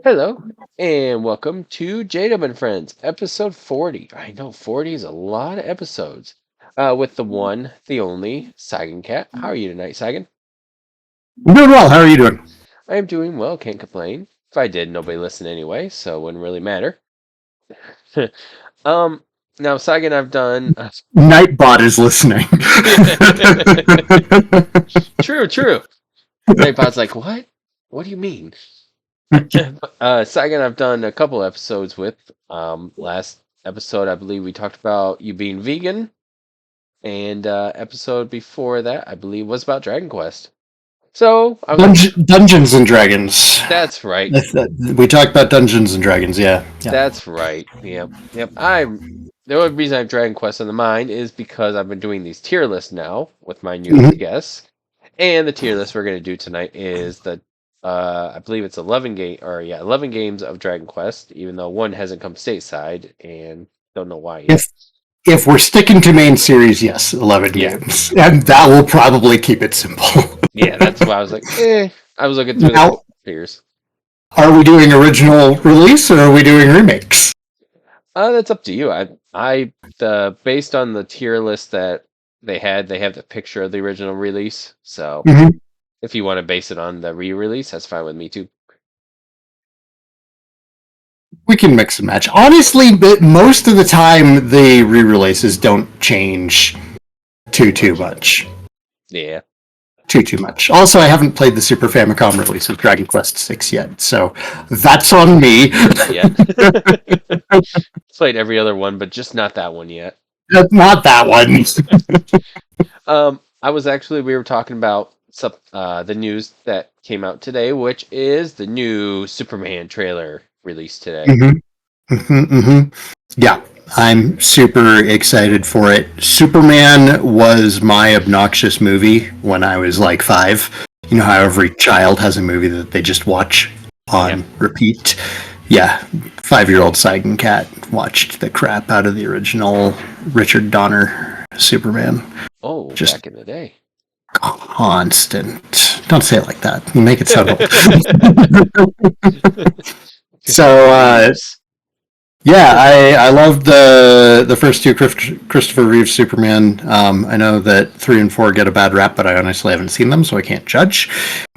Hello, and welcome to JDUB and Friends, episode 40. I know 40 is a lot of episodes. With the one, the only, Saigan Cat. How are you tonight, Saigan? I'm doing well. How are you doing? I am doing well, can't complain. If I did, nobody listened anyway, so it wouldn't really matter. um, Now, Saigan, I've done. Nightbot is listening. True. Nightbot's like, what? What do you mean? Saigan, I've done a couple episodes with. Last episode, I believe we talked about you being vegan. And episode before that, I believe, was about Dragon Quest. So I was Dungeons and Dragons. that's right. We talked about Dungeons and Dragons. Yeah. That's right. Yep. The only reason I have Dragon Quest on the mind is because I've been doing these tier lists now with my new guests, and the tier list we're going to do tonight is the I believe it's 11 games of Dragon Quest, even though one hasn't come stateside, and don't know why yet. If we're sticking to main series, yes, 11 games, and that will probably keep it simple. Yeah, that's why I was like, I was looking through the tiers. Are we doing original release or are we doing remakes? That's up to you. Based on the tier list that they have the picture of the original release. So if you want to base it on the re-release, that's fine with me too. We can mix and match. Honestly, most of the time the re-releases don't change too much. Yeah. Too much. Also, I haven't played the Super Famicom release of Dragon Quest VI yet, so that's on me. Yeah. Played every other one, but just not that one yet. Not that one. We were talking about the news that came out today, which is the new Superman trailer released today. Yeah, I'm super excited for it. Superman was my obnoxious movie when I was like 5. You know how every child has a movie that they just watch on repeat? Yeah, 5-year-old Saigan Cat watched the crap out of the original Richard Donner Superman. Oh, just back in the day. Constant. Don't say it like that. You make it subtle. So, yeah, I love the first two Christopher Reeve Superman. I know that 3 and 4 get a bad rap, but I honestly haven't seen them, so I can't judge.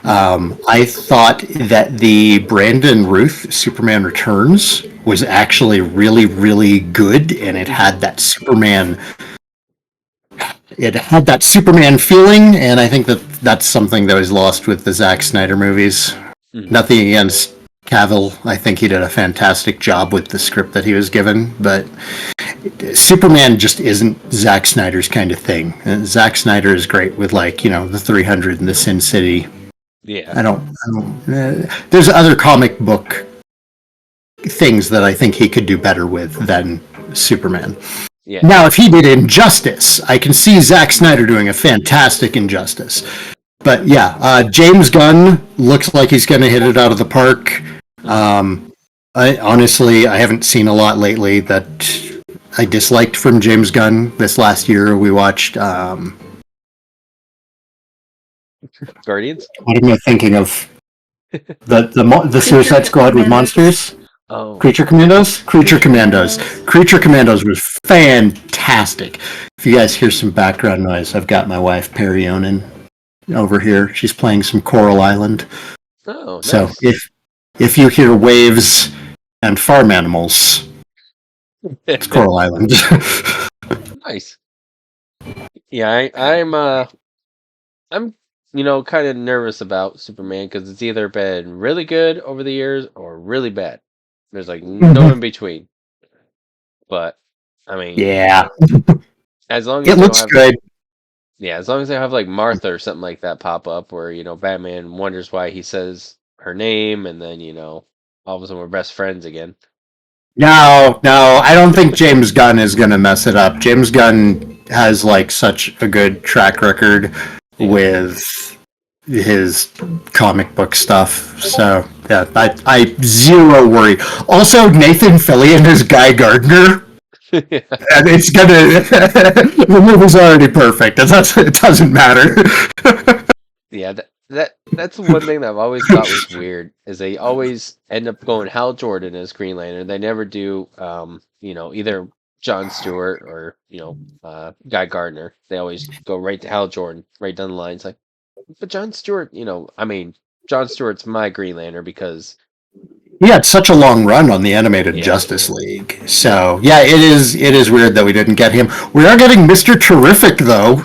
I thought that the Brandon Routh Superman Returns was actually really, really good, and it had that Superman feeling, and I think that's something that was lost with the Zack Snyder movies. Nothing against Cavill. I think he did a fantastic job with the script that he was given, but Superman just isn't Zack Snyder's kind of thing. Zack Snyder is great with the 300 and the Sin City. Yeah. I don't there's other comic book things that I think he could do better with than Superman. Yeah. Now, if he did Injustice, I can see Zack Snyder doing a fantastic Injustice. But yeah, James Gunn looks like he's going to hit it out of the park. I haven't seen a lot lately that I disliked from James Gunn. This last year, we watched Guardians. What am I thinking of? The Suicide Squad with monsters. Oh. Creature Commandos was fantastic. If you guys hear some background noise, I've got my wife Perry Onan over here. She's playing some Coral Island. Oh, nice. So if you hear waves and farm animals, it's Coral Island. Nice. Yeah, I'm kind of nervous about Superman because it's either been really good over the years or really bad. There's no in between. But I mean, yeah, as long as it looks good. Yeah, as long as they have Martha or something like that pop up, where Batman wonders why he says her name, and then all of a sudden we're best friends again. No, I don't think James Gunn is gonna mess it up. James Gunn has such a good track record with his comic book stuff, so yeah, I zero worry. Also, Nathan Fillion is Guy Gardner. And it's gonna the movie's already perfect. It doesn't matter. Yeah, that's one thing that I've always thought was weird is they always end up going Hal Jordan as Green Lantern. They never do either John Stewart or Guy Gardner. They always go right to Hal Jordan, right down the line. It's like, but John Stewart, John Stewart's my Green Lantern because He had such a long run on the animated Justice League. So yeah, it is weird that we didn't get him. We are getting Mr. Terrific though.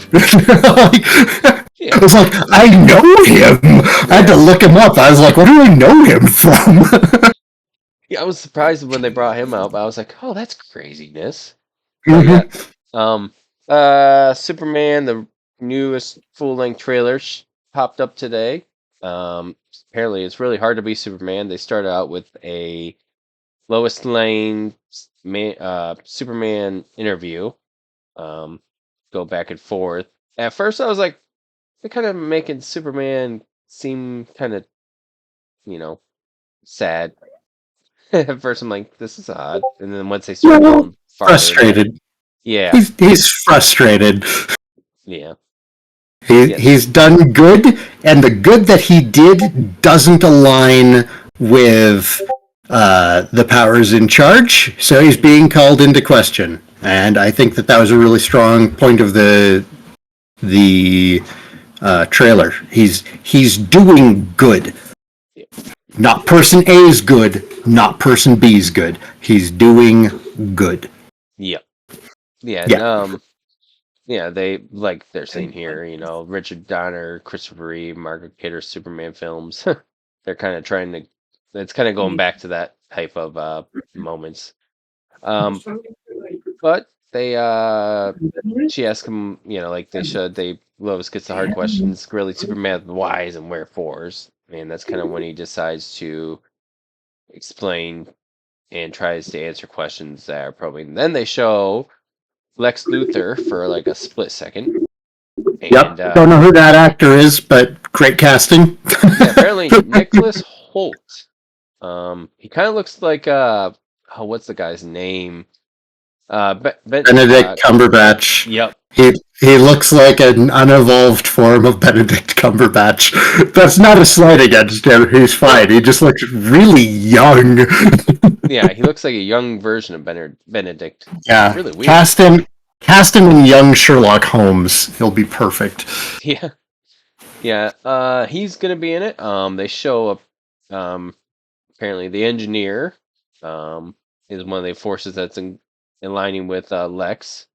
I was like, I know him. I had to look him up. I was like, what do I know him from? I was surprised when they brought him out, but I was like, oh, that's craziness. Superman, the newest full-length trailer popped up today. Apparently, it's really hard to be Superman. They started out with a Lois Lane Superman interview. Go back and forth. At first, I was like, they're kind of making Superman seem kind of, sad. At first, I'm like, this is odd. And then once they start going frustrated. Yeah. He's frustrated. Yeah. He's done good, and the good that he did doesn't align with the powers in charge, so he's being called into question. And I think that was a really strong point of the trailer. He's doing good. Yeah. Not person A's good, not person B's good. He's doing good. Yep. Yeah. They like they're saying here, Richard Donner, Christopher Reeve, Margaret Kidder, Superman films. They're kind of trying to. It's kind of going back to that type of moments. But they she asked him, like they should. Lois gets the hard questions, really Superman whys and wherefores, and that's kind of when he decides to explain and tries to answer questions that are probably. And then they show Lex Luthor for like a split second. And, don't know who that actor is, but great casting. Apparently Nicholas Hoult. He kind of looks like what's the guy's name? Benedict Cumberbatch. Yep. He looks like an unevolved form of Benedict Cumberbatch. That's not a slight against him. He's fine. He just looks really young. Yeah, he looks like a young version of Benedict. Yeah, really weird. Cast him in young Sherlock Holmes. He'll be perfect. Yeah. He's gonna be in it. They show up. Apparently, the engineer is one of the forces that's in aligning with Lex.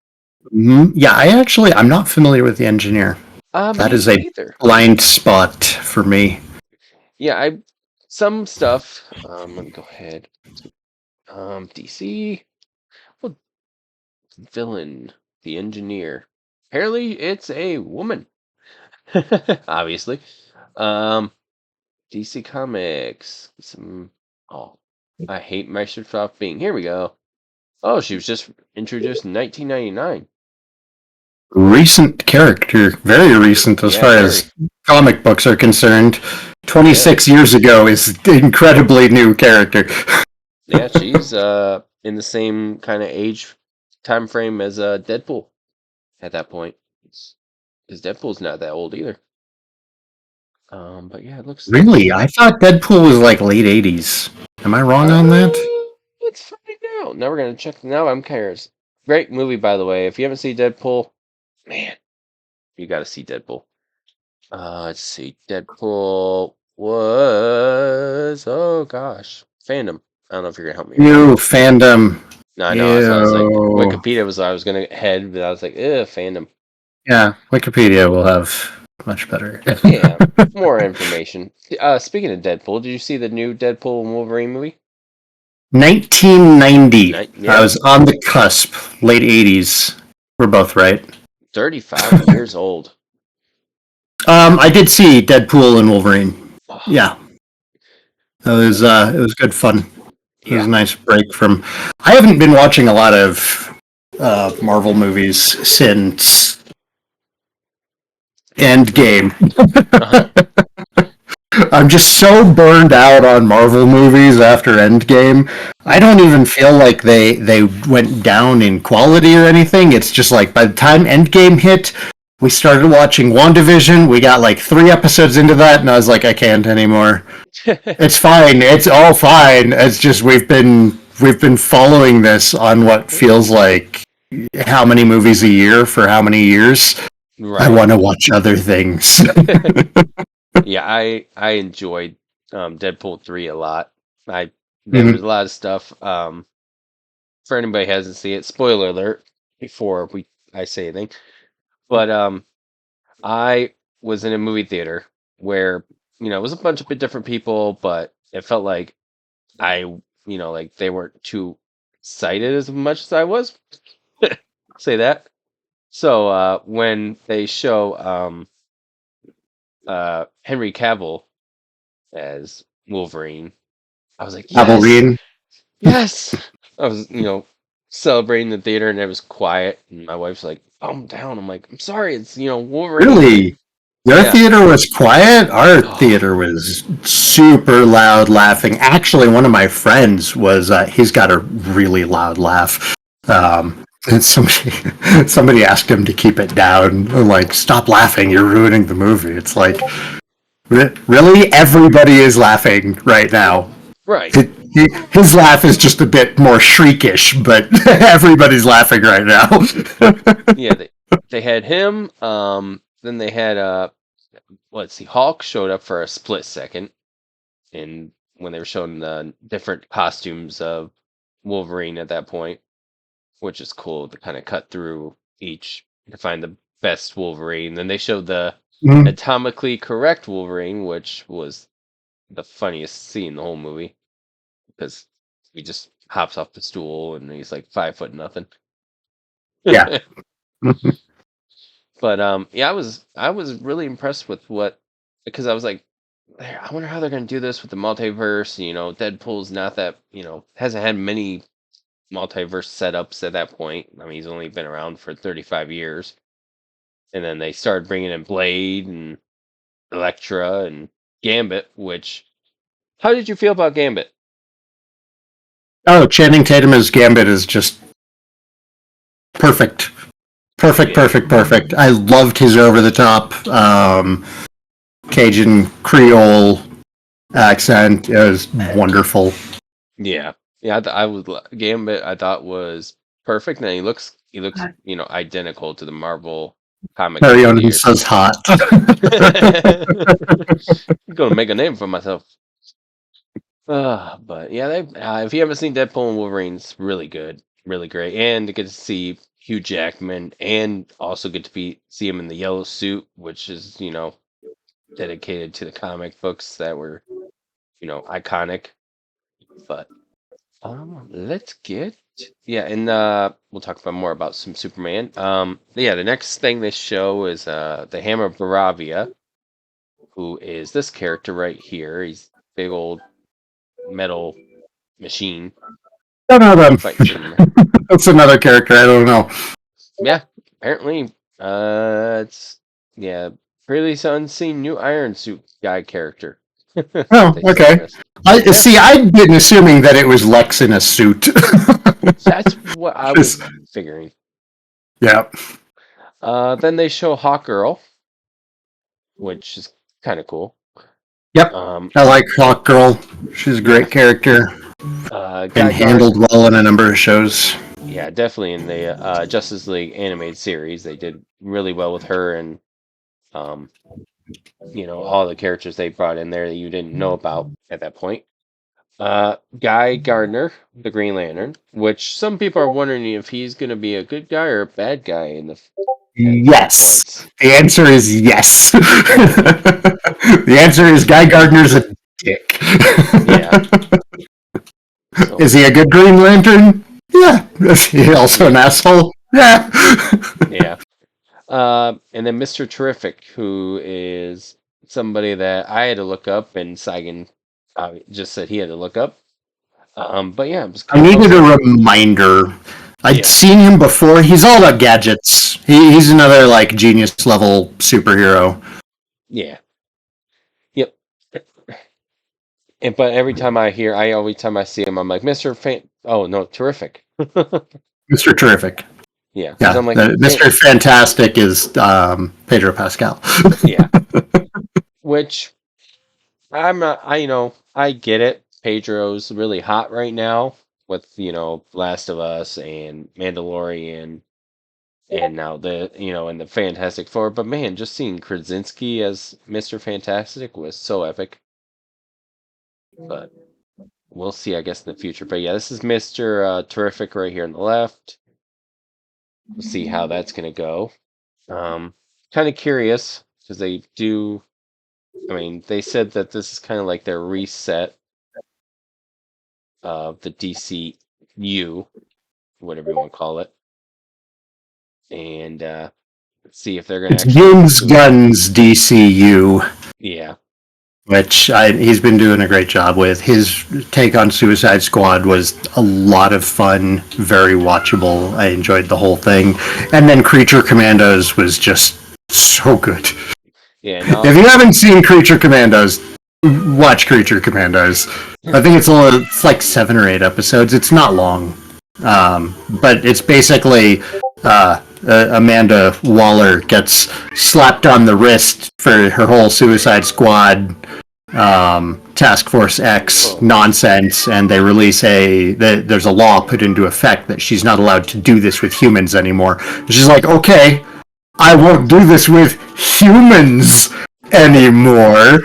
Mm-hmm. Yeah, I'm not familiar with the engineer. That is a blind spot for me. Yeah, some stuff. Let me go ahead. DC. Well, villain, the engineer. Apparently, it's a woman. Obviously. DC Comics. I hate Microsoft being. Here we go. Oh, she was just introduced in 1999. Recent character, very recent as far as comic books are concerned. 26 years ago is incredibly new character. Yeah, she's in the same kind of age time frame as Deadpool at that point. Because Deadpool's not that old either. But yeah, it looks. Really? I thought Deadpool was like late 80s. Am I wrong on that? Let's find out. Now we're gonna check. Now I'm curious. Great movie, by the way. If you haven't seen Deadpool, man, you got to see Deadpool. Let's see. Deadpool was fandom. I don't know if you're gonna help me. Fandom. No, I know. So I was like, Wikipedia was. I was gonna head, but I was like, fandom. Yeah, Wikipedia will have much better. Yeah, more information. Speaking of Deadpool, did you see the new Deadpool and Wolverine movie? 1990. I was on the cusp. Late 80s. We're both right. 35 years old. I did see Deadpool and Wolverine. Oh. Yeah. It was good fun. It was a nice break from. I haven't been watching a lot of Marvel movies since Endgame. I'm just so burned out on Marvel movies after Endgame. I don't even feel like they went down in quality or anything. It's just like by the time Endgame hit, we started watching WandaVision. We got like 3 episodes into that, and I was like, I can't anymore. It's fine. It's all fine. It's just we've been following this on what feels like how many movies a year for how many years. I want to watch other things. Yeah, I enjoyed Deadpool 3 a lot. There was a lot of stuff. For anybody who hasn't seen it, spoiler alert before I say anything. But I was in a movie theater where it was a bunch of different people, but it felt like like they weren't too excited as much as I was. Say that. So when they show Henry Cavill as Wolverine, I was like, yes, Wolverine. yes. I was celebrating the theater, and it was quiet, and my wife's like, calm down. I'm like, I'm sorry, it's Wolverine. Really? Your Yeah. theater was quiet? Our theater was super loud laughing. Actually, one of my friends was, he's got a really loud laugh. And somebody asked him to keep it down. Like, stop laughing, you're ruining the movie. It's like, really? Everybody is laughing right now. Right. His laugh is just a bit more shriekish, but everybody's laughing right now. Yeah, they had him. Then they had let's see, Hulk showed up for a split second, and when they were showing the different costumes of Wolverine at that point, which is cool to kind of cut through each to find the best Wolverine. Then they showed the atomically correct Wolverine, which was the funniest scene in the whole movie because he just hops off the stool and he's like 5 foot nothing. Yeah. But yeah, I was really impressed with because I was like, I wonder how they're gonna do this with the multiverse. Deadpool's not that hasn't had many multiverse setups at that point. I mean, he's only been around for 35 years, and then they started bringing in Blade and Elektra and Gambit. Which, how did you feel about Gambit? Oh, Channing Tatum as Gambit is just perfect. Perfect. I loved his over the top Cajun Creole accent. It was wonderful. Yeah, I was Gambit. I thought was perfect, and he looks identical to the Marvel comic. Harry Owen says hot. I'm gonna make a name for myself. But yeah, if you haven't seen Deadpool and Wolverine, it's really good, really great, and to get to see Hugh Jackman, and also get to see him in the yellow suit, which is dedicated to the comic books that were iconic. But let's get and we'll talk about more about some Superman. The next thing they show is the Hammer Baravia, who is this character right here. He's big old metal machine. I don't know them. That's another character. I don't know. Yeah, apparently, it's Previous Unseen New Iron Suit guy character. Oh, okay. I'd been assuming that it was Lex in a suit. That's what I was figuring. Yeah. Then they show Hawkgirl, which is kind of cool. Yep. I like Hawkgirl. She's a great character. Been handled well in a number of shows. Yeah, definitely in the Justice League animated series, they did really well with her, and all the characters they brought in there that you didn't know about at that point. Guy Gardner, the Green Lantern, which some people are wondering if he's going to be a good guy or a bad guy in the. Yes. The answer is yes. The answer is Guy Gardner's a dick. Yeah. So, is he a good Green Lantern? Yeah. Is he also an asshole? Yeah. Yeah. And then Mr. Terrific, who is somebody that I had to look up, and Saigan just said he had to look up. But yeah, it was I needed a reminder. I'd seen him before. He's all about gadgets. He's another genius level superhero. Yeah. Yep. But every time I see him, I'm like, Mr. Oh no, Terrific. Mr. Terrific. Yeah, because I'm like, Mr. Fantastic is Pedro Pascal. Yeah. Which I'm not. I get it. Pedro's really hot right now with Last of Us and Mandalorian, and now and the Fantastic Four. But man, just seeing Krasinski as Mr. Fantastic was so epic. But we'll see, I guess, in the future. But yeah, this is Mr. Terrific right here on the left. We'll see how that's gonna go. Kind of curious because they do. I mean, they said that this is kind of like their reset of the DCU, whatever you want to call it, and let's see if they're going to It's actually. James Gunn's DCU. Yeah. Which he's been doing a great job with. His take on Suicide Squad was a lot of fun, very watchable. I enjoyed the whole thing. And then Creature Commandos was just so good. Yeah. No, if you haven't seen Creature Commandos, watch Creature Commandos. I think it's like 7 or 8 episodes. It's not long. But it's basically Amanda Waller gets slapped on the wrist for her whole Suicide Squad Task Force X nonsense, and they release there's a law put into effect that she's not allowed to do this with humans anymore. She's like, okay, I won't do this with humans anymore.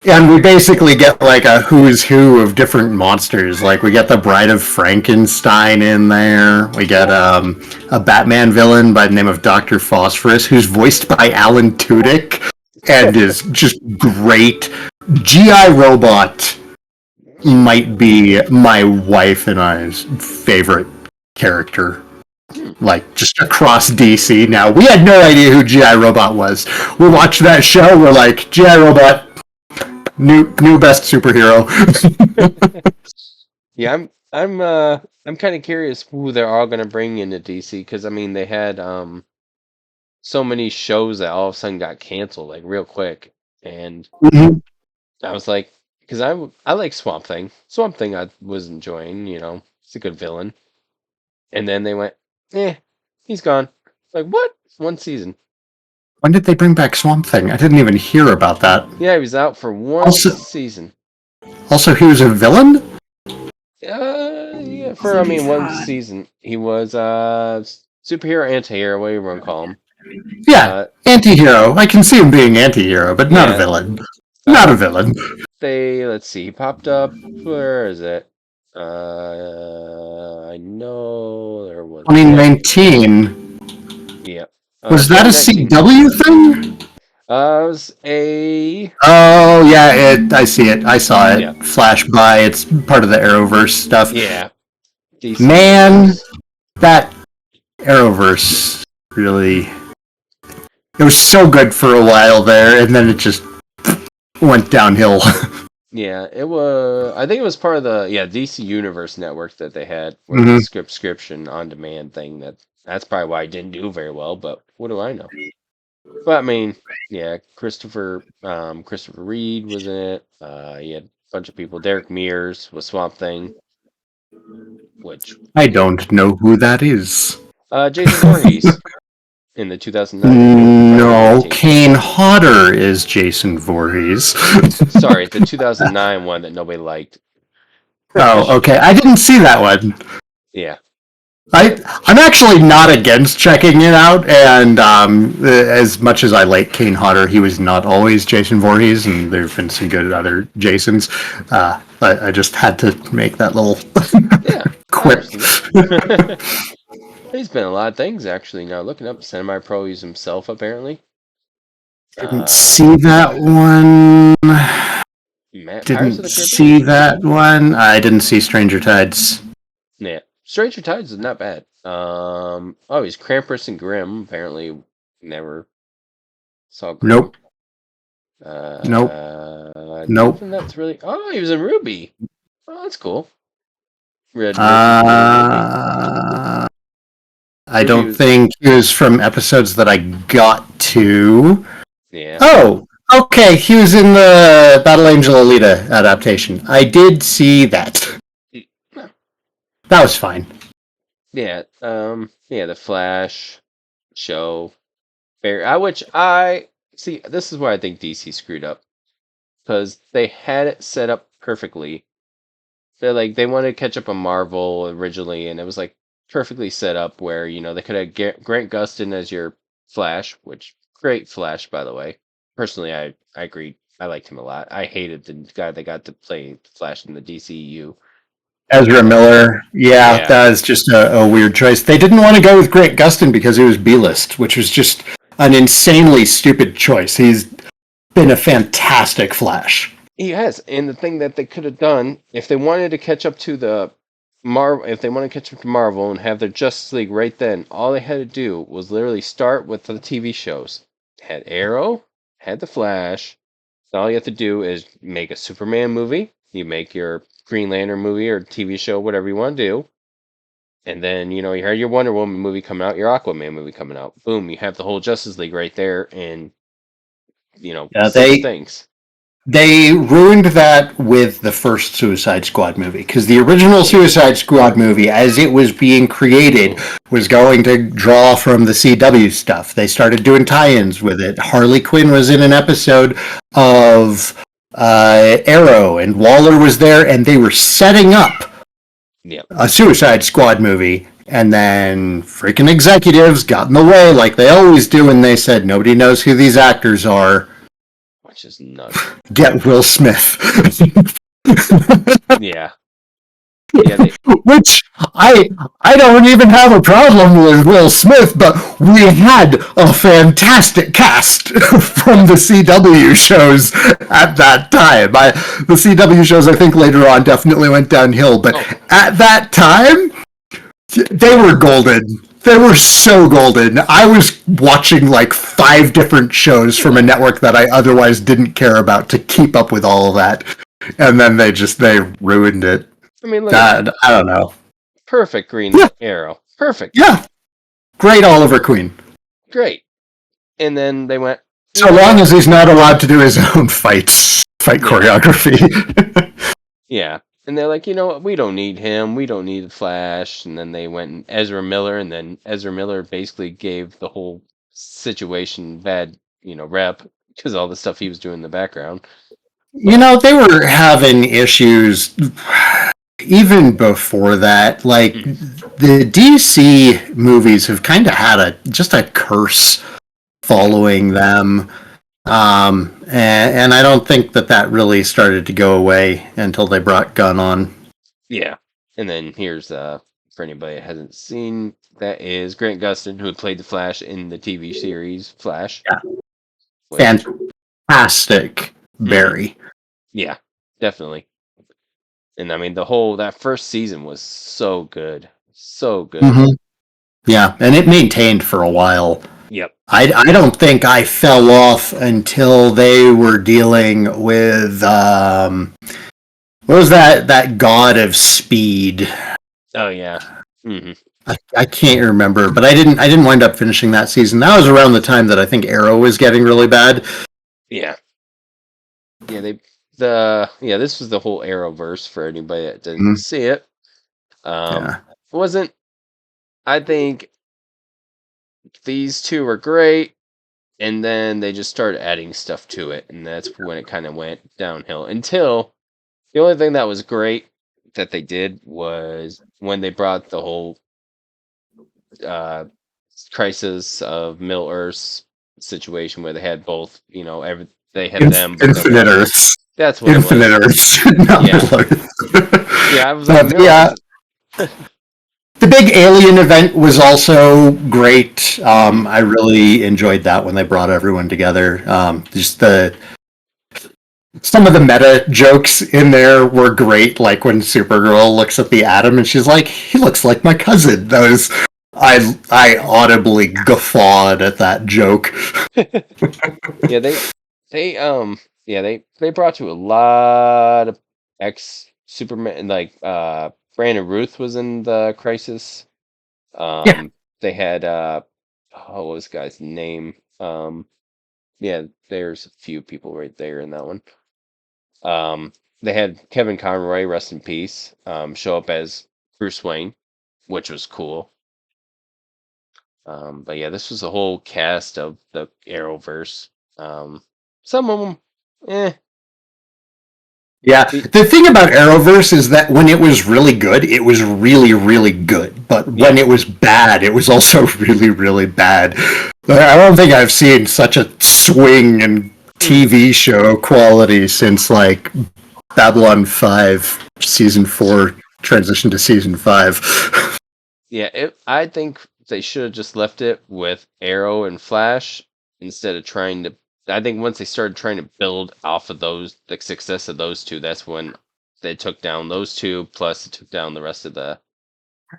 And we basically get like a who's who of different monsters. Like we get the Bride of Frankenstein in there. We get a Batman villain by the name of Dr. Phosphorus, who's voiced by Alan Tudyk and is just great. G.I. Robot might be my wife and I's favorite character. Like, just across DC now. We had no idea who G.I. Robot was. We watched that show, we're like, G.I. Robot, new best superhero. Yeah, I'm kind of curious who they're all going to bring into DC, because I mean they had so many shows that all of a sudden got canceled like real quick, and I was like, because I like Swamp Thing. Swamp Thing I was enjoying. It's a good villain, and then they went, he's gone. Like what? 1 season. When did they bring back Swamp Thing? I didn't even hear about that. Yeah, he was out for 1 season. Also, he was a villain? Yeah, for 1 season. He was superhero, anti-hero, whatever you want to call him. Yeah, anti-hero. I can see him being anti-hero, but not a villain. Not a villain. Let's see, he popped up, where is it? I know there was... 2019? Yeah. Was that a CW thing? It was a... Oh, yeah, I see it. I saw it. Yeah. Flash by. It's part of the Arrowverse stuff. Yeah. DC. Man, that Arrowverse really... It was so good for a while there, and then it just went downhill. Yeah, it was... I think it was part of the DC Universe network that they had, with the subscription on-demand thing. That's probably why it didn't do very well, but what do I know? But I mean, yeah, Christopher Reed was in it. He had a bunch of people. Derek Mears was Swamp Thing, which I don't know who that is. Jason Voorhees in the 2009. No, Kane Hodder is Jason Voorhees. Sorry, the 2009 one that nobody liked. Oh, okay. I didn't see that one. Yeah. I'm actually not against checking it out, and as much as I like Kane Hodder, he was not always Jason Voorhees, and there have been some good other Jasons. I just had to make that little quip. He's been a lot of things, actually. Now, looking up, Semi-Pro, he's himself, apparently. Didn't see that one. Didn't see that one. I didn't see Stranger Tides. Yeah. Stranger Tides is not bad. He's Krampus and Grimm. Apparently, never saw Grimm. Nope. Nope. That's really. Oh, he was in Ruby. Oh, that's cool. I don't think he was from episodes that I got to. Yeah. Oh, okay. He was in the Battle Angel Alita adaptation. I did see that. That was fine. the Flash show. Which I see. This is where I think DC screwed up because they had it set up perfectly. They wanted to catch up on Marvel originally, and it was like perfectly set up where they could have Grant Gustin as your Flash, which great Flash by the way. Personally, I agreed. I liked him a lot. I hated the guy that got to play Flash in the DCU. Ezra But Miller, yeah, yeah, that is just a weird choice. They didn't want to go with Grant Gustin because he was B-list, which was just an insanely stupid choice. He's been a fantastic Flash. he has. And the thing that they could have done if they wanted to catch up to the Marvel, if they want to catch up to Marvel and have their Justice League right then, all they had to do was literally start with the TV shows. Had Arrow, had the Flash. So all you have to do is make a Superman movie. You make your Green Lantern movie or TV show, whatever you want to do. And then, you have your Wonder Woman movie coming out, your Aquaman movie coming out. Boom, you have the whole Justice League right there and, Yeah, simple things. they ruined that with the first Suicide Squad movie because the original Suicide Squad movie, as it was being created, was going to draw from the CW stuff. They started doing tie-ins with it. Harley Quinn was in an episode of Arrow, and Waller was there, and they were setting up a Suicide Squad movie. And then freaking executives got in the way like they always do, and they said, nobody knows who these actors are. Which is nuts. Get Will Smith. Yeah. Which I don't even have a problem with Will Smith, but we had a fantastic cast from the CW shows at that time. The CW shows I think later on definitely went downhill, but at that time they were golden. They were so golden. I was watching like 5 different shows from a network that I otherwise didn't care about to keep up with all of that. And then they ruined it. I mean, look, I don't know. Perfect Green Arrow. Perfect. Yeah. Great Oliver Queen. Great. And then they went... So long as he's not allowed to do his own fight choreography. Yeah. And they're like, you know what? We don't need him. We don't need the Flash. And then they went and Ezra Miller, and then Ezra Miller basically gave the whole situation bad, rep because all the stuff he was doing in the background. They were having issues even before that. Like, the DC movies have kind of had just a curse following them. And I don't think that really started to go away until they brought Gunn on. Yeah. And then here's, for anybody that hasn't seen, that is Grant Gustin, who played the Flash in the TV series Flash. Yeah. Fantastic Barry. Yeah, definitely. And I mean, that first season was so good. So good. Mm-hmm. Yeah, and it maintained for a while. Yep. I don't think I fell off until they were dealing with what was that god of speed? Oh yeah. Mm-hmm. I can't remember, but I didn't wind up finishing that season. That was around the time that I think Arrow was getting really bad. Yeah. Yeah, this was the whole Arrowverse for anybody that didn't see it. I think these two were great, and then they just started adding stuff to it, and that's when it kind of went downhill. Until the only thing that was great that they did was when they brought the whole Crisis of Middle Earth situation where they had both, they had them. Infinite Earths. That's what Infinite it was. Earths. Not Yeah. Earth. Yeah, I was like, The big alien event was also great. I really enjoyed that when they brought everyone together. Just some of the meta jokes in there were great. Like when Supergirl looks at the Atom and she's like, "He looks like my cousin." I audibly guffawed at that joke. Yeah, they brought you a lot of ex Superman, like Brandon Ruth was in the Crisis. They had what was the guy's name? Yeah, there's a few people right there in that one. They had Kevin Conroy, rest in peace, show up as Bruce Wayne, which was cool. But yeah, this was a whole cast of the Arrowverse. Some of them, eh. Yeah, The, the thing about Arrowverse is that when it was really good, it was really, really good. But when yeah, it was bad, it was also really, really bad. I don't think I've seen such a swing in mm, TV show quality since like Babylon 5 season 4 transition to season 5. yeah. I think they should have just left it with Arrow and Flash instead of trying to. I think once they started trying to build off of those, the success of those two, that's when they took down those two. Plus, it took down the rest of the.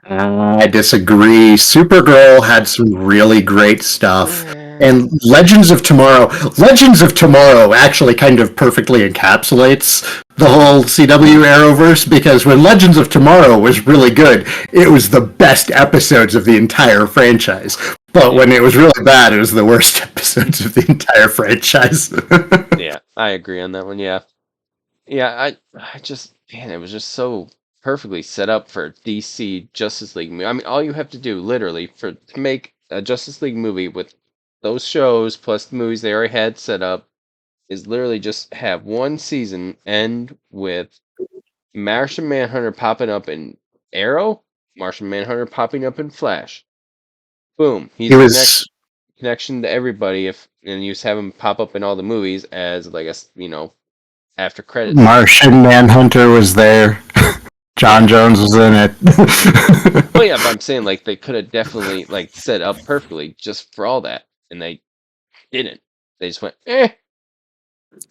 I disagree. Supergirl had some really great stuff. Eh, And Legends of Tomorrow actually kind of perfectly encapsulates the whole CW Arrowverse because when Legends of Tomorrow was really good, it was the best episodes of the entire franchise. But yeah, when it was really bad, it was the worst episodes of the entire franchise. yeah. I agree on that one. Yeah. Yeah, I just man, it was just so perfectly set up for DC Justice League movie. I mean, all you have to do, literally, to make a Justice League movie with those shows plus the movies they already had set up, is literally just have one season end with Martian Manhunter popping up in Arrow, Martian Manhunter popping up in Flash. Boom, It he's a was connection to everybody. If and you just have him pop up in all the movies as like after credit scene. Martian Manhunter was there. John Yeah. Jones was in Well, yeah, it. but I'm saying like they could have definitely like set up perfectly just for all that, and they didn't. They just went,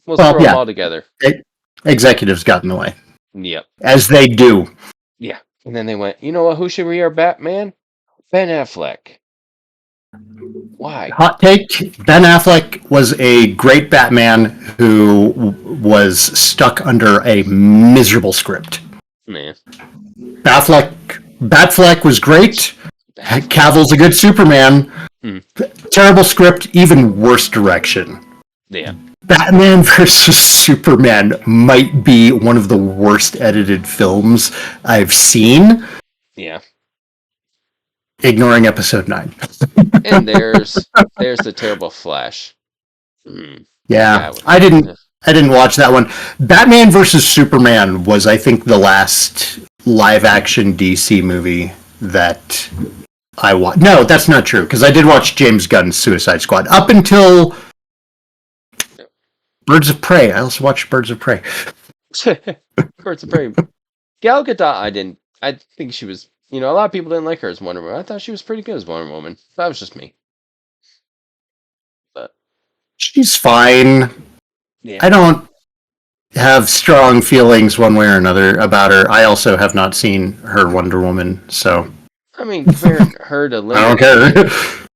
we'll Well, throw them yeah, all together. executives got in the way, Yep, as they do. yeah. And then they went, you know what? Who should be our Batman? Ben Affleck. Why? Hot take: Ben Affleck was a great Batman who was stuck under a miserable script. Man, Batfleck was great. Affleck. Cavill's a good Superman. Hmm. Terrible script, even worse direction. Yeah, Batman versus Superman might be one of the worst edited films I've seen, yeah. ignoring episode 9. And there's the terrible Flash. Hmm. That Yeah, guy was. I didn't watch that one. Batman versus Superman was, I think, the last live action DC movie that I watched. No, that's not true because I did watch James Gunn's Suicide Squad up until Birds of Prey. I also watched Birds of Prey. Birds of Prey. Gal Gadot, I didn't. I think she was. A lot of people didn't like her as Wonder Woman. I thought she was pretty good as Wonder Woman. That was just me. But She's fine. yeah, I don't have strong feelings one way or another about her. I also have not seen her Wonder Woman, so I mean, comparing her to I Linda. don't care.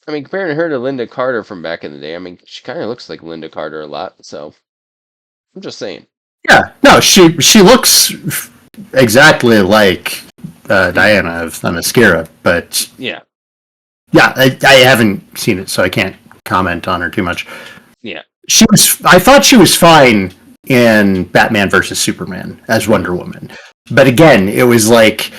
Comparing her to Linda Carter from back in the day. I mean, she kind of looks like Linda Carter a lot. So I'm just saying. Yeah, no, she looks exactly like Diana of Themyscira, but Yeah, yeah, I haven't seen it, so I can't comment on her too much. yeah, She was, I thought she was fine in Batman versus Superman as mhm, Wonder Woman, but again, it was like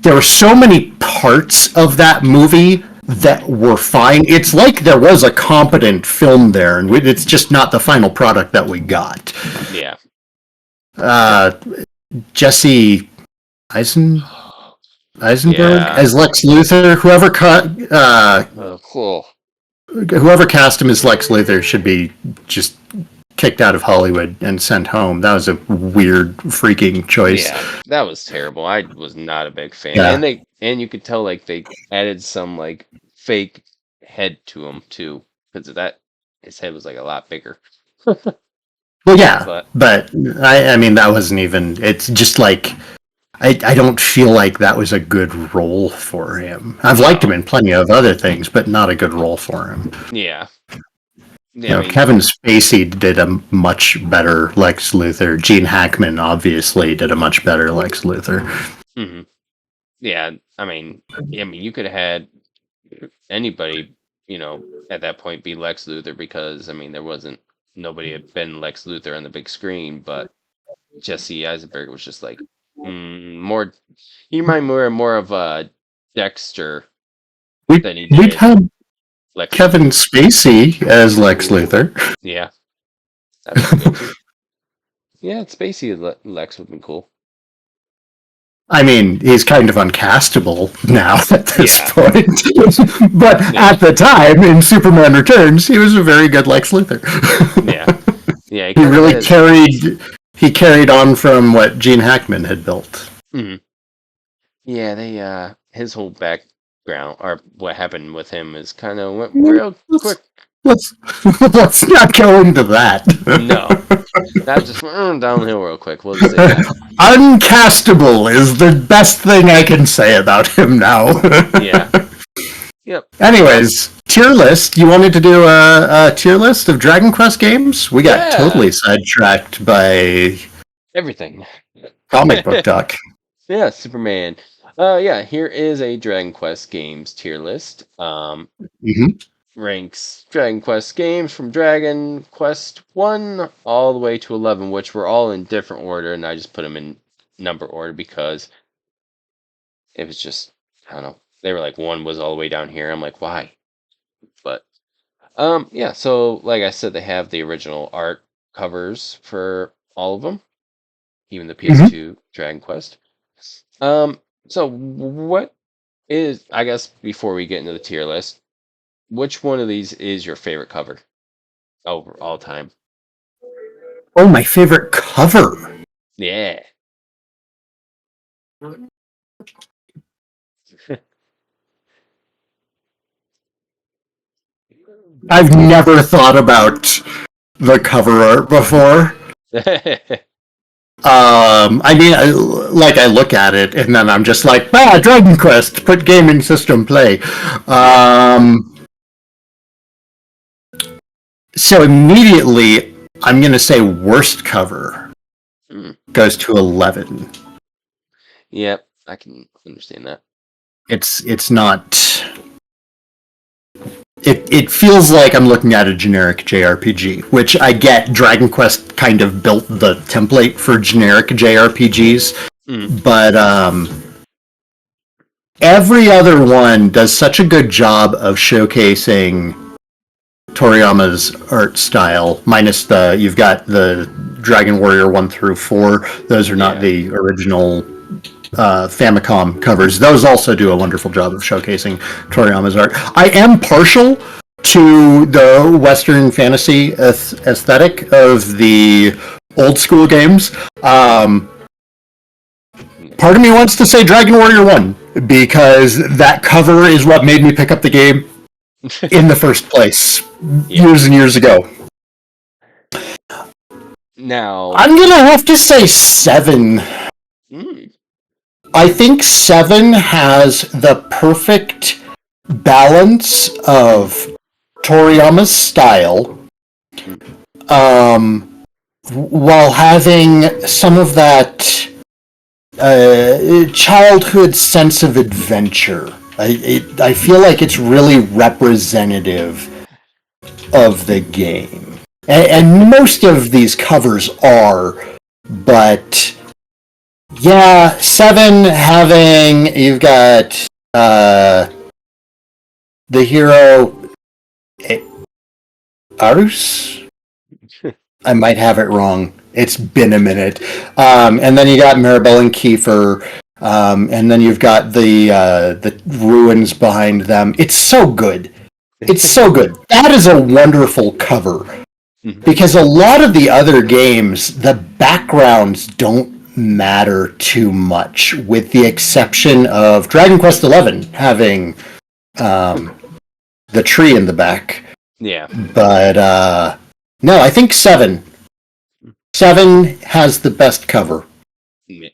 there were so many parts of that movie that were fine. It's like there was a competent film there, and it's just not the final product that we got. yeah. Uh, Jesse Eisen Eisenberg Yeah. as Lex Luthor. Cool. Whoever cast him as Lex Luthor should be just kicked out of Hollywood and sent home. That was a weird, freaking choice. Yeah, that was terrible. I was not a big fan, Yeah. and you could tell like they added some like fake head to him too, because of that his head was like a lot bigger. Well, yeah, But but I mean, that wasn't even. It's just like I don't feel like that was a good role for him. I've liked him no, in plenty of other things, but not a good role for him. yeah, You yeah. I know, mean, Kevin Spacey did a much better Lex Luthor. Gene Hackman obviously did a much better Lex Luthor. hmm yeah. You could have had anybody, at that point be Lex Luthor because there wasn't nobody had been Lex Luthor on the big screen, but Jesse Eisenberg was just like. More. He reminded me more of Dexter We than he we'd did had Lex Kevin Luthor. Spacey as Lex Luthor. Yeah, that'd been good too. Yeah, Spacey Lex would have been cool. I mean, he's kind of uncastable now at this Yeah, point. But yeah, at the time, in Superman Returns, he was a very good Lex Luthor. yeah, yeah. He He kind of really has. carried on from what Gene Hackman had built. Mhm. Yeah, they his whole background or what happened with him is kind of went real Let's quick. let's let's not go into that. No, that just went downhill real quick. We'll just say that. Uncastable is the best thing I can say about him now. Yeah. Yep. Anyways, tier list. You wanted to do a tier list of Dragon Quest games? We got Yeah. totally sidetracked by Everything. comic book talk. Yeah, Superman. Yeah, here is a Dragon Quest games tier list. Mhm. Ranks Dragon Quest games from Dragon Quest 1 all the way to 11, which were all in different order, and I just put them in number order because it was just, I don't know. They were like 1 was all the way down here. I'm like, why? But yeah, so like I said, they have the original art covers for all of them, even the Mhm. PS2 Dragon Quest. So what is, I guess before we get into the tier list, which one of these is your favorite cover over all time? Oh, my favorite cover. Yeah. I've never thought about the cover art before. I mean, I look at it and then I'm just like, Dragon Quest, put gaming system play. So immediately, I'm gonna say worst cover goes to 11. Yep, I can understand that. It's not. It feels like I'm looking at a generic JRPG, which I get. Dragon Quest kind of built the template for generic JRPGs, but every other one does such a good job of showcasing Toriyama's art style. Minus you've got the Dragon Warrior 1 through 4. Those are not the original Famicom covers. Those also do a wonderful job of showcasing Toriyama's art. I am partial to the Western fantasy aesthetic of the old school games. Part of me wants to say Dragon Warrior 1 because that cover is what made me pick up the game in the first place years and years ago. Now I'm gonna have to say 7. I think 7 has the perfect balance of Toriyama's style, while having some of that childhood sense of adventure. I feel like it's really representative of the game. And most of these covers are, but yeah, 7 having, you've got the hero Arus? I might have it wrong. It's been a minute. And then you got Maribel and Kiefer, and then you've got the ruins behind them. It's so good. It's so good. That is a wonderful cover. Because a lot of the other games, the backgrounds don't matter too much, with the exception of Dragon Quest XI having the tree in the back. Yeah. But no, I think 7. 7 has the best cover. Yeah.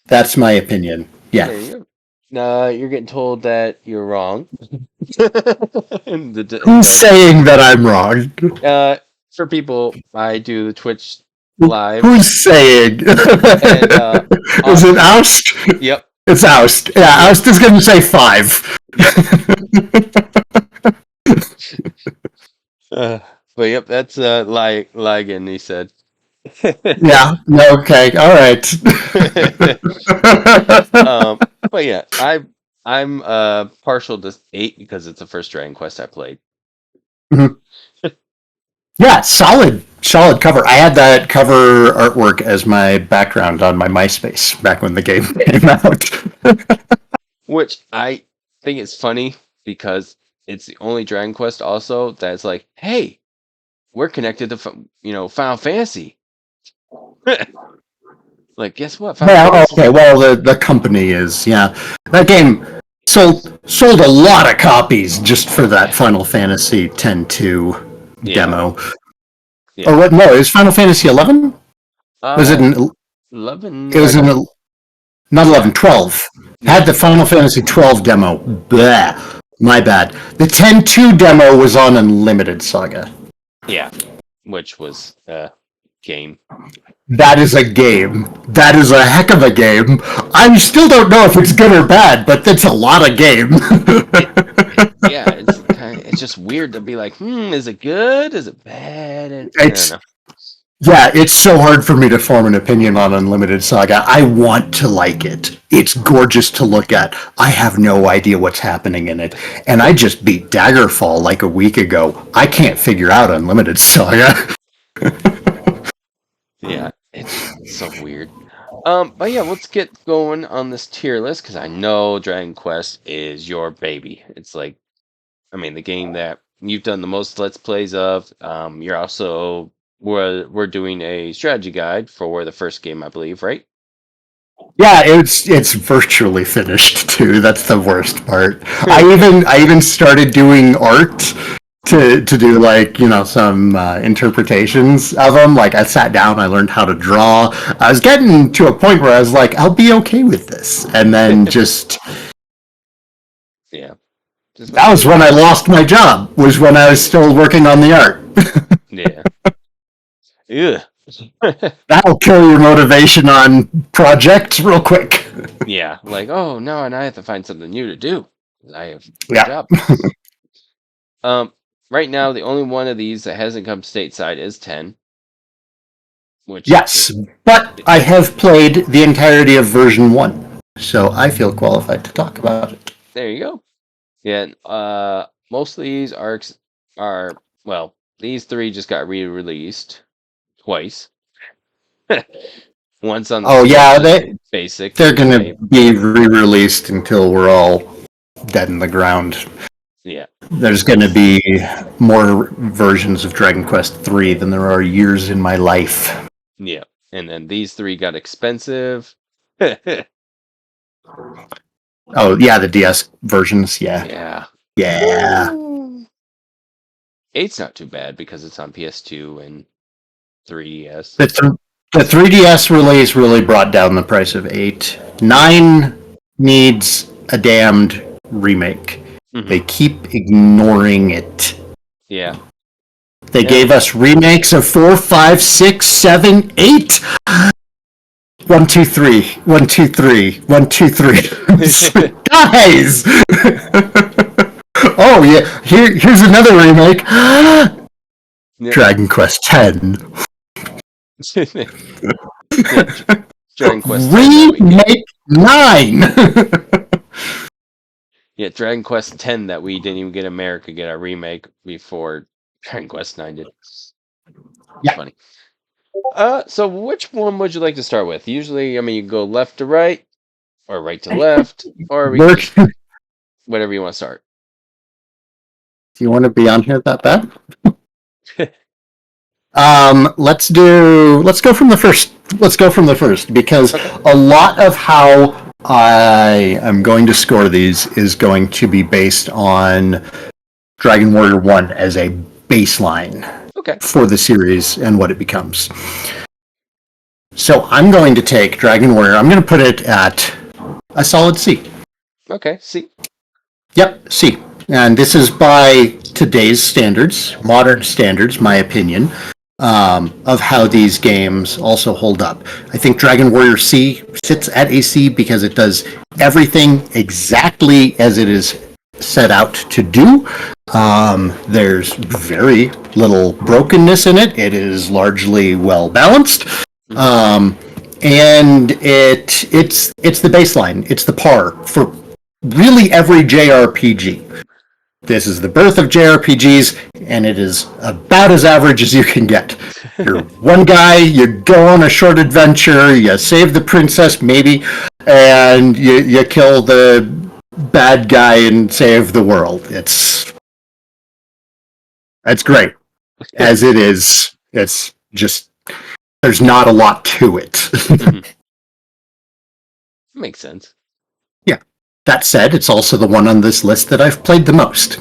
That's my opinion. Yeah. There you go. You're getting told that you're wrong. Who's saying that I'm wrong? For people, I do the Twitch live. Who's saying? And, is it Oust? Yep. It's Oust. Yeah, Oust is going to say 5. But yep, that's Ligan, he said. Yeah. No, okay. All right. But yeah, I'm partial to 8 because it's the first Dragon Quest I played. Mhm. Yeah, solid cover. I had that cover artwork as my background on my MySpace back when the game came out. Which I think is funny because it's the only Dragon Quest also that's like, hey, we're connected to Final Fantasy. Like, guess what? Final Well, Fantasy. okay. Well, the company is, yeah. That game sold a lot of copies just for that Final Fantasy X-2 Yeah, demo. yeah. Or what? No, it was Final Fantasy 11. Was it? Uh, An, 11. it was an not Yeah, 11, 12. Had yeah, the Final Fantasy 12 demo. Bleh. My bad. The X-2 demo was on Unlimited Saga. yeah. Which was game. That is a game. That is a heck of a game. I still don't know if it's good or bad, but that's a lot of game. Yeah, it's just weird to be like, is it good? Is it bad? And I don't It's know. Yeah, it's so hard for me to form an opinion on Unlimited Saga. I want to like it. It's gorgeous to look at. I have no idea what's happening in it. And I just beat Daggerfall like a week ago. I can't figure out Unlimited Saga. Yeah, it's so weird. But yeah, let's get going on this tier list because I know Dragon Quest is your baby. It's like, I mean, the game that you've done the most Let's Plays of. You're also we're doing a strategy guide for the first game, I believe, right? Yeah, it's virtually finished too. That's the worst part. I even started doing art to do like some interpretations of them. Like I sat down, I learned how to draw. I was getting to a point where I was like, I'll be okay with this, and then just Yeah, just like that was when I lost my job. Was when I was still working on the art. yeah, yeah, That'll kill your motivation on projects real quick. yeah. Like, oh no, and I have to find something new to do. 'Cause I have a Yeah. job. Um, right now, the only one of these that hasn't come stateside is 10, which Yes, but I have played the entirety of version 1, so I feel qualified to talk about it. there you go. Yeah, and, most of these are well, these three just got re-released twice. Once on the Oh Switch yeah, as a basic, they're and then gonna be re-released until we're all dead in the ground. yeah, There's gonna be more versions of Dragon Quest 3 than there are years in my life. yeah, and then these three got expensive. Yeah, Oh yeah, the DS versions, yeah. Yeah. Ooh. 8's not too bad because it's on PS2 and 3DS. The 3DS release really brought down the price of 8. 9 needs a damned remake. Mhm. They keep ignoring it. Yeah, They Yeah. gave us remakes of 4, 5, 6, 7, 8. 1, 2, 3. 1, 2, 3. 1, 2, 3. Guys! Oh yeah, here's another remake. Yeah. Dragon Quest 10. Yeah, Dragon Quest 10 that we get. Remake 9. Yeah, Dragon Quest 10 that we didn't even get America get a remake before Dragon Quest 9 did. Yeah. Funny. So which one would you like to start with? Usually, I mean, you can go left to right, or right to left, or we can Work. just Do whatever you want to start. you want to be on here that bad? Let's go from the first. Let's go from the first because a lot of how I am going to score these is going to be based on Dragon Warrior 1 as a baseline Okay. for the series and what it becomes. So I'm going to take Dragon Warrior. I'm going to put it at a solid C. Okay. See. Yep, C. And this is by today's standards, modern standards, my opinion, of how these games also hold up. I think Dragon Warrior C sits at a C because it does everything exactly as it is set out to do. There's very little brokenness in it. It is largely well balanced. And it's the baseline. It's the par for really every JRPG. This is the birth of JRPGs, and it is about as average as you can get. You're one guy, you go on a short adventure, you save the princess, maybe, and you kill the bad guy and save the world. It's great. As it is, it's just, there's not a lot to it. Makes sense. Yeah. That said, it's also the one on this list that I've played the most.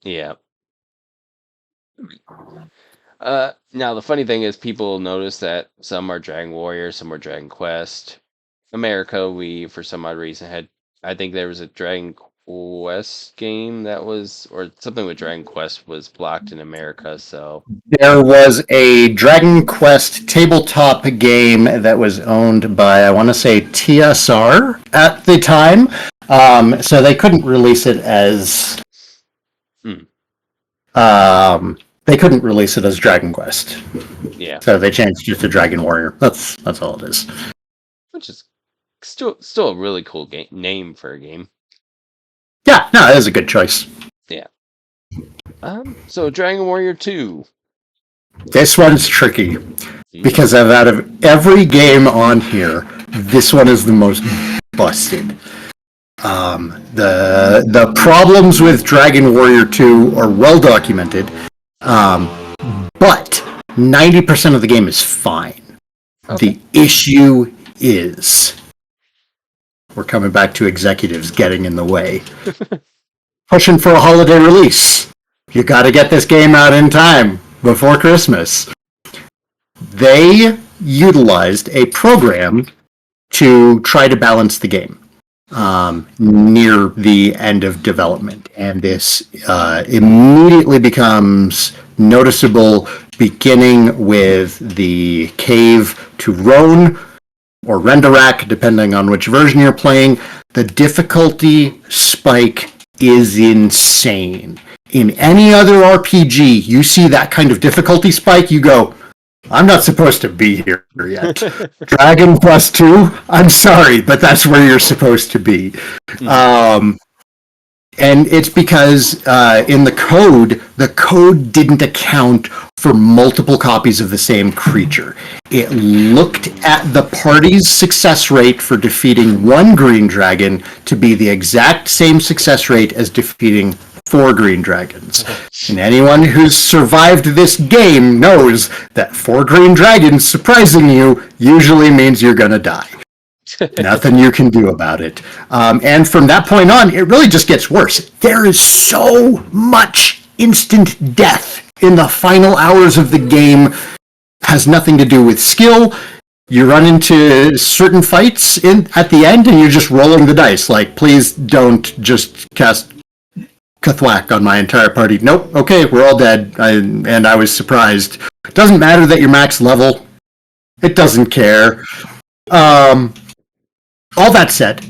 Yeah. Now the funny thing is, people notice that some are Dragon Warrior, some are Dragon Quest. America, we for some odd reason had. I think there was a Dragon Quest game that was, or something with Dragon Quest was blocked in America. So there was a Dragon Quest tabletop game that was owned by, I want to say, TSR at the time. So they couldn't release it as. They couldn't release it as Dragon Quest. Yeah. So they changed it to Dragon Warrior. That's all it is. Which is still a really cool name for a game. Yeah, no, it is a good choice. Yeah. So Dragon Warrior 2. This one's tricky because out of every game on here, this one is the most busted. The problems with Dragon Warrior 2 are well documented, but 90% of the game is fine. Okay. The issue is we're coming back to executives getting in the way. Pushing for a holiday release. You got to get this game out in time before Christmas. They utilized a program to try to balance the game near the end of development, and this immediately becomes noticeable, beginning with the Cave to Roan or Rendarak, depending on which version you're playing. The difficulty spike is insane. In any other RPG, you see that kind of difficulty spike, you go, I'm not supposed to be here yet. Dragon Quest 2, I'm sorry, but that's where you're supposed to be. And it's because in the code didn't account for multiple copies of the same creature. It looked at the party's success rate for defeating one green dragon to be the exact same success rate as defeating 4 green dragons. And anyone who's survived this game knows that 4 green dragons surprising you usually means you're gonna die. Nothing you can do about it. And from that point on, it really just gets worse. There is so much instant death in the final hours of the game. Has nothing to do with skill. You run into certain fights at the end and you're just rolling the dice. Like, please don't just cast Kathwak on my entire party. Nope, okay, we're all dead. And I was surprised. It doesn't matter that you're max level. It doesn't care. All that said,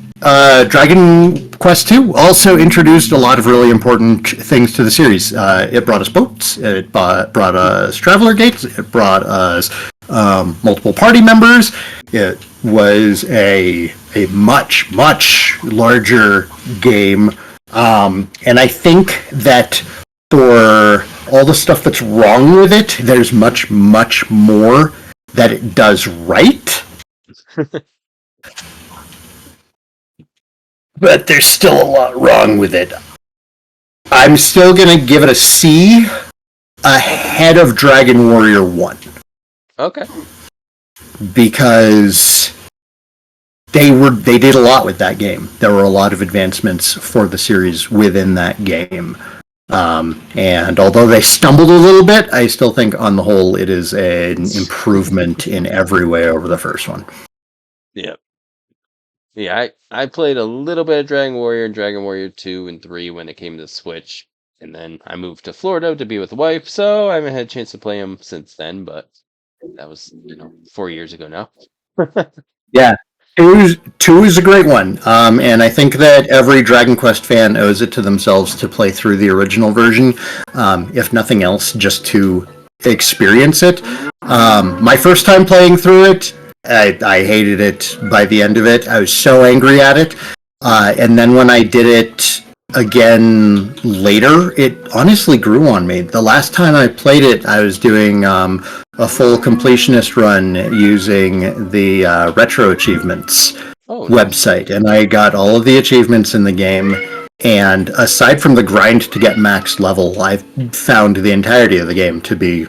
Dragon Quest II also introduced a lot of really important things to the series. It brought us boats, it brought us traveler gates, it brought us multiple party members. It was a much, much larger game. And I think that for all the stuff that's wrong with it, there's much, much more that it does right. But there's still a lot wrong with it. I'm still going to give it a C ahead of Dragon Warrior 1. Okay. Because they did a lot with that game. There were a lot of advancements for the series within that game. And although they stumbled a little bit, I still think on the whole it is an improvement in every way over the first one. Yep. Yeah, I played a little bit of Dragon Warrior and Dragon Warrior 2 and 3 when it came to Switch. And then I moved to Florida to be with the wife, so I haven't had a chance to play them since then, but that was, 4 years ago now. Yeah. Two is a great one, and I think that every Dragon Quest fan owes it to themselves to play through the original version, if nothing else, just to experience it. My first time playing through it, I hated it by the end of it. I was so angry at it. And then when I did it again later, it honestly grew on me. The last time I played it, I was doing a full completionist run using the retro achievements website, and I got all of the achievements in the game. And aside from the grind to get max level, I've found the entirety of the game to be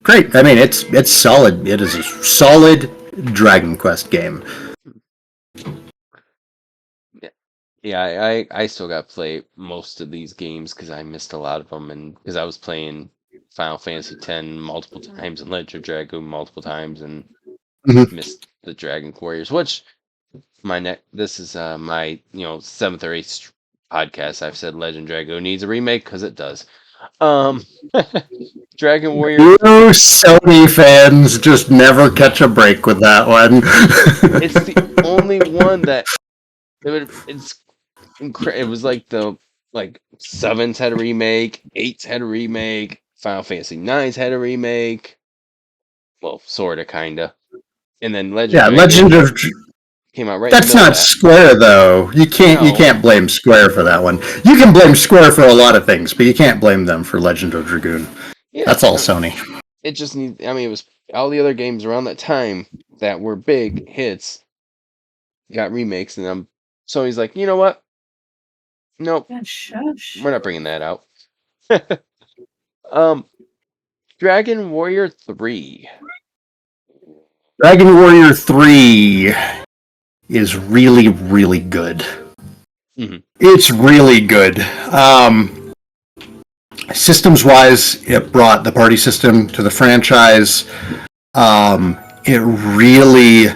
great. I mean, it's solid. It is a solid Dragon Quest game. Yeah, I still got to play most of these games because I missed a lot of them, and because I was playing Final Fantasy X multiple times and Legend of Dragoon multiple times, and missed the Dragon Warriors. Which this is my 7th or 8th podcast. I've said Legend of Dragoon needs a remake because it does. Dragon Warrior. You Sony fans just never catch a break with that one. It's the only one that it was like the 7s had a remake, 8s had a remake, Final Fantasy 9s had a remake. Well, sorta, kinda. And then Legend of came out right. That's not Square though. You can't blame Square for that one. You can blame Square for a lot of things, but you can't blame them for Legend of Dragoon. Yeah, that's all Sony. It just needs. I mean, it was all the other games around that time that were big hits got remakes, and Sony's like, you know what? Nope. We're not bringing that out. Dragon Warrior 3. Dragon Warrior 3 is really, really good. Mm-hmm. It's really good. Systems-wise, it brought the party system to the franchise. It really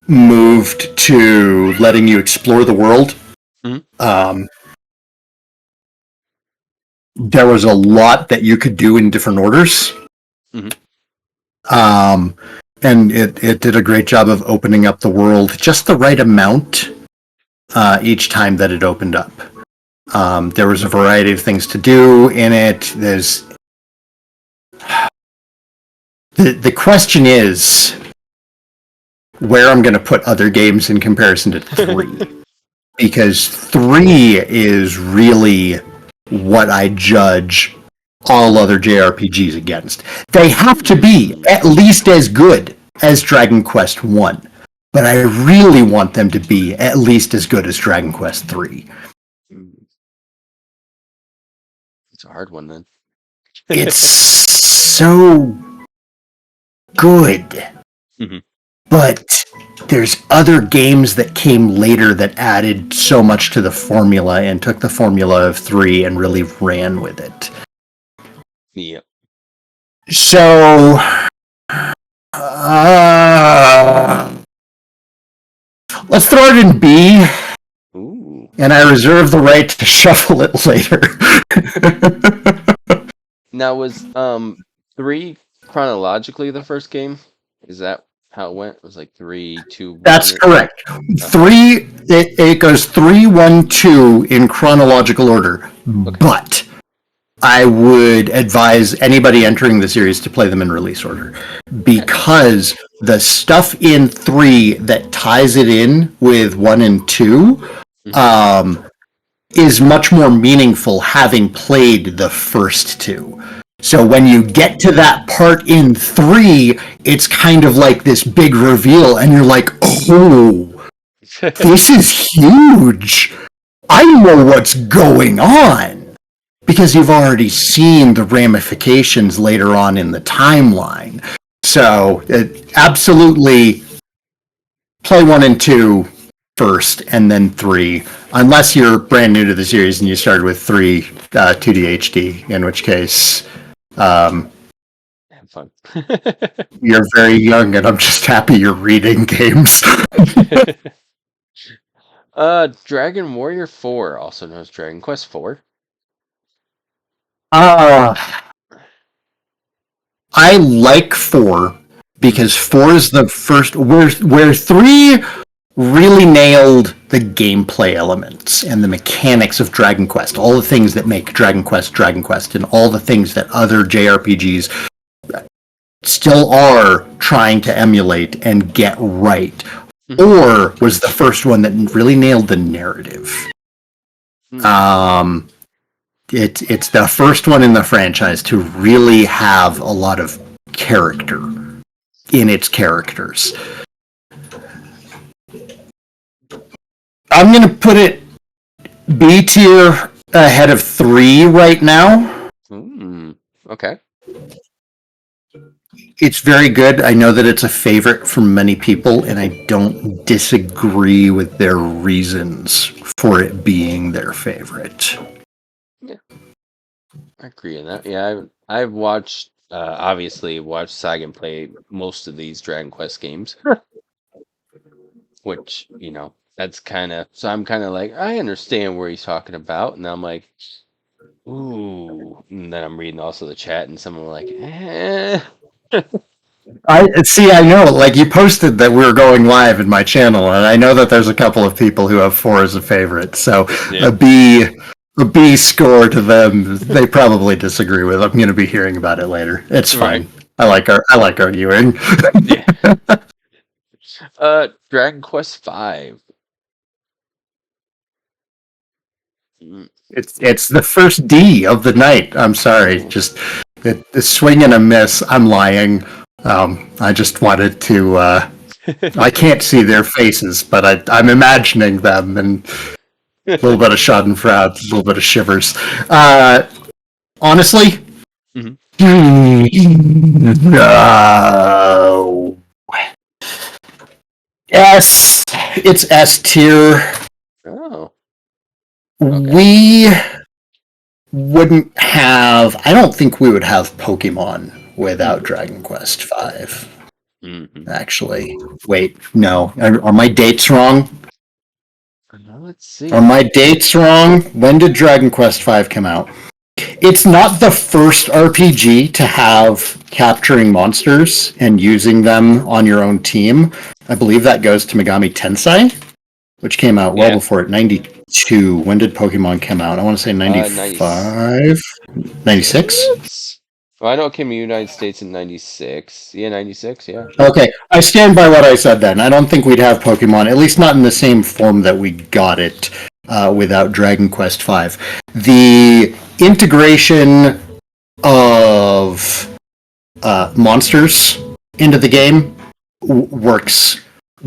moved to letting you explore the world. Mm-hmm. There was a lot that you could do in different orders. Mm-hmm. And it did a great job of opening up the world just the right amount each time that it opened up. There was a variety of things to do in it. The question is where I'm going to put other games in comparison to 3. Because 3 is really what I judge all other JRPGs against. They have to be at least as good as Dragon Quest 1, but I really want them to be at least as good as Dragon Quest 3. It's a hard one then. It's so good. Mm-hmm. But there's other games that came later that added so much to the formula and took the formula of 3 and really ran with it. Yeah. So, let's throw it in B. Ooh. And I reserve the right to shuffle it later. Now, was 3 chronologically the first game? Is that how it went? It was like 3, 2, 1. That's correct. 3. It goes 3, 1, 2 in chronological order. Okay. But I would advise anybody entering the series to play them in release order, because the stuff in 3 that ties it in with 1 and 2 is much more meaningful having played the first 2. So when you get to that part in 3, it's kind of like this big reveal, and you're like, oh, this is huge. I know what's going on. Because you've already seen the ramifications later on in the timeline. So, absolutely play 1 and 2 first, and then 3. Unless you're brand new to the series and you started with 3 2D HD, in which case... have fun. You're very young, and I'm just happy you're reading games. Dragon Warrior 4, also known as Dragon Quest 4. I like 4. because 4 is the first where 3 really nailed the gameplay elements and the mechanics of Dragon Quest, all the things that make Dragon Quest, and all the things that other JRPGs still are trying to emulate and get right. 4 was the first one that really nailed the narrative. It's the first one in the franchise to really have a lot of character in its characters. I'm going to put it B tier ahead of 3 right now. Okay. It's very good. I know that it's a favorite for many people, and I don't disagree with their reasons for it being their favorite. Yeah, I agree on that. Yeah, I've watched, obviously watched Saigan play most of these Dragon Quest games, which, that's kind of, so I'm kind of like, I understand where he's talking about, and I'm like, ooh, and then I'm reading also the chat, and someone like, I know, like, you posted that we were going live in my channel, and I know that there's a couple of people who have 4 as a favorite, so Yeah. a B score to them, they probably disagree with. I'm going to be hearing about it later. It's fine. Right. I like arguing. Yeah. Dragon Quest 5. It's the first D of the night. I'm sorry, just the swing and a miss. I'm lying. I just wanted to. I can't see their faces, but I'm imagining them, and a little bit of schadenfreude, a little bit of shivers. Honestly, no. It's S tier. Oh. Okay. We wouldn't have. I don't think we would have Pokemon without Dragon Quest V. Actually, wait, no. Are my dates wrong? Let's see. Are my dates wrong? When did Dragon Quest V come out? It's not the first RPG to have capturing monsters and using them on your own team. I believe that goes to Megami Tensei, which came out well before it. 92. When did Pokemon come out? I want to say 95? 96? Well, I know it came to the United States in 96. Yeah, 96, yeah. Okay, I stand by what I said then. I don't think we'd have Pokemon, at least not in the same form that we got it without Dragon Quest V. The integration of monsters into the game works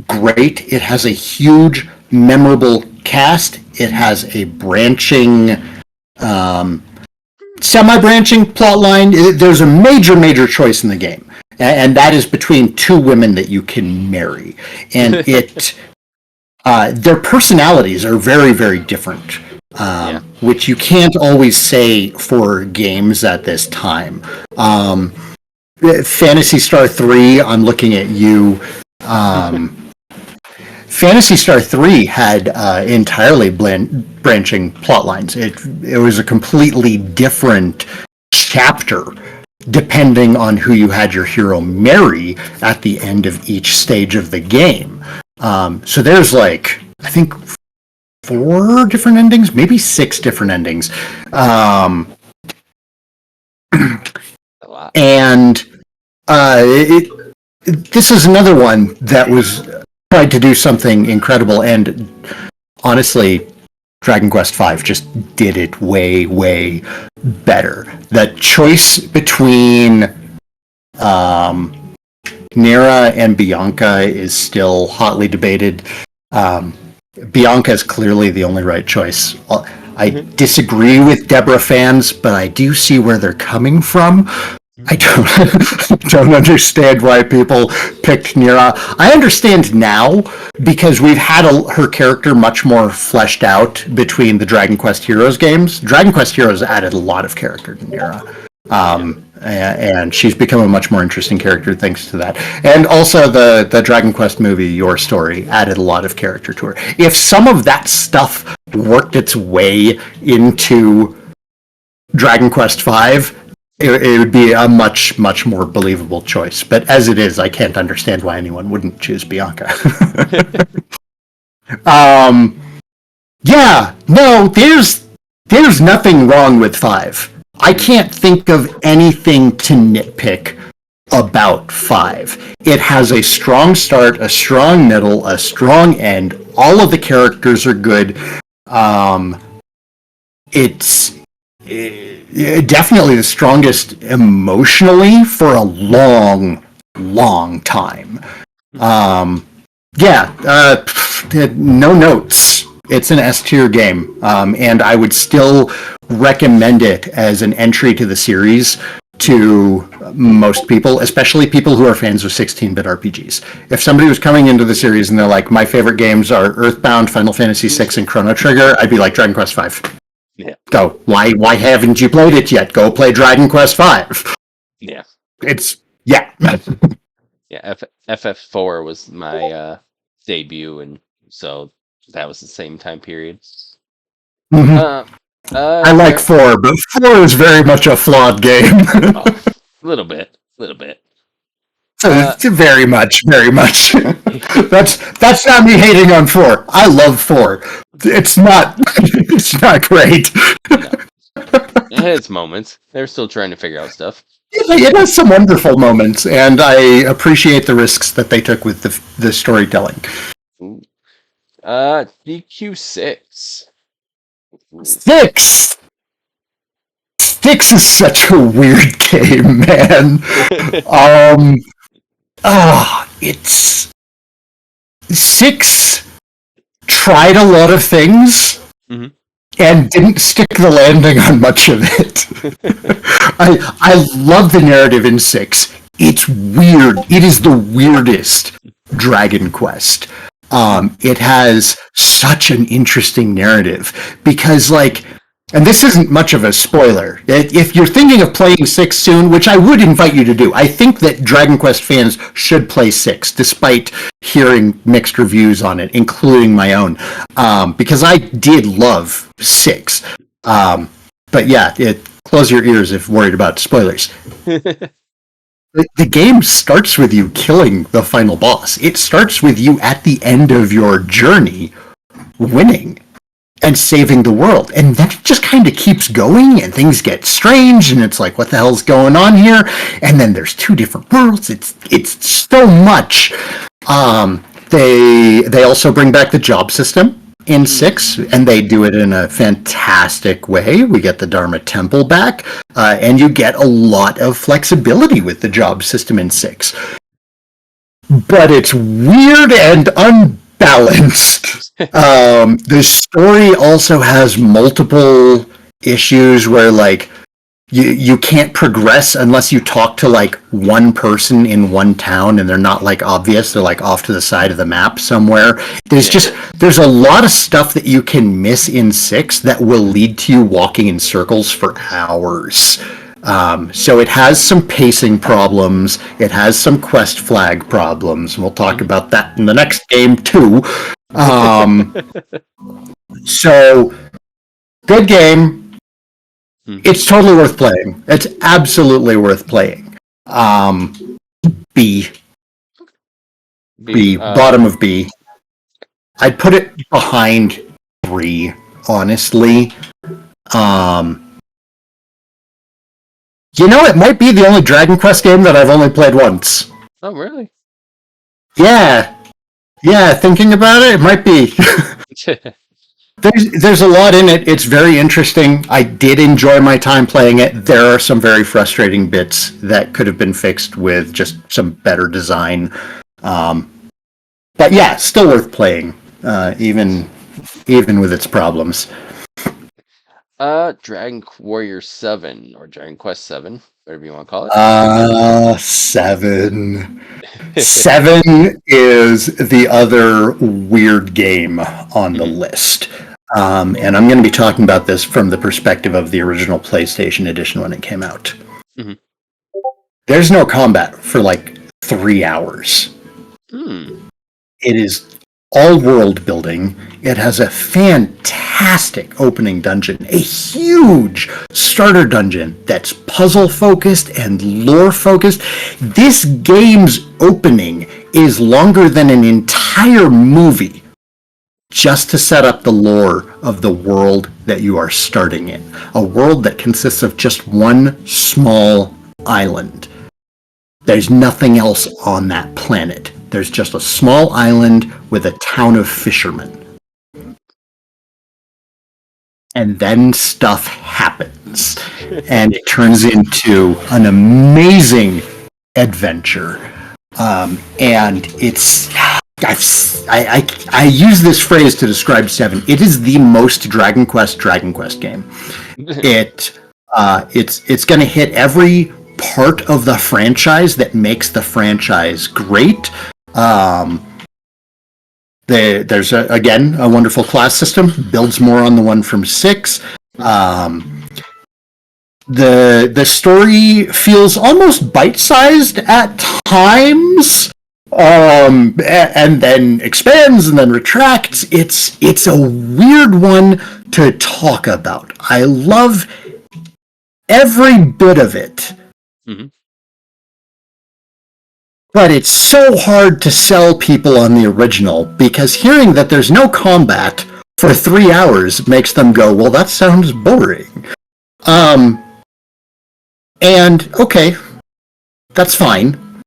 great. It has a huge, memorable cast. It has a branching, semi-branching plot line. There's a major choice in the game, and that is between 2 women that you can marry. And their personalities are very different, which you can't always say for games at this time. Phantasy Star 3, I'm looking at you. Phantasy Star 3 had entirely branching plot lines. It was a completely different chapter depending on who you had your hero marry at the end of each stage of the game. So there's I think 4 different endings, maybe 6 different endings. And this is another one that was tried to do something incredible, and honestly, Dragon Quest V just did it way better. The choice between Nera and Bianca is still hotly debated. Bianca is clearly the only right choice. I disagree with Deborah fans, but I do see where they're coming from. I don't understand why people picked Nera. I understand now because we've had her character much more fleshed out between the Dragon Quest Heroes games. Dragon Quest Heroes added a lot of character to Nera. And she's become a much more interesting character thanks to that. And also the Dragon Quest movie, Your Story, added a lot of character to her. If some of that stuff worked its way into Dragon Quest V, it would be a much, much more believable choice. But as it is, I can't understand why anyone wouldn't choose Bianca. Yeah, no, there's nothing wrong with 5. I can't think of anything to nitpick about 5. It has a strong start, a strong middle, a strong end. All of the characters are good. It's definitely the strongest emotionally for a long, long time. No notes. It's an S tier game, and I would still recommend it as an entry to the series to most people, especially people who are fans of 16-bit RPGs. If somebody was coming into the series and they're like, my favorite games are Earthbound, Final Fantasy VI, and Chrono Trigger, I'd be like, Dragon Quest V. Yeah. Go. Why haven't you played it yet? Go play Dragon Quest V. Yeah. Yeah. Yeah, FF4 was my debut, and so that was the same time period. Mm-hmm. I like 4, but 4 is very much a flawed game. A little bit. Very much. That's not me hating on 4. I love 4. It's not great. No. It had its moments. They're still trying to figure out stuff. It has some wonderful moments, and I appreciate the risks that they took with the storytelling. Ooh. DQ6. 6 is such a weird game, man. It's 6 tried a lot of things and didn't stick the landing on much of it. I love the narrative in 6. It's weird. It is the weirdest Dragon Quest. It has such an interesting narrative because, like, and this isn't much of a spoiler. If you're thinking of playing 6 soon, which I would invite you to do, I think that Dragon Quest fans should play 6, despite hearing mixed reviews on it, including my own, because I did love 6. But yeah, close your ears if worried about spoilers. The game starts with you killing the final boss. It starts with you at the end of your journey winning and saving the world. And that just kind of keeps going, and things get strange, and it's like, what the hell's going on here? And then there's 2 different worlds. It's so much. They also bring back the job system in 6, and they do it in a fantastic way. We get the Dharma Temple back, and you get a lot of flexibility with the job system in 6. But it's weird and unbalanced. The story also has multiple issues where, like, you can't progress unless you talk to, like, one person in one town, and they're not, like, obvious. They're, like, off to the side of the map somewhere. There's a lot of stuff that you can miss in 6 that will lead to you walking in circles for hours. So it has some pacing problems. It has some quest flag problems. We'll talk about that in the next game too. So, good game. It's totally worth playing. It's absolutely worth playing. B, bottom of B. I'd put it behind 3, honestly. It might be the only Dragon Quest game that I've only played once. Oh, really? Yeah, thinking about it, it might be. There's a lot in it. It's very interesting. I did enjoy my time playing it. There are some very frustrating bits that could have been fixed with just some better design. But yeah, still worth playing, even with its problems. Dragon Warrior 7 or Dragon Quest 7, whatever you want to call it. 7. 7 is the other weird game on the list. And I'm going to be talking about this from the perspective of the original PlayStation edition when it came out. There's no combat for like 3 hours. It is all world building. It has a fantastic opening dungeon, a huge starter dungeon that's puzzle focused and lore focused. This game's opening is longer than an entire movie just to set up the lore of the world that you are starting in. A world that consists of just one small island. There's nothing else on that planet. There's just a small island with a town of fishermen. And then stuff happens. And it turns into an amazing adventure. And it's... I use this phrase to describe 7. It is the most Dragon Quest game. It's going to hit every part of the franchise that makes the franchise great. There's again a wonderful class system, builds more on the one from 6. The story feels almost bite-sized at times, and then expands and then retracts. It's a weird one to talk about. I love every bit of it. Mm-hmm. But it's so hard to sell people on the original, because hearing that there's no combat for 3 hours makes them go, well, that sounds boring. And, okay, that's fine.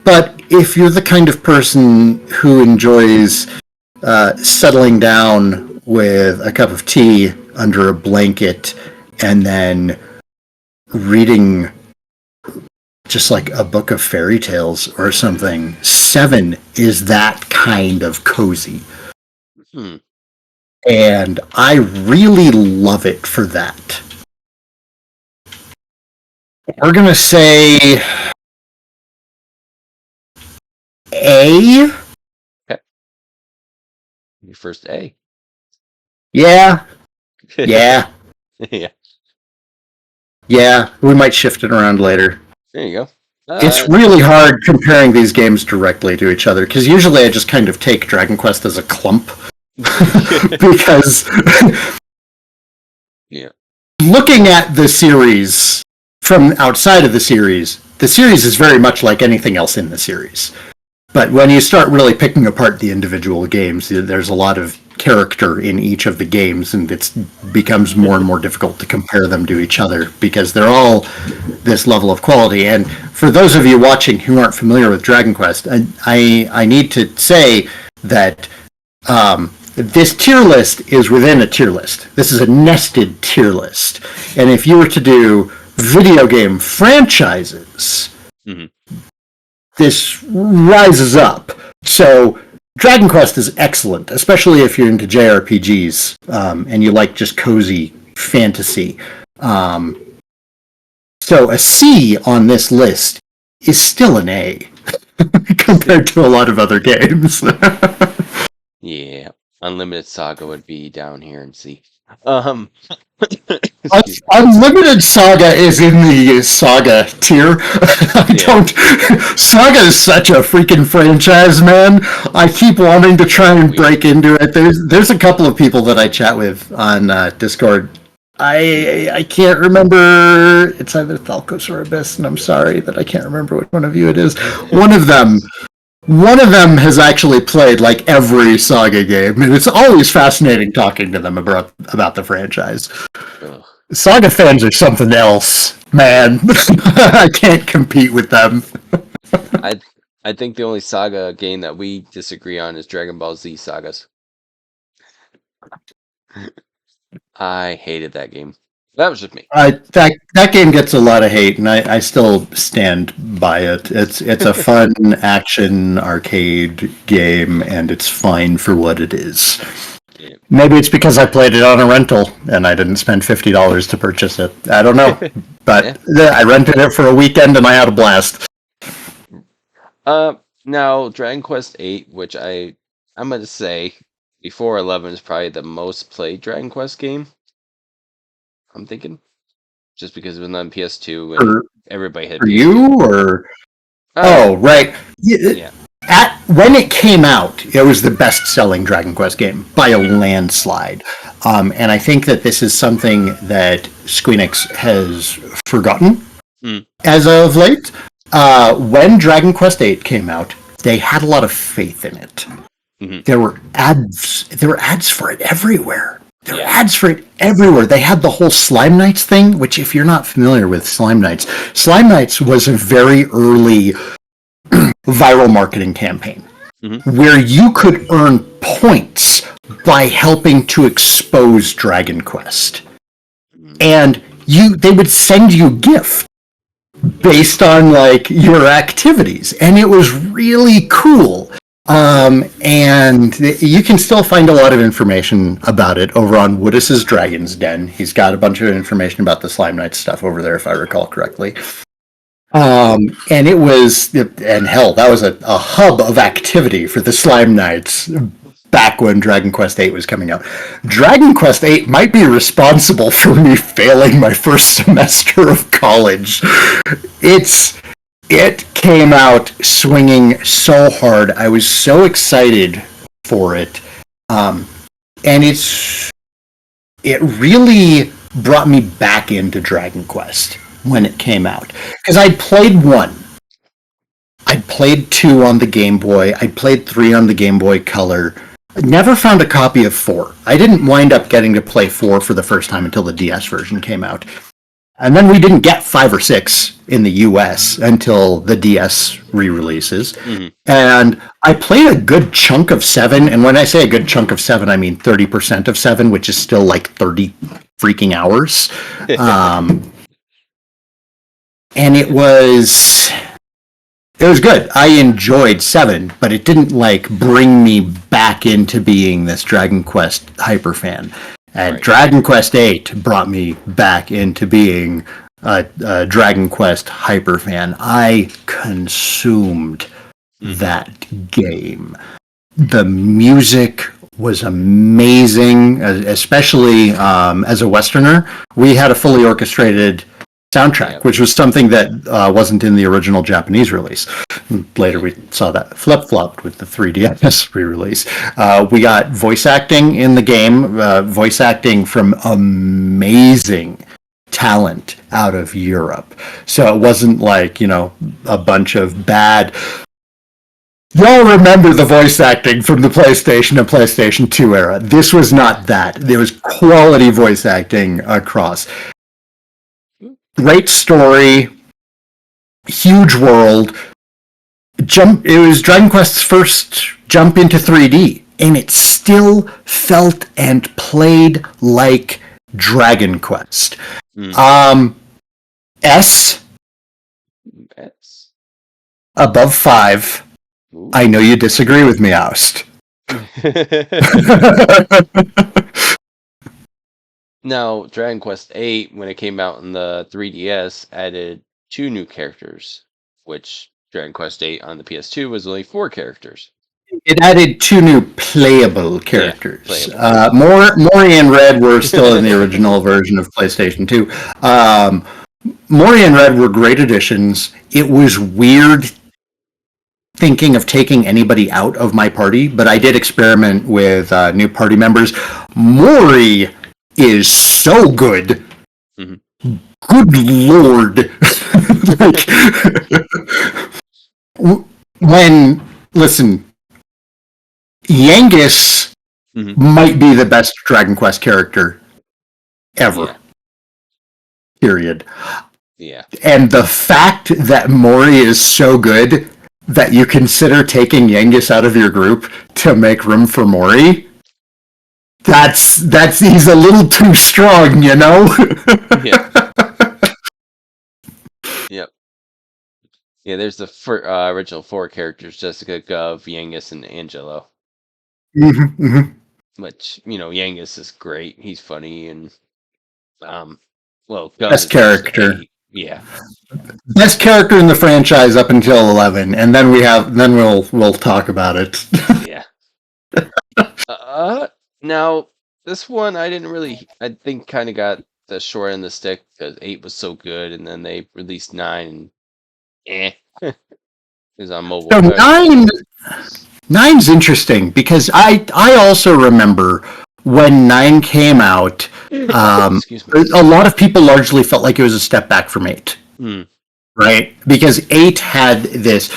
But if you're the kind of person who enjoys settling down with a cup of tea under a blanket and then reading just like a book of fairy tales or something, 7 is that kind of cozy. And I really love it for that. We're going to say A. Okay. Your first A. Yeah. Yeah. Yeah. Yeah, we might shift it around later. There you go. It's really hard comparing these games directly to each other, because usually I just kind of take Dragon Quest as a clump. Because yeah, looking at the series from outside of the series is very much like anything else in the series. But when you start really picking apart the individual games, there's a lot of character in each of the games, and it becomes more and more difficult to compare them to each other, because they're all this level of quality. And for those of you watching who aren't familiar with Dragon Quest, I need to say that this tier list is within a tier list. This is a nested tier list. And if you were to do video game franchises, this rises up. So Dragon Quest is excellent, especially if you're into JRPGs and you like just cozy fantasy. So a C on this list is still an A compared to a lot of other games. Yeah. Unlimited Saga would be down here in C. Unlimited Saga is in the Saga tier. Saga is such a freaking franchise, man. I keep wanting to try and break into it. There's a couple of people that I chat with on Discord. I can't remember. It's either Thalkos or Abyss, and I'm sorry that I can't remember which one of you it is. One of them has actually played like every Saga game, and it's always fascinating talking to them about the franchise. Ugh. Saga fans are something else, man. I can't compete with them. I think the only Saga game that we disagree on is Dragon Ball Z Sagas. I hated that game. That was just me. That game gets a lot of hate, and I still stand by it. It's a fun action arcade game, and it's fine for what it is. Yeah. Maybe it's because I played it on a rental, and I didn't spend $50 to purchase it. I don't know, but yeah. I rented it for a weekend, and I had a blast. Now Dragon Quest 8, which I'm going to say before 11 is probably the most played Dragon Quest game. I'm thinking, just because it was on PS2 and everybody had. For PS2. You or? Oh, right. Yeah. when it came out, it was the best-selling Dragon Quest game by a landslide. And I think that this is something that Squeenix has forgotten as of late. When Dragon Quest VIII came out, they had a lot of faith in it. Mm-hmm. There were ads. There were ads for it everywhere. There were ads for it everywhere. They had the whole Slime Knights thing, which, if you're not familiar with Slime Knights was a very early viral marketing campaign where you could earn points by helping to expose Dragon Quest. And they would send you gifts based on like your activities, and it was really cool. And you can still find a lot of information about it over on Woodis's Dragon's Den. He's got a bunch of information about the Slime Knight stuff over there, if I recall correctly. And that was a hub of activity for the Slime Knights back when Dragon Quest VIII was coming out. Dragon Quest VIII might be responsible for me failing my first semester of college. It came out swinging so hard. I was so excited for it. And it really brought me back into Dragon Quest when it came out. Because I'd played 1. I'd played 2 on the Game Boy. I'd played 3 on the Game Boy Color. I never found a copy of 4. I didn't wind up getting to play 4 for the first time until the DS version came out. And then we didn't get 5 or 6 in the US until the DS re-releases. Mm-hmm. And I played a good chunk of 7, and when I say a good chunk of 7, I mean 30% of 7, which is still like 30 freaking hours. And it was good. I enjoyed 7, but it didn't like bring me back into being this Dragon Quest hyperfan. And right. Dragon Quest VIII brought me back into being a Dragon Quest hyperfan. I consumed that game. The music was amazing, especially as a Westerner. We had a fully orchestrated soundtrack, which was something that wasn't in the original Japanese release. Later we saw that flip-flopped with the 3DS re-release. We got voice acting in the game, voice acting from amazing talent out of Europe. So it wasn't like, a bunch of bad... Y'all remember the voice acting from the PlayStation and PlayStation 2 era. This was not that. There was quality voice acting across. Great story, huge world. It was Dragon Quest's first jump into 3D, and it still felt and played like Dragon Quest. S above 5. Ooh. I know you disagree with me, Oust. Now, Dragon Quest VIII, when it came out in the 3DS, added 2 new characters, which Dragon Quest VIII on the PS2 was only 4 characters. It added 2 new playable characters. Yeah, Mori and Red were still in the original version of PlayStation 2. Mori and Red were great additions. It was weird thinking of taking anybody out of my party, but I did experiment with new party members. Mori is so good. Mm-hmm. Good lord. Listen, Yangus might be the best Dragon Quest character ever. Yeah. Period. Yeah. And the fact that Mori is so good that you consider taking Yangus out of your group to make room for Mori, that's he's a little too strong, Yeah. Yep. Yeah, there's the original 4 characters: Jessica, Gov, Yangus, and Angelo. Which, Yangus is great. He's funny and Gov best character. Yeah. Best character in the franchise up until 11, and then we'll talk about it. Yeah. Now this one I think kind of got the short end of the stick because 8 was so good, and then they released 9 and it was on mobile. So Nine's interesting because I also remember when 9 came out. Excuse me. A lot of people largely felt like it was a step back from 8, right? Because 8 had this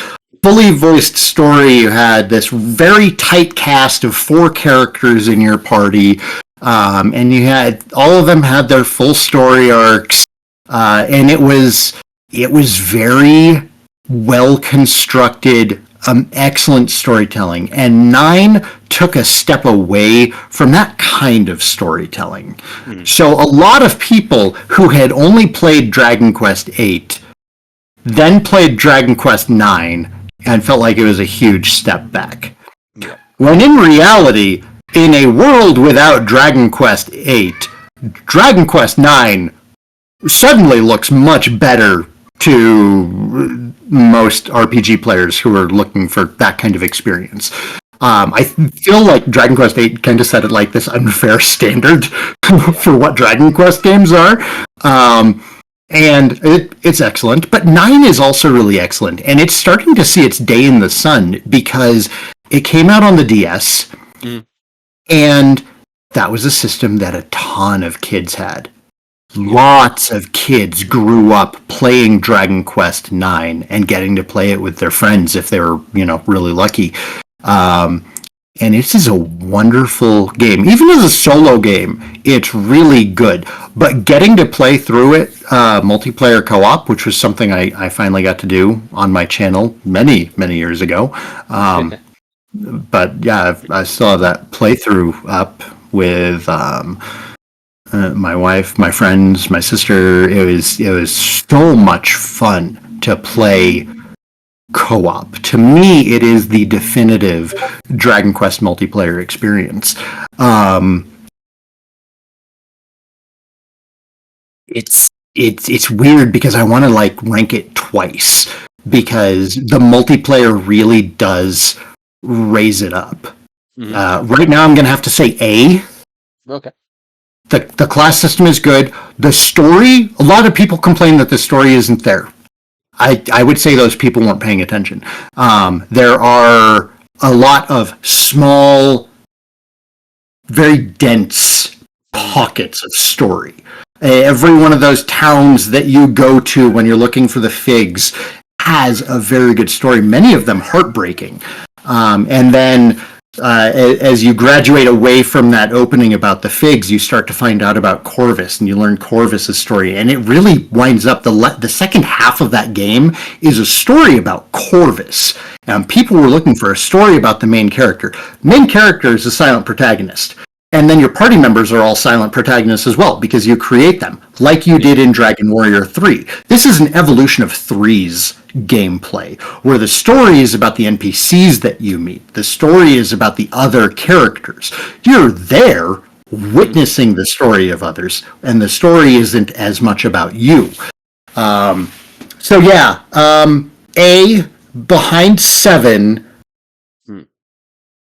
fully voiced story. You had this very tight cast of 4 characters in your party, and you had all of them had their full story arcs, and it was very well constructed, excellent storytelling. And 9 took a step away from that kind of storytelling. So a lot of people who had only played Dragon Quest 8 then played Dragon Quest 9 and felt like it was a huge step back. Yeah. When in reality, in a world without Dragon Quest 8, Dragon Quest 9 suddenly looks much better to most RPG players who are looking for that kind of experience. I feel like Dragon Quest 8 kind of set it like this unfair standard for what Dragon Quest games are. And it's excellent, but 9 is also really excellent, and it's starting to see its day in the sun because it came out on the DS, and that was a system that a ton of kids had. Lots of kids grew up playing Dragon Quest 9 and getting to play it with their friends if they were, really lucky. And it is a wonderful game. Even as a solo game, it's really good. But getting to play through it, multiplayer co-op, which was something I finally got to do on my channel many, many years ago. But yeah, I still have that playthrough up with my wife, my friends, my sister. It was so much fun to play co-op. To me, it is the definitive Dragon Quest multiplayer experience. It's weird because I want to rank it twice because the multiplayer really does raise it up. Right now, I'm going to have to say A. Okay. The class system is good. The story, a lot of people complain that the story isn't there. I would say those people weren't paying attention. There are a lot of small, very dense pockets of story. Every one of those towns that you go to when you're looking for the figs has a very good story, many of them heartbreaking. And then as you graduate away from that opening about the figs, you start to find out about Corvus, and you learn Corvus's story, and it really winds up the second half of that game is a story about Corvus. People were looking for a story about the main character. The main character is the silent protagonist, and then your party members are all silent protagonists as well because you create them, like you did in Dragon Warrior 3. This is an evolution of 3's gameplay, where the story is about the NPCs that you meet. The story is about the other characters. You're there witnessing the story of others, and the story isn't as much about you. So yeah, A behind 7.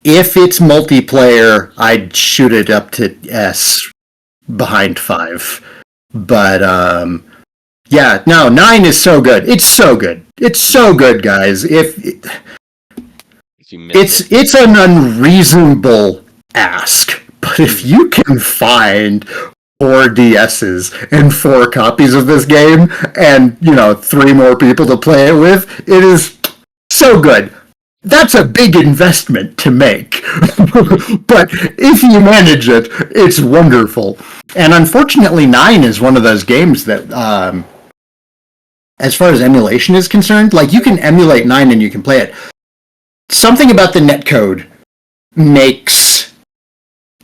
If it's multiplayer, I'd shoot it up to S behind 5. But yeah, no, 9 is so good. It's so good. It's so good, guys. It's an unreasonable ask, but if you can find 4 DSs and 4 copies of this game, and 3 more people to play it with, it is so good. That's a big investment to make. But if you manage it, it's wonderful. And unfortunately, 9 is one of those games that, as far as emulation is concerned, you can emulate 9 and you can play it. Something about the netcode makes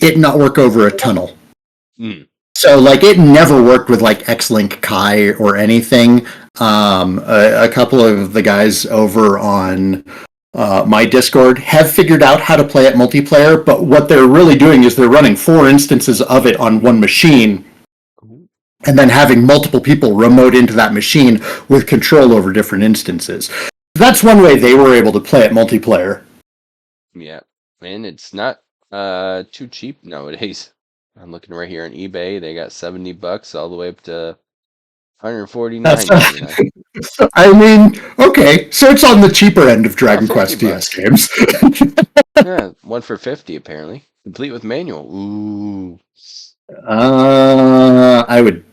it not work over a tunnel. So, it never worked with, X-Link Kai or anything. A couple of the guys over on my Discord have figured out how to play it multiplayer, but what they're really doing is they're running 4 instances of it on one machine, and then having multiple people remote into that machine with control over different instances. That's one way they were able to play it multiplayer. Yeah, and it's not too cheap nowadays. I'm looking right here on eBay. They got $70 all the way up to $149.99. I mean, okay, so it's on the cheaper end of Dragon Quest $50. DS games. Yeah, one for 50 apparently, complete with manual. Ooh. I would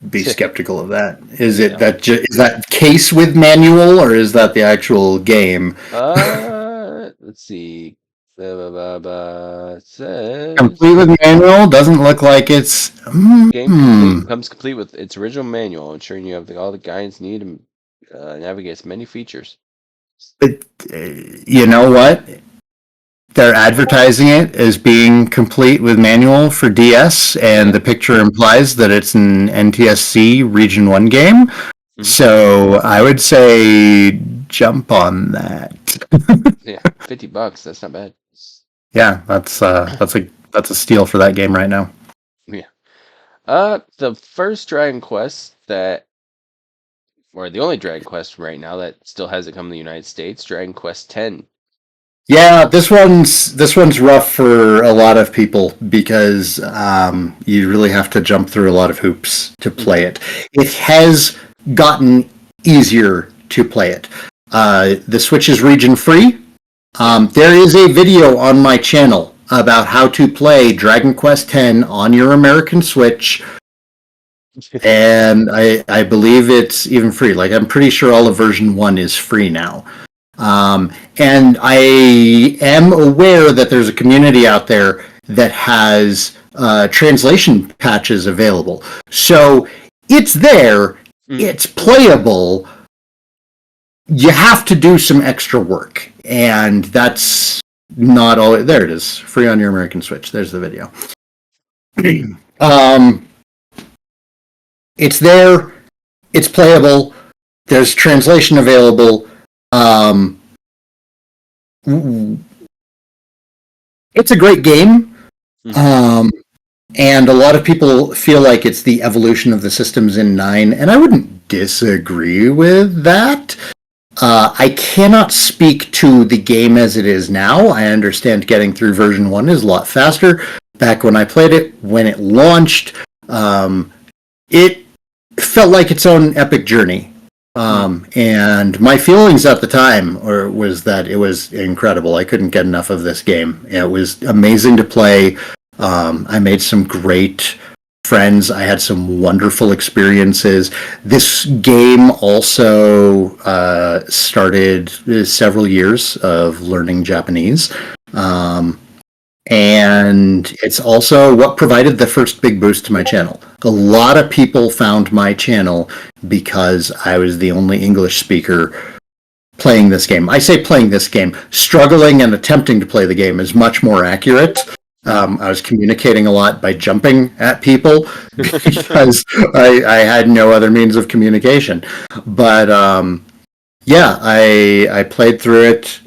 be skeptical of that. Is it Yeah. is that case with manual, or is that the actual game? Let's see. It Complete says with manual doesn't look like it's. game complete comes complete with its original manual, ensuring you have all the guidance needed to navigate many features. But, you know what? They're advertising it as being complete with manual for DS, and the picture implies that it's an NTSC Region 1 game. Mm-hmm. So I would say jump on that. Yeah, $50. That's not bad. Yeah, that's a steal for that game right now. Yeah. The first Dragon Quest or the only Dragon Quest right now that still hasn't come to the United States, Dragon Quest X. Yeah, this one's rough for a lot of people because you really have to jump through a lot of hoops to play it. It has gotten easier to play it. The Switch is region free. There is a video on my channel about how to play Dragon Quest X on your American Switch, and I believe it's even free. Like, I'm pretty sure all of version 1 is free now. And I am aware that there's a community out there that has translation patches available. So it's there, it's playable. You have to do some extra work, and that's not all. There it is, free on your American Switch. There's the video. It's there, it's playable. There's translation available. It's a great game, and a lot of people feel like it's the evolution of the systems in 9, and I wouldn't disagree with that. I cannot speak to the game as it is now. I understand getting through version 1 is a lot faster. Back when I played it, when it launched, it felt like its own epic journey. And my feelings at the time was that it was incredible. I couldn't get enough of this game. It was amazing to play. I made some great friends. I had some wonderful experiences. This game also started several years of learning Japanese. And it's also what provided the first big boost to my channel. A lot of people found my channel because I was the only English speaker playing this game. I say playing this game. Struggling and attempting to play the game is much more accurate. I was communicating a lot by jumping at people because I had no other means of communication. But yeah, I played through it.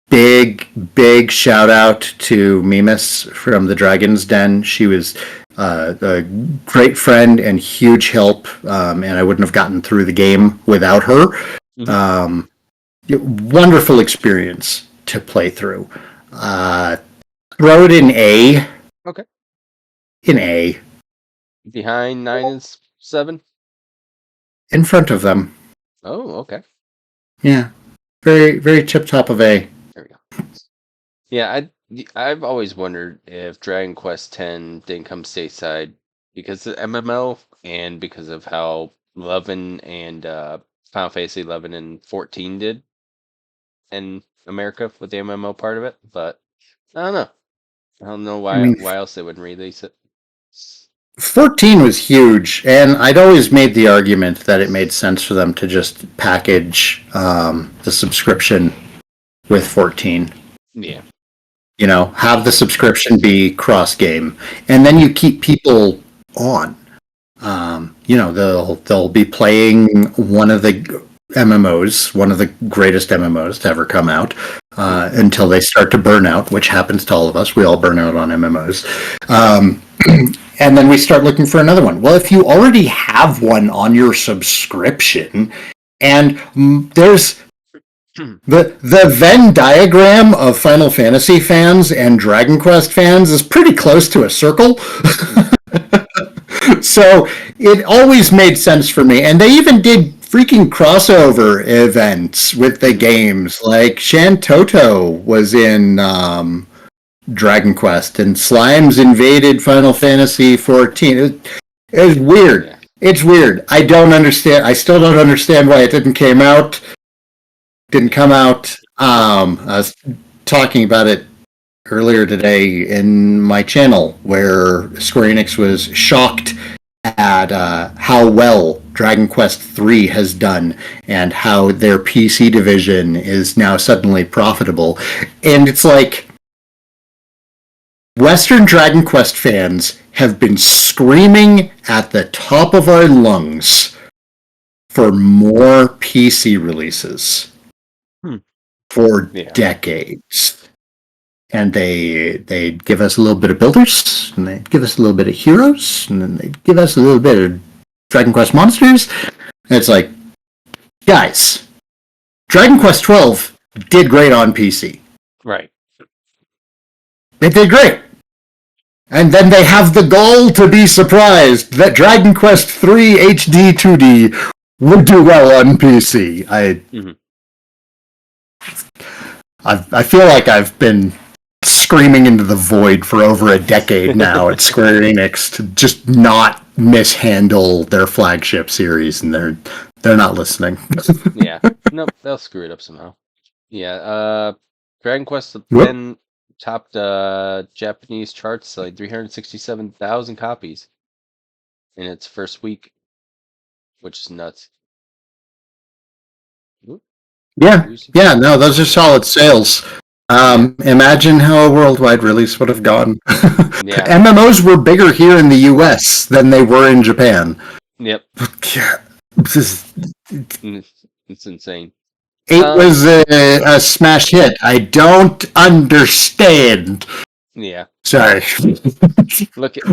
Big shout out to Mimas from the Dragon's Den. She was a great friend and huge help, and I wouldn't have gotten through the game without her. Wonderful experience to play through. Throw it in A. Okay. In A. Behind 9 and 7? In front of them. Oh, okay. Yeah. Very, very tip top of A. There we go. Yeah, I've always wondered if Dragon Quest X didn't come stateside because of MMO and because of how 11 and Final Fantasy 11 and 14 did in America with the MMO part of it, but I don't know. I don't know why else they wouldn't release it. 14 was huge, and I'd always made the argument that it made sense for them to just package the subscription with 14. Yeah. You know, have the subscription be cross-game, and then you keep people on. You know, they'll be playing one of the MMOs, one of the greatest MMOs to ever come out, until they start to burn out, which happens to all of us. We all burn out on MMOs. And then we start looking for another one. Well, if you already have one on your subscription, and there's the Venn diagram of Final Fantasy fans and Dragon Quest fans is pretty close to a circle. So it always made sense for me. And they even did freaking crossover events with the games. Like Shantoto was in Dragon Quest, and Slimes invaded Final Fantasy 14. It was weird. Yeah. It's weird. I don't understand. I still don't understand why it didn't come out. I was talking about it earlier today in my channel, where Square Enix was shocked at how well Dragon Quest III has done and how their PC division is now suddenly profitable. And it's like, Western Dragon Quest fans have been screaming at the top of our lungs for more PC releases for decades. And they give us a little bit of builders, and they give us a little bit of heroes, and then they give us a little bit of Dragon Quest monsters. And it's like, guys, Dragon Quest 12 did great on PC. Right. It did great. And then they have the gall to be surprised that Dragon Quest 3 HD 2D would do well on PC. I feel like I've been screaming into the void for over a decade now at Square Enix to just not mishandle their flagship series, and they're not listening. Yeah. Nope, they'll screw it up somehow. Yeah, Dragon Quest X topped Japanese charts like 367,000 copies in its first week, which is nuts. Yeah, no, those are solid sales. Imagine how a worldwide release would have gone. Yeah. MMOs were bigger here in the US than they were in Japan. Yep. It's insane. It was a smash hit. I don't understand. Yeah. Sorry.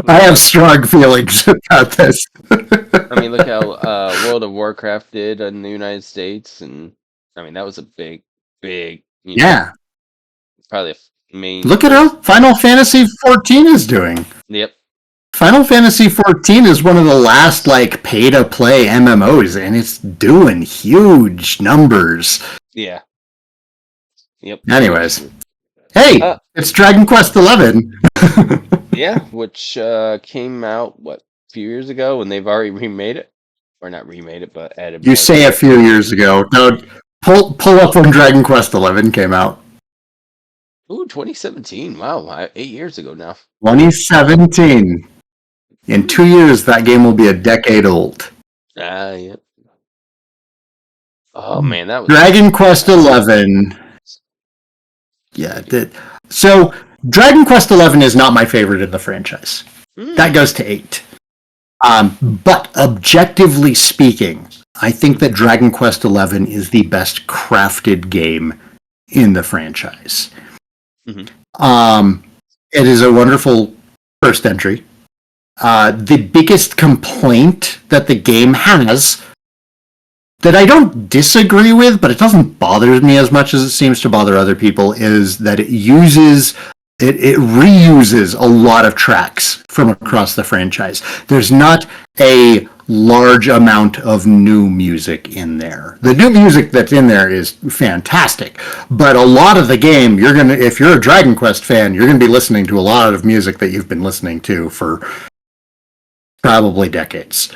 I have strong feelings about this. I mean, look how World of Warcraft did in the United States, and I mean that was a big. Yeah. Probably a main. Look at how Final Fantasy 14 is doing. Yep. Final Fantasy 14 is one of the last pay-to-play MMOs, and it's doing huge numbers. Yeah. Yep. Anyways, hey, it's Dragon Quest XI. Yeah, which came out a few years ago, and they've already remade it, or not remade it, but added. You say a few years ago. No, pull up when Dragon Quest XI came out. Ooh, 2017. Wow, 8 years ago now. 2017. In 2 years, that game will be a decade old. Yeah. Oh man, that was Dragon Quest XI. Yeah. So Dragon Quest XI is not my favorite in the franchise. That goes to 8. But objectively speaking, I think that Dragon Quest XI is the best crafted game in the franchise. It is a wonderful first entry. The biggest complaint that the game has, that I don't disagree with, but it doesn't bother me as much as it seems to bother other people, is that it reuses a lot of tracks from across the franchise. There's not a large amount of new music in there. The new music that's in there is fantastic, but a lot of the game, if you're a Dragon Quest fan, you're going to be listening to a lot of music that you've been listening to for probably decades.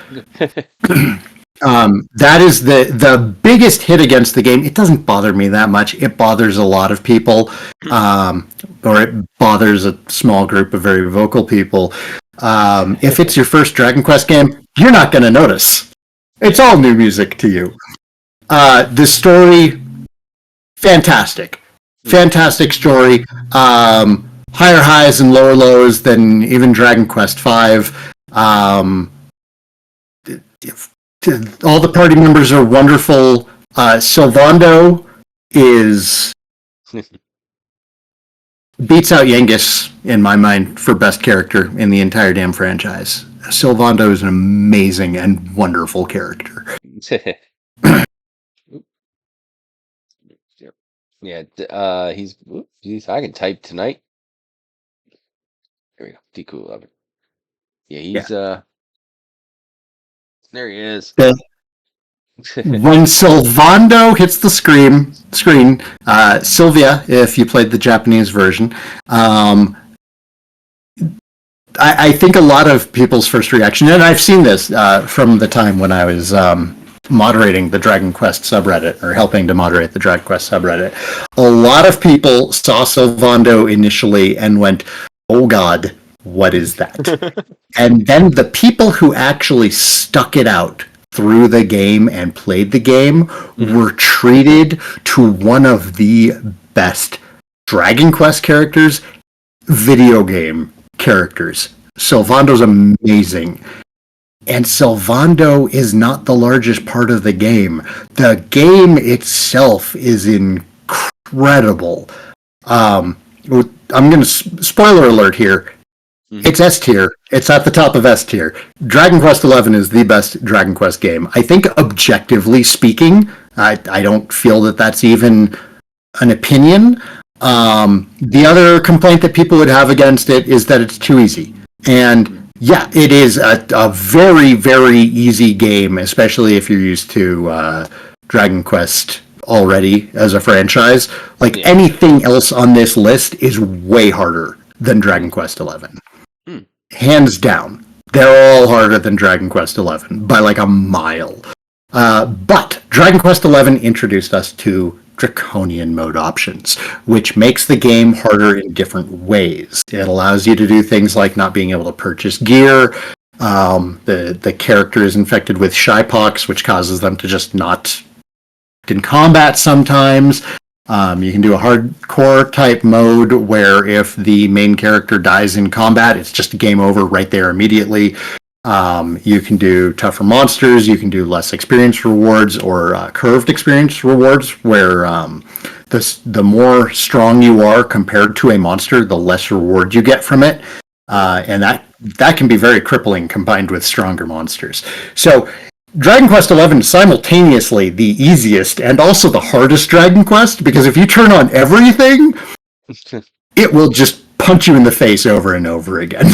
That is the biggest hit against the game. It doesn't bother me that much. It bothers a lot of people, or it bothers a small group of very vocal people. If it's your first Dragon Quest game, you're not going to notice. It's all new music to you. The story, fantastic. Fantastic story. Higher highs and lower lows than even Dragon Quest V. All the party members are wonderful. Sylvando beats out Yengus in my mind for best character in the entire damn franchise. Sylvando is an amazing and wonderful character. Yeah, he's I can type tonight. There we go. Deku 11. Yeah, he's There he is. When Sylvando hits the screen, Sylvia, if you played the Japanese version, I think a lot of people's first reaction, and I've seen this from the time when I was moderating the Dragon Quest subreddit, or helping to moderate the Dragon Quest subreddit, a lot of people saw Sylvando initially and went, "Oh God, what is that?" And then the people who actually stuck it out through the game and played the game were treated to one of the best Dragon Quest characters, video game characters. Sylvando's amazing. And Sylvando is not the largest part of the game. The game itself is incredible. I'm going to spoiler alert here. It's S tier. It's at the top of S tier. Dragon Quest XI is the best Dragon Quest game. I think objectively speaking, I don't feel that that's even an opinion. The other complaint that people would have against it is that it's too easy. And yeah, it is a very, very easy game, especially if you're used to Dragon Quest already as a franchise. Like anything else on this list is way harder than Dragon Quest XI. Hands down. They're all harder than Dragon Quest XI by like a mile. But Dragon Quest XI introduced us to Draconian mode options, which makes the game harder in different ways. It allows you to do things like not being able to purchase gear. The character is infected with shypox, which causes them to just not in combat sometimes. You can do a hardcore type mode where if the main character dies in combat, it's just game over right there immediately. You can do tougher monsters, you can do less experience rewards or curved experience rewards, where the more strong you are compared to a monster, the less reward you get from it. And that can be very crippling combined with stronger monsters. So Dragon Quest XI is simultaneously the easiest and also the hardest Dragon Quest, because if you turn on everything, it will just punch you in the face over and over again.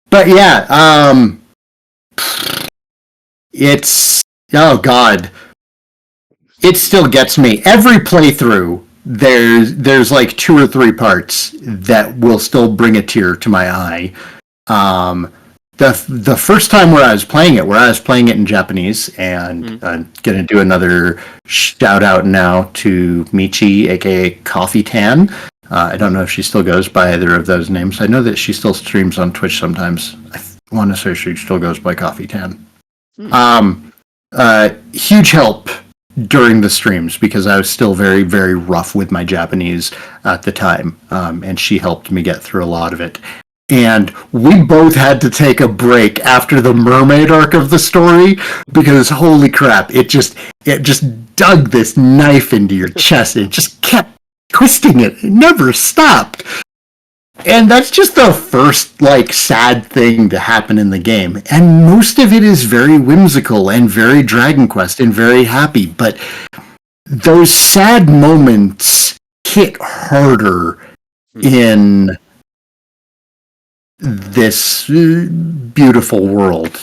But yeah, it's, oh God, it still gets me. Every playthrough, there's like 2 or 3 parts that will still bring a tear to my eye. The first time where I was playing it in Japanese, and I'm going to do another shout out now to Michi, aka Coffee Tan. I don't know if she still goes by either of those names. I know that she still streams on Twitch sometimes. I want to say she still goes by Coffee Tan. Huge help during the streams, because I was still very, very rough with my Japanese at the time. And she helped me get through a lot of it. And we both had to take a break after the mermaid arc of the story, because holy crap, it just dug this knife into your chest. It just kept twisting it. It never stopped. And that's just the first, like, sad thing to happen in the game. And most of it is very whimsical and very Dragon Quest and very happy. But those sad moments hit harder in this beautiful world.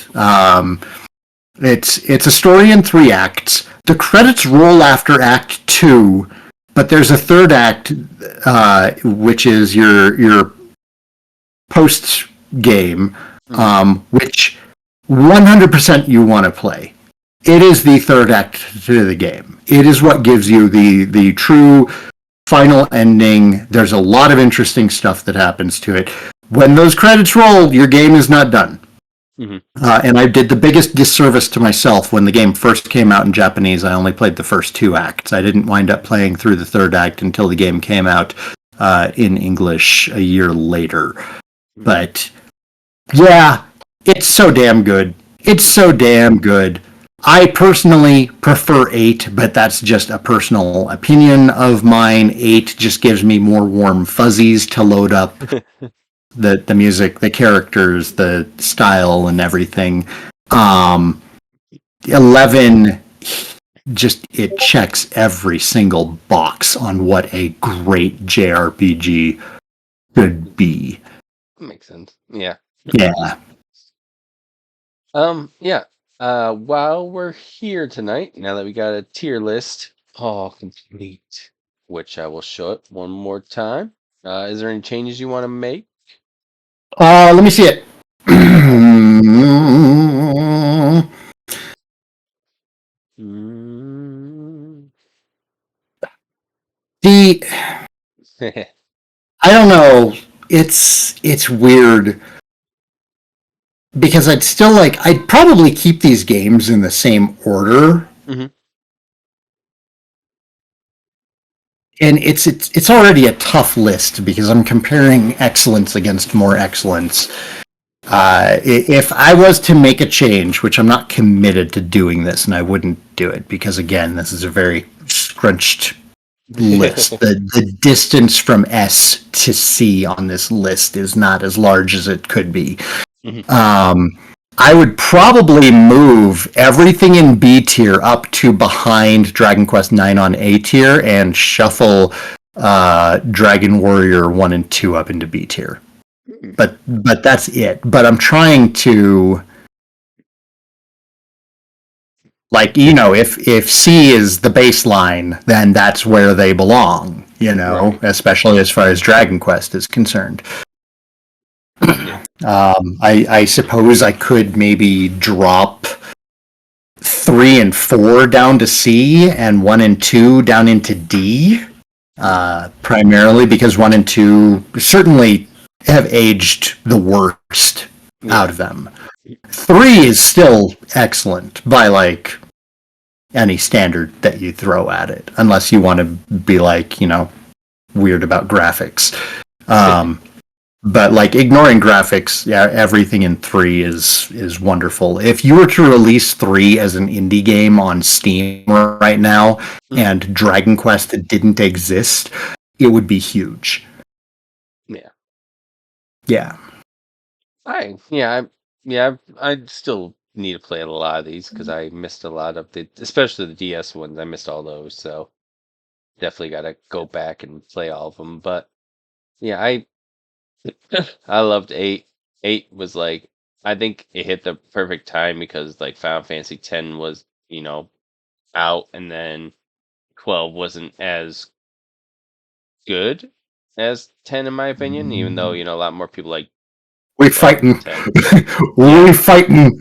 It's a story in 3 acts. The credits roll after Act 2, but there's a 3rd act, which is your post game, which 100% you want to play. It is the 3rd act to the game. It is what gives you the true final ending. There's a lot of interesting stuff that happens to it. When those credits roll, your game is not done. And I did the biggest disservice to myself when the game first came out in Japanese. I only played the first 2 acts. I didn't wind up playing through the 3rd act until the game came out in English a year later. But yeah, it's so damn good. It's so damn good. I personally prefer 8, but that's just a personal opinion of mine. 8 just gives me more warm fuzzies to load up the music, the characters, the style, and everything. 11, just, it checks every single box on what a great JRPG could be. Makes sense. Yeah. Yeah. Yeah. While we're here tonight, now that we got a tier list all complete, which I will show it one more time. Is there any changes you want to make? Let me see it. Mm. The I don't know. It's weird because I'd probably keep these games in the same order. Mhm. And it's already a tough list because I'm comparing excellence against more excellence. If I was to make a change, which I'm not committed to doing this, and I wouldn't do it because again, this is a very scrunched list. The distance from S to C on this list is not as large as it could be. Mhm. I would probably move everything in B tier up to behind Dragon Quest IX on A tier and shuffle Dragon Warrior 1 and 2 up into B tier. But that's it. But I'm trying to if C is the baseline, then that's where they belong, Right. especially as far as Dragon Quest is concerned. Yeah. I suppose I could maybe drop 3 and 4 down to C and 1 and 2 down into D, primarily because 1 and 2 certainly have aged the worst out of them. 3 is still excellent by any standard that you throw at it, unless you want to be weird about graphics. But ignoring graphics, yeah, everything in 3 is wonderful. If you were to release 3 as an indie game on Steam right now and Dragon Quest didn't exist, it would be huge. Yeah. Yeah. I still need to play a lot of these because I missed a lot of especially the DS ones. I missed all those, so definitely got to go back and play all of them. But yeah, I loved 8. 8 was I think it hit the perfect time because Final Fantasy 10 was out, and then 12 wasn't as good as 10 in my opinion. Even though a lot more people like We 12 than fighting. 10. We fighting.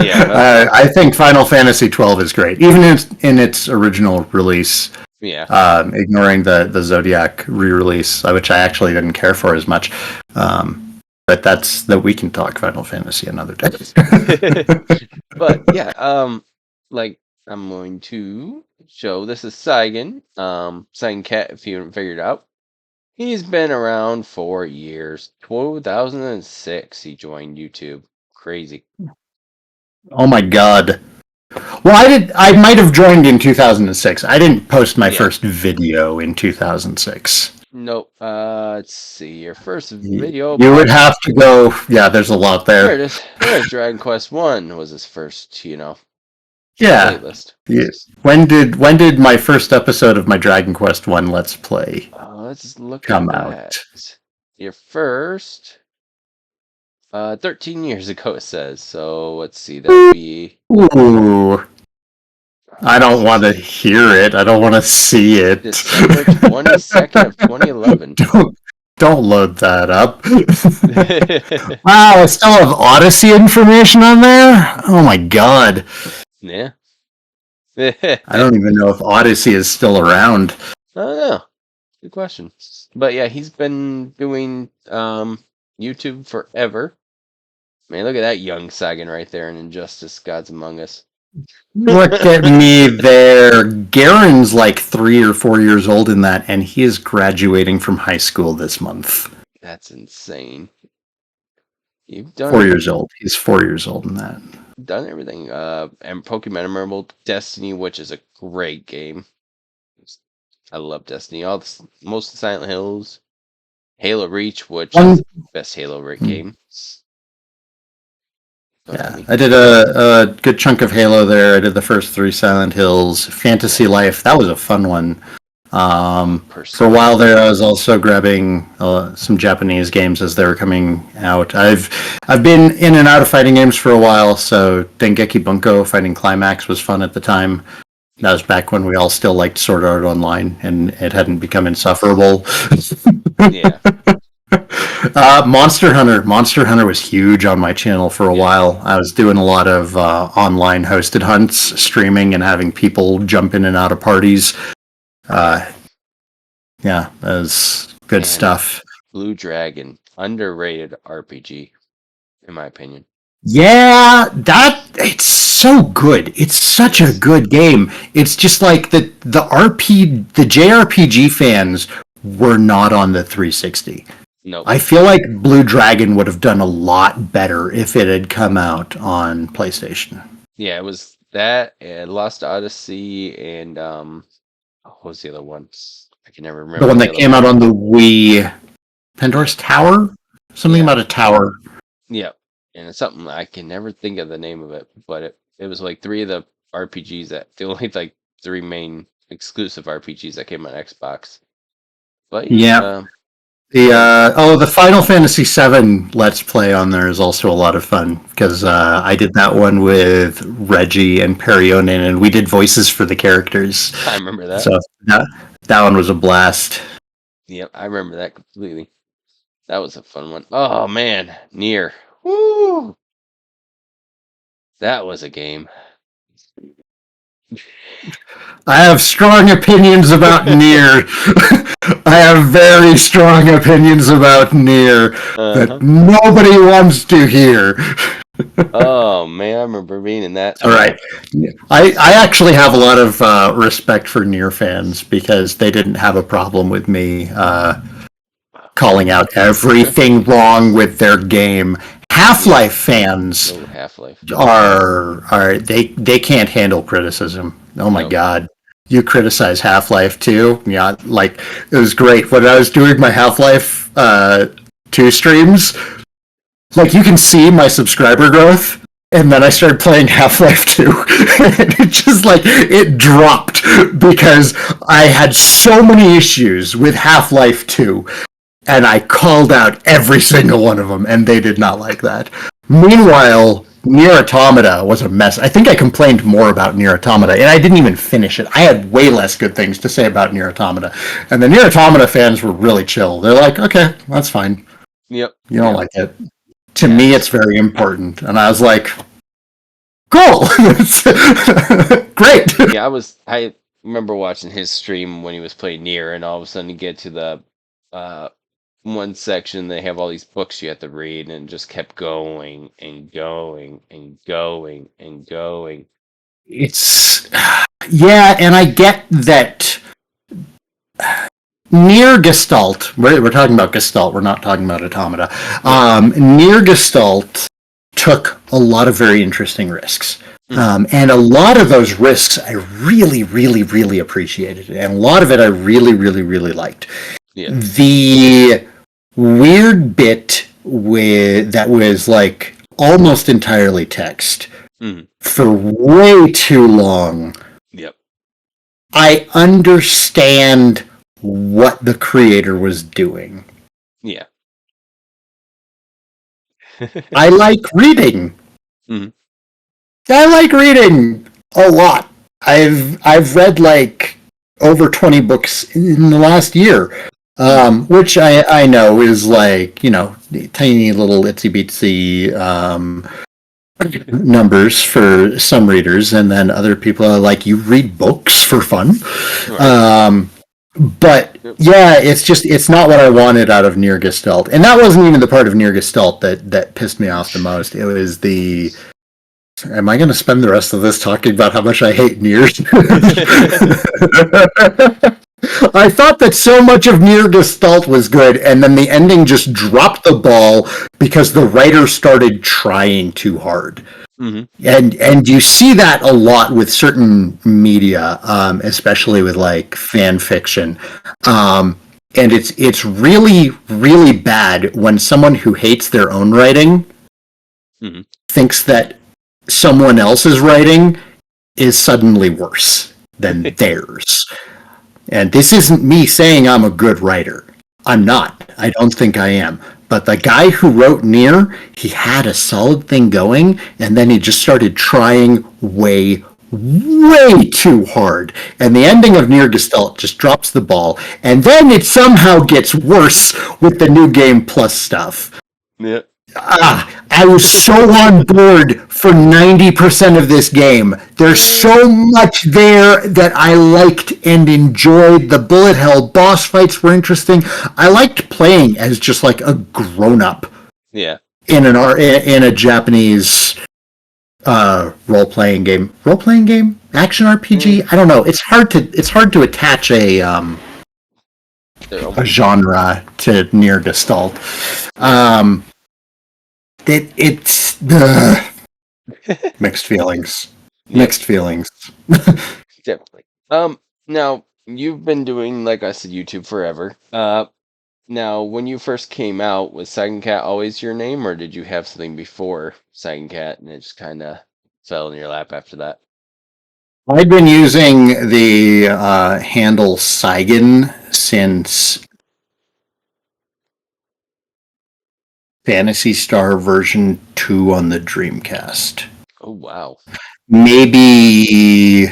Yeah. I think Final Fantasy 12 is great, even in its original release. Yeah. Ignoring the Zodiac re-release, which I actually didn't care for as much. But we can talk Final Fantasy another day. But yeah, I'm going to show this is Saigan. Saigan Cat, if you haven't figured out. He's been around for years. 2006 he joined YouTube. Crazy. Oh my god. Well, I might have joined in 2006. I didn't post my first video in 2006. Nope. Let's see. Your first video. You would have to go. Yeah, there's a lot there. There it is. There's Dragon Quest 1 was his first, Yeah. playlist. Yes. When did my first episode of my Dragon Quest 1 Let's Play Let's look come at out? that. Your first 13 years ago it says. So let's see, that would be Ooh. I don't want to hear it. I don't want to see it. December 22nd of 2011. Don't load that up. Wow, I still have Odyssey information on there? Oh my god. Yeah. I don't even know if Odyssey is still around. I don't know. Good question. But yeah, he's been doing YouTube forever. Man, look at that young Saigan right there in Injustice Gods Among Us. Look at me there. Garen's 3 or 4 years old in that, and he is graduating from high school this month. That's insane. You've done 4 years old. He's 4 years old in that. Done everything. And Pokemon Emerald, Destiny, which is a great game. I love Destiny. Most of the Silent Hills, Halo Reach, which is the best Halo game. Yeah, I did a good chunk of Halo there. I did the first 3 Silent Hills. Fantasy Life, that was a fun one. For a while there, I was also grabbing some Japanese games as they were coming out. I've been in and out of fighting games for a while, so Dengeki Bunko Fighting Climax was fun at the time. That was back when we all still liked Sword Art Online, and it hadn't become insufferable. Yeah. Monster Hunter. Monster Hunter was huge on my channel for a while. I was doing a lot of online hosted hunts, streaming, and having people jump in and out of parties. Yeah, that was good stuff. Blue Dragon, underrated RPG, in my opinion. Yeah, it's so good. It's such a good game. It's just like the JRPG fans were not on the 360. Nope. I feel like Blue Dragon would have done a lot better if it had come out on PlayStation. Yeah, it was that and Lost Odyssey and what was the other one? I can never remember. The one that came out on the Wii, Pandora's Tower? Something about a tower. Yep. And it's something I can never think of the name of it, but it was like three of the RPGs the only like three main exclusive RPGs that came on Xbox. But yeah. The Final Fantasy VII Let's Play on there is also a lot of fun because I did that one with Reggie and Perionin, and we did voices for the characters. I remember that. So that one was a blast. Yep, I remember that completely. That was a fun one. Oh man, Nier. Woo! That was a game. I have strong opinions about Nier. I have very strong opinions about Nier that nobody wants to hear. Oh man, I remember being in that. All right, I actually have a lot of respect for Nier fans because they didn't have a problem with me calling out everything wrong with their game. Half-Life fans are they can't handle criticism. Oh my god. You criticize Half-Life 2? Yeah, like it was great when I was doing my Half-Life 2 streams. Like you can see my subscriber growth, and then I started playing Half-Life 2, and it just like it dropped because I had so many issues with Half-Life 2, and I called out every single one of them, and they did not like that. Meanwhile, Nier Automata was a mess. I think I complained more about Nier Automata, and I didn't even finish it. I had way less good things to say about Nier Automata. And the Nier Automata fans were really chill. They're like, okay, that's fine. Yep. You don't like it. To me, it's very important. And I was like, cool. Great. Yeah, I remember watching his stream when he was playing Nier, and all of a sudden you get to the one section, they have all these books you have to read, and it just kept going and going and going and going. It's and I get that Nier Gestalt, we're talking about Gestalt, we're not talking about Automata. Nier Gestalt took a lot of very interesting risks. And a lot of those risks I really, really, really appreciated. And a lot of it I really, really, really liked. Yeah. The weird bit that was like almost entirely text for way too long. Yep. I understand what the creator was doing. Yeah. I like reading. I like reading a lot. I've read like over 20 books in the last year. Which I know is like, tiny little itsy bitsy numbers for some readers, and then other people are like, you read books for fun. Right. But yeah, it's not what I wanted out of Nier Gestalt. And that wasn't even the part of Nier Gestalt that pissed me off the most. It was am I going to spend the rest of this talking about how much I hate Nier? I thought that so much of Nier Gestalt was good, and then the ending just dropped the ball because the writer started trying too hard. And you see that a lot with certain media, especially with like fan fiction. And it's really, really bad when someone who hates their own writing thinks that someone else's writing is suddenly worse than theirs. and this isn't me saying I'm a good writer. I'm not. I don't think I am. But the guy who wrote Nier, he had a solid thing going, and then he just started trying way too hard. And the ending of Nier Gestalt just drops the ball, and then it somehow gets worse with the new game plus stuff. Yeah. I was so on board for 90% of this game. There's so much there that I liked and enjoyed. The bullet hell boss fights were interesting. I liked playing as just like a grown-up. Yeah. In a Japanese role-playing game. Role-playing game? Action RPG? I don't know. It's hard to attach a genre to Nier Gestalt. It's mixed feelings. Mixed feelings. Definitely. Now you've been doing, like I said, YouTube forever. Now when you first came out, was Saigan Cat always your name, or did you have something before Saigan Cat and it just kind of fell in your lap after that? I've been using the handle Saigan since Phantasy Star version 2 on the Dreamcast. Oh, wow. Maybe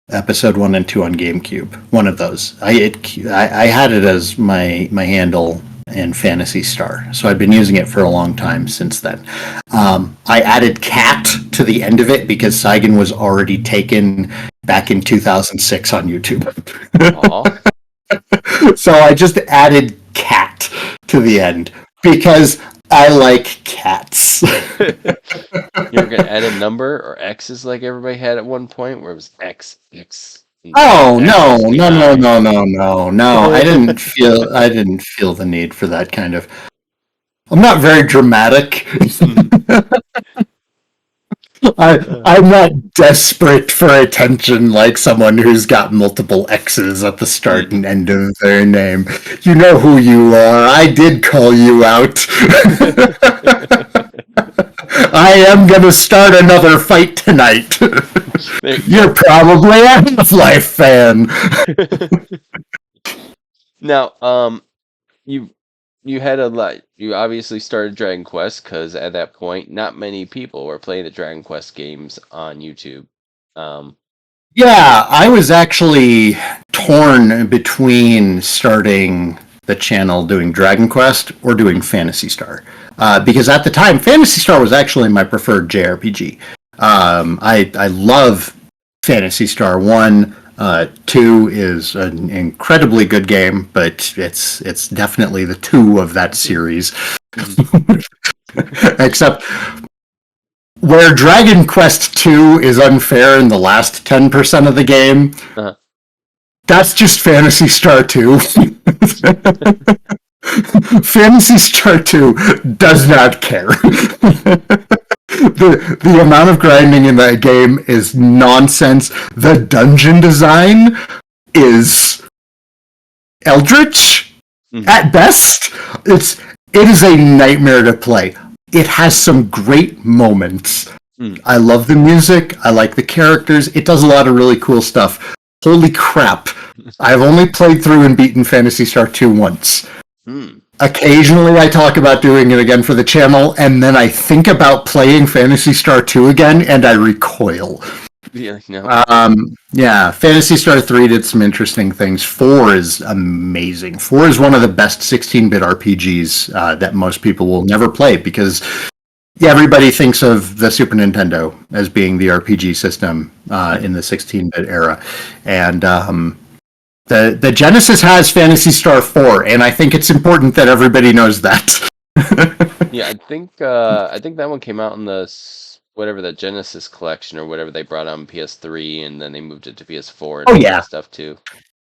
episode 1 and 2 on GameCube. One of those. I had it as my handle in Phantasy Star, so I've been using it for a long time since then. I added Cat to the end of it because Saigan was already taken back in 2006 on YouTube. So I just added Cat to the end because I like cats. You were going to add a number or X's like everybody had at one point, where it was X. Oh no! I didn't feel the need for that kind of. I'm not very dramatic. I'm not desperate for attention like someone who's got multiple X's at the start and end of their name. You know who you are. I did call you out. I am going to start another fight tonight. You're probably a Half-Life fan. Now, you had a lot. You obviously started Dragon Quest because at that point, not many people were playing the Dragon Quest games on YouTube. Yeah, I was actually torn between starting the channel doing Dragon Quest or doing Phantasy Star. Because at the time, Phantasy Star was actually my preferred JRPG. I love Phantasy Star 1. 2 is an incredibly good game, but it's definitely the 2 of that series. Except where Dragon Quest 2 is unfair in the last 10% of the game, that's just Phantasy Star 2. Phantasy Star 2 does not care. The amount of grinding in that game is nonsense. The dungeon design is eldritch at best. It is a nightmare to play. It has some great moments. I love the music. I like the characters. It does a lot of really cool stuff. Holy crap. I've only played through and beaten Phantasy Star 2 once. Occasionally I talk about doing it again for the channel, and then I think about playing Phantasy Star 2 again, and I recoil. Yeah, no. Phantasy Star 3 did some interesting things. 4 is amazing. 4 is one of the best 16-bit RPGs that most people will never play, because everybody thinks of the Super Nintendo as being the RPG system in the 16-bit era. And the Genesis has Phantasy Star 4, and I think it's important that everybody knows that. Yeah, I think that one came out in the Genesis collection or whatever they brought on PS3, and then they moved it to PS4 and all that stuff too.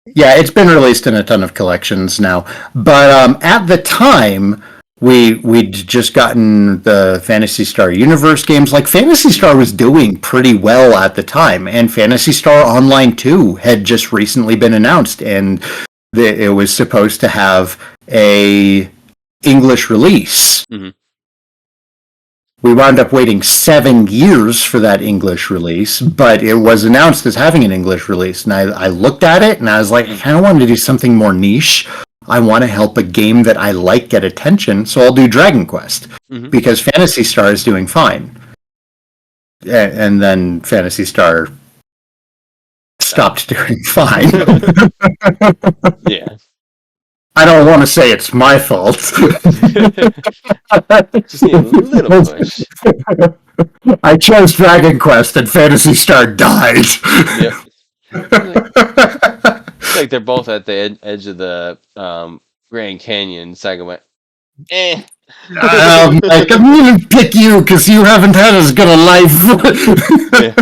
Yeah, it's been released in a ton of collections now. But at the time, we'd just gotten the Phantasy Star Universe games. Like, Phantasy Star was doing pretty well at the time, and Phantasy Star Online 2 had just recently been announced, and it was supposed to have a English release, We wound up waiting 7 years for that English release, but it was announced as having an English release. And I looked at it and I was like, I kind of wanted to do something more niche. I want to help a game that I like get attention, so I'll do Dragon Quest. Because Phantasy Star is doing fine. And then Phantasy Star stopped doing fine. Yeah. I don't want to say it's my fault. Just need a little push. I chose Dragon Quest and Phantasy Star died. Yep. Like they're both at the edge of the Grand Canyon. Saigan went, Like, I'm going to pick you because you haven't had as good a life. Yeah.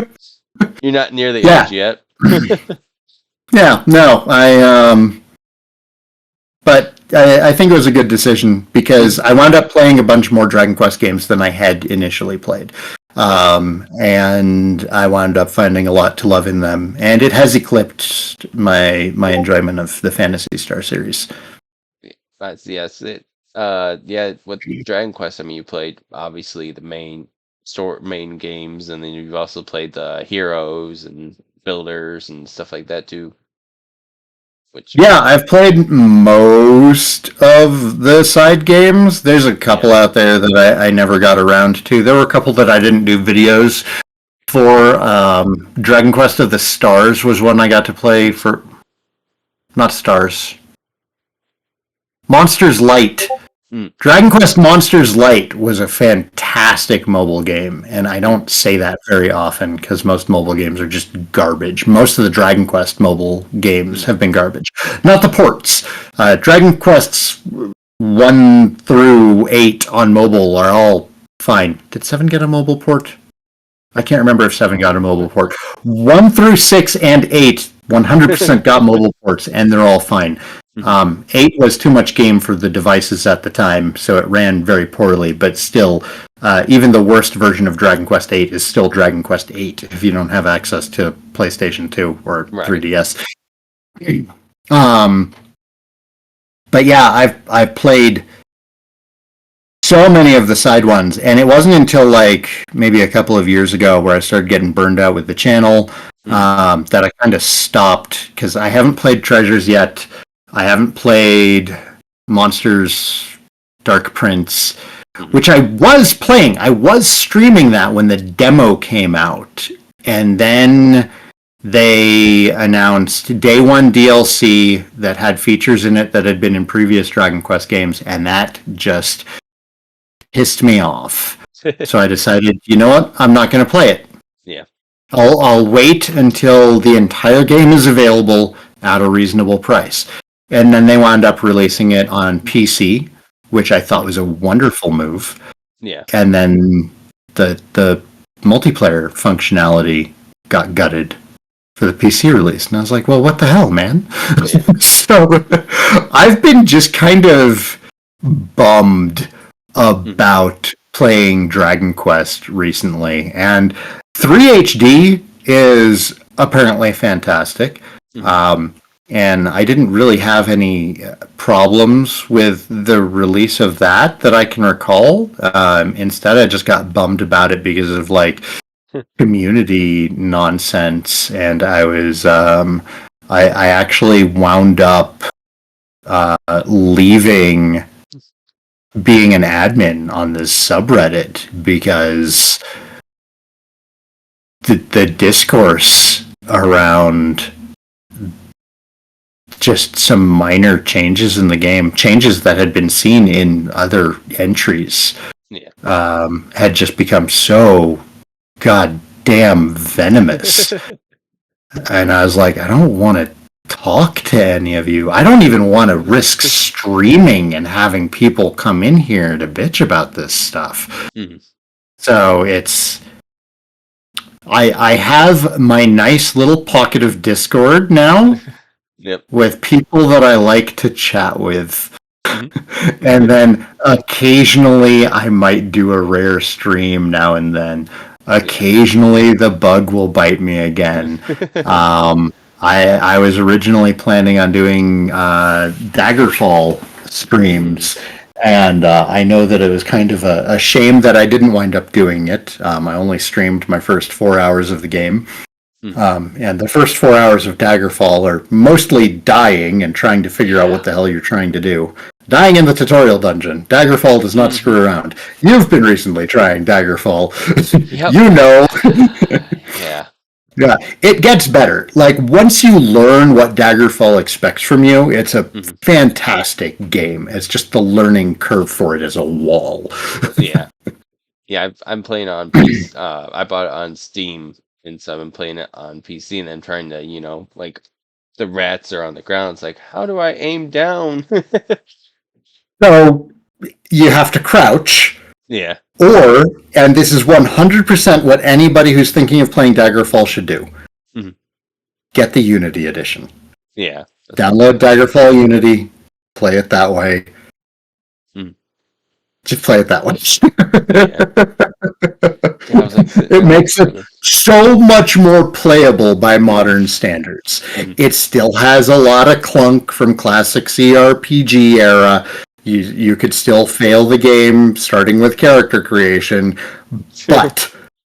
You're not near the edge yet. Yeah, no, but I think it was a good decision because I wound up playing a bunch more Dragon Quest games than I had initially played. And I wound up finding a lot to love in them, and it has eclipsed my enjoyment of the Phantasy Star series. Yes, with Dragon Quest, I mean, you played obviously the main games, and then you've also played the heroes and builders and stuff like that too. Yeah, I've played most of the side games. There's a couple out there that I never got around to. There were a couple that I didn't do videos for. Dragon Quest of the Stars was one I got to play for. Not Stars. Monsters Light. Dragon Quest Monsters Light was a fantastic mobile game, and I don't say that very often because most mobile games are just garbage. Most of the Dragon Quest mobile games have been garbage. Not the ports. Dragon Quests 1 through 8 on mobile are all fine. Did 7 get a mobile port? I can't remember if 7 got a mobile port. 1 through 6 and 8 100% got mobile ports, and they're all fine. 8 was too much game for the devices at the time, so it ran very poorly, but still, even the worst version of Dragon Quest 8 is still Dragon Quest 8 if you don't have access to PlayStation 2 or 3DS. But yeah, I've played so many of the side ones, and it wasn't until like maybe a couple of years ago where I started getting burned out with the channel that I kind of stopped, because I haven't played Treasures yet. I haven't played Monsters Dark Prince, which I was playing. I was streaming that when the demo came out. And then they announced Day 1 DLC that had features in it that had been in previous Dragon Quest games, and that just pissed me off. So I decided, you know what? I'm not going to play it. Yeah. I'll wait until the entire game is available at a reasonable price. And then they wound up releasing it on PC, which I thought was a wonderful move. Yeah. And then the multiplayer functionality got gutted for the PC release. And I was like, well, what the hell, man? Yeah. So I've been just kind of bummed about playing Dragon Quest recently. And 3HD is apparently fantastic. And I didn't really have any problems with the release of that I can recall. Instead, I just got bummed about it because of like community nonsense, and I was I actually wound up leaving being an admin on this subreddit because the discourse around just some minor changes in the game, changes that had been seen in other entries, had just become so goddamn venomous. And I was like, I don't want to talk to any of you. I don't even want to risk streaming and having people come in here to bitch about this stuff. So it's... I have my nice little pocket of Discord now. With people that I like to chat with. And then occasionally I might do a rare stream now and then. Occasionally the bug will bite me again. I was originally planning on doing Daggerfall streams, And I know that it was kind of a shame that I didn't wind up doing it. I only streamed my first 4 hours of the game. And the first 4 hours of Daggerfall are mostly dying and trying to figure out what the hell you're trying to do. Dying in the tutorial dungeon. Daggerfall does not screw around. You've been recently trying Daggerfall. You know. Yeah. Yeah, it gets better. Like, once you learn what Daggerfall expects from you, it's a fantastic game. It's just the learning curve for it is a wall. Yeah. Yeah, I'm playing on PC. I bought it on Steam, and so I've been playing it on PC, and I'm trying to, like, the rats are on the ground. It's like, how do I aim down? So, you have to crouch. Yeah. Or, and this is 100% what anybody who's thinking of playing Daggerfall should do, get the Unity edition. Yeah. Download Daggerfall Unity, play it that way. Just play it that way. It makes it so much more playable by modern standards. It still has a lot of clunk from classic CRPG era. You could still fail the game starting with character creation, but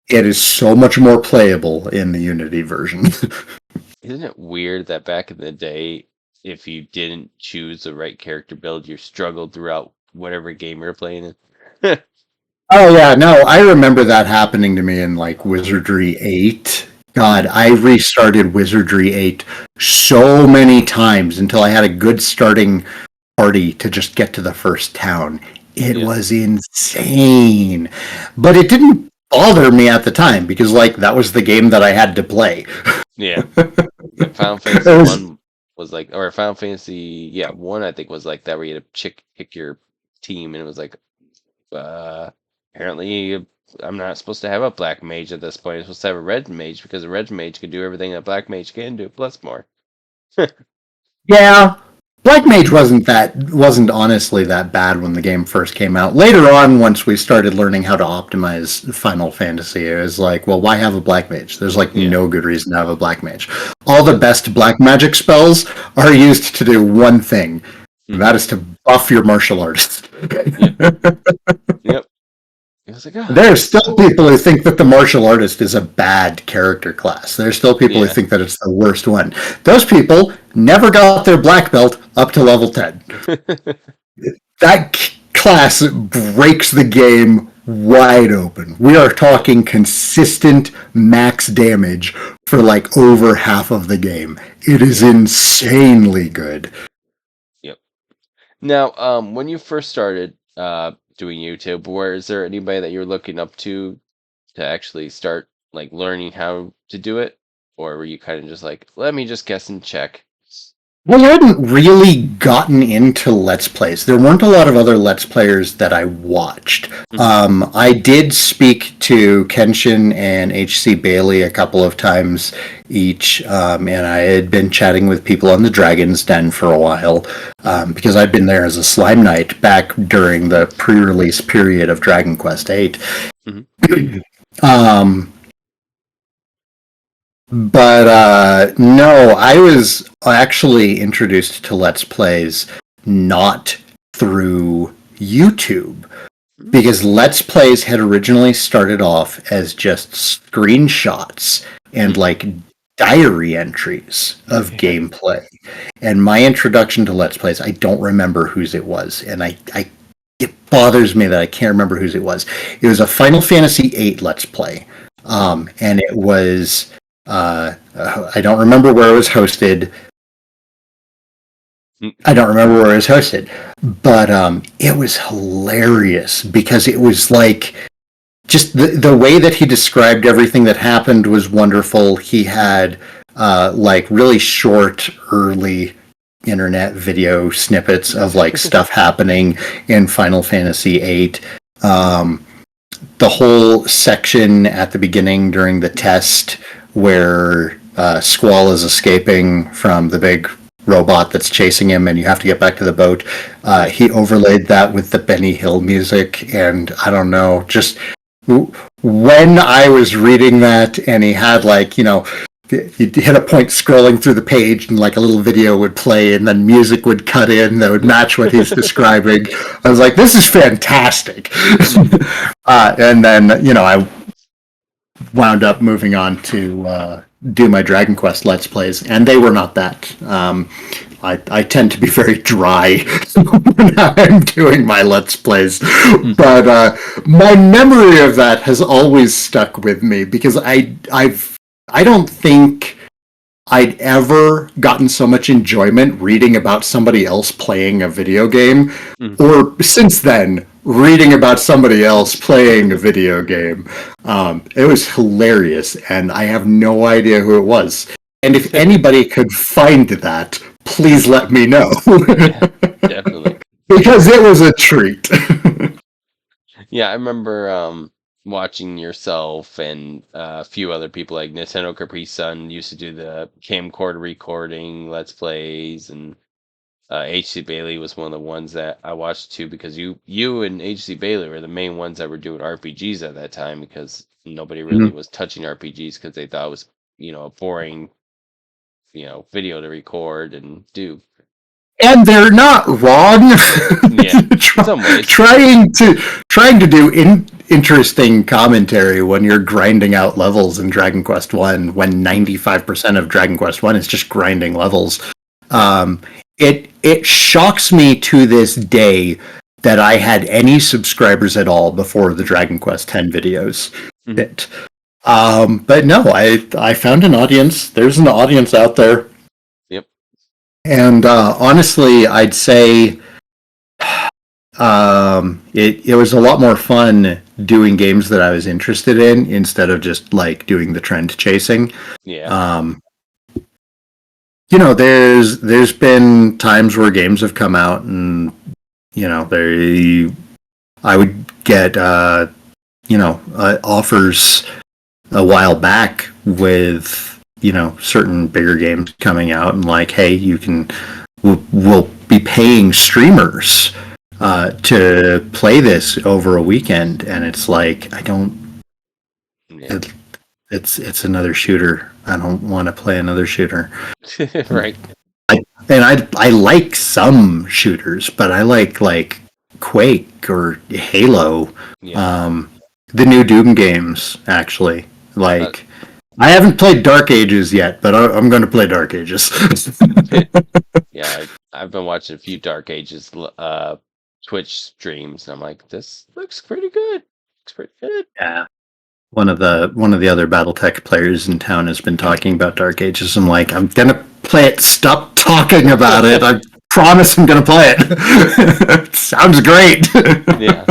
it is so much more playable in the Unity version. Isn't it weird that back in the day, if you didn't choose the right character build, you struggled throughout whatever game you're playing in? Oh yeah, no, I remember that happening to me in like Wizardry 8. God, I restarted Wizardry 8 so many times until I had a good starting party to just get to the first town. It was insane. But it didn't bother me at the time because like that was the game that I had to play. Yeah. Final Fantasy 1 was like, or Final Fantasy 1 I think was like that, where you had to pick your team, and it was like apparently I'm not supposed to have a black mage at this point. I'm supposed to have a red mage because a red mage can do everything that black mage can do plus more. Yeah. Black Mage wasn't honestly that bad when the game first came out. Later on, once we started learning how to optimize Final Fantasy, it was like, well, why have a Black Mage? There's like no good reason to have a Black Mage. All the best black magic spells are used to do one thing, and that is to buff your martial artist. Yep. Like, oh. There are still people who think that the martial artist is a bad character class. There are still people who think that it's the worst one. Those people never got their black belt up to level 10. That class breaks the game wide open. We are talking consistent max damage for like over half of the game. It is insanely good. Yep. Now, when you first started doing YouTube, is there anybody that you're looking up to actually start like learning how to do it, or were you kind of just like, let me just guess and check? Well, I hadn't really gotten into Let's Plays. There weren't a lot of other Let's Players that I watched. I did speak to Kenshin and HC Bailey a couple of times each, and I had been chatting with people on the Dragon's Den for a while, because I'd been there as a Slime Knight back during the pre-release period of Dragon Quest VIII. But no, I was actually introduced to Let's Plays not through YouTube, because Let's Plays had originally started off as just screenshots and like diary entries of gameplay. And my introduction to Let's Plays, I don't remember whose it was, and it bothers me that I can't remember whose it was. It was a Final Fantasy VIII Let's Play, and it was... I don't remember where it was hosted. But it was hilarious because it was like just the way that he described everything that happened was wonderful. He had like really short, early internet video snippets of like stuff happening in Final Fantasy VIII. The whole section at the beginning during the test where Squall is escaping from the big robot that's chasing him and you have to get back to the boat, he overlaid that with the Benny Hill music, and I don't know, just when I was reading that and he had like, you'd hit a point scrolling through the page, and like a little video would play, and then music would cut in that would match what he's describing. I was like, "This is fantastic!" And then I wound up moving on to do my Dragon Quest Let's Plays, and they were not that. I tend to be very dry when I'm doing my Let's Plays, but my memory of that has always stuck with me because I don't think I'd ever gotten so much enjoyment reading about somebody else playing a video game, or since then, reading about somebody else playing a video game. It was hilarious, and I have no idea who it was. And if anybody could find that, please let me know. Yeah, definitely. Because it was a treat. Yeah, I remember watching yourself and a few other people like Nintendo Capri Sun used to do the camcorder recording Let's Plays, and HC Bailey was one of the ones that I watched too because you and HC Bailey were the main ones that were doing RPGs at that time because nobody really was touching RPGs because they thought it was a boring video to record and do. And they're not wrong. Yeah, in some ways. trying to do interesting commentary when you're grinding out levels in Dragon Quest One, when 95% of Dragon Quest One is just grinding levels. It shocks me to this day that I had any subscribers at all before the Dragon Quest X videos hit. But no, I found an audience. There's an audience out there. Yep. And honestly, I'd say it was a lot more fun doing games that I was interested in instead of just like doing the trend chasing. Yeah. There's been times where games have come out and I would get offers a while back with certain bigger games coming out, and like, hey, we'll be paying streamers to play this over a weekend, and it's like, I don't. Yeah. It's another shooter. I don't want to play another shooter. Right. I like some shooters, but I like Quake or Halo. Yeah. The new Doom games, actually. Like, I haven't played Dark Ages yet, but I'm going to play Dark Ages. Yeah, I've been watching a few Dark Ages Twitch streams, and I'm like, this looks pretty good. Looks pretty good. Yeah. One of the other BattleTech players in town has been talking about Dark Ages. I'm like, I'm gonna play it. Stop talking about it. I promise I'm gonna play it. Sounds great. Yeah,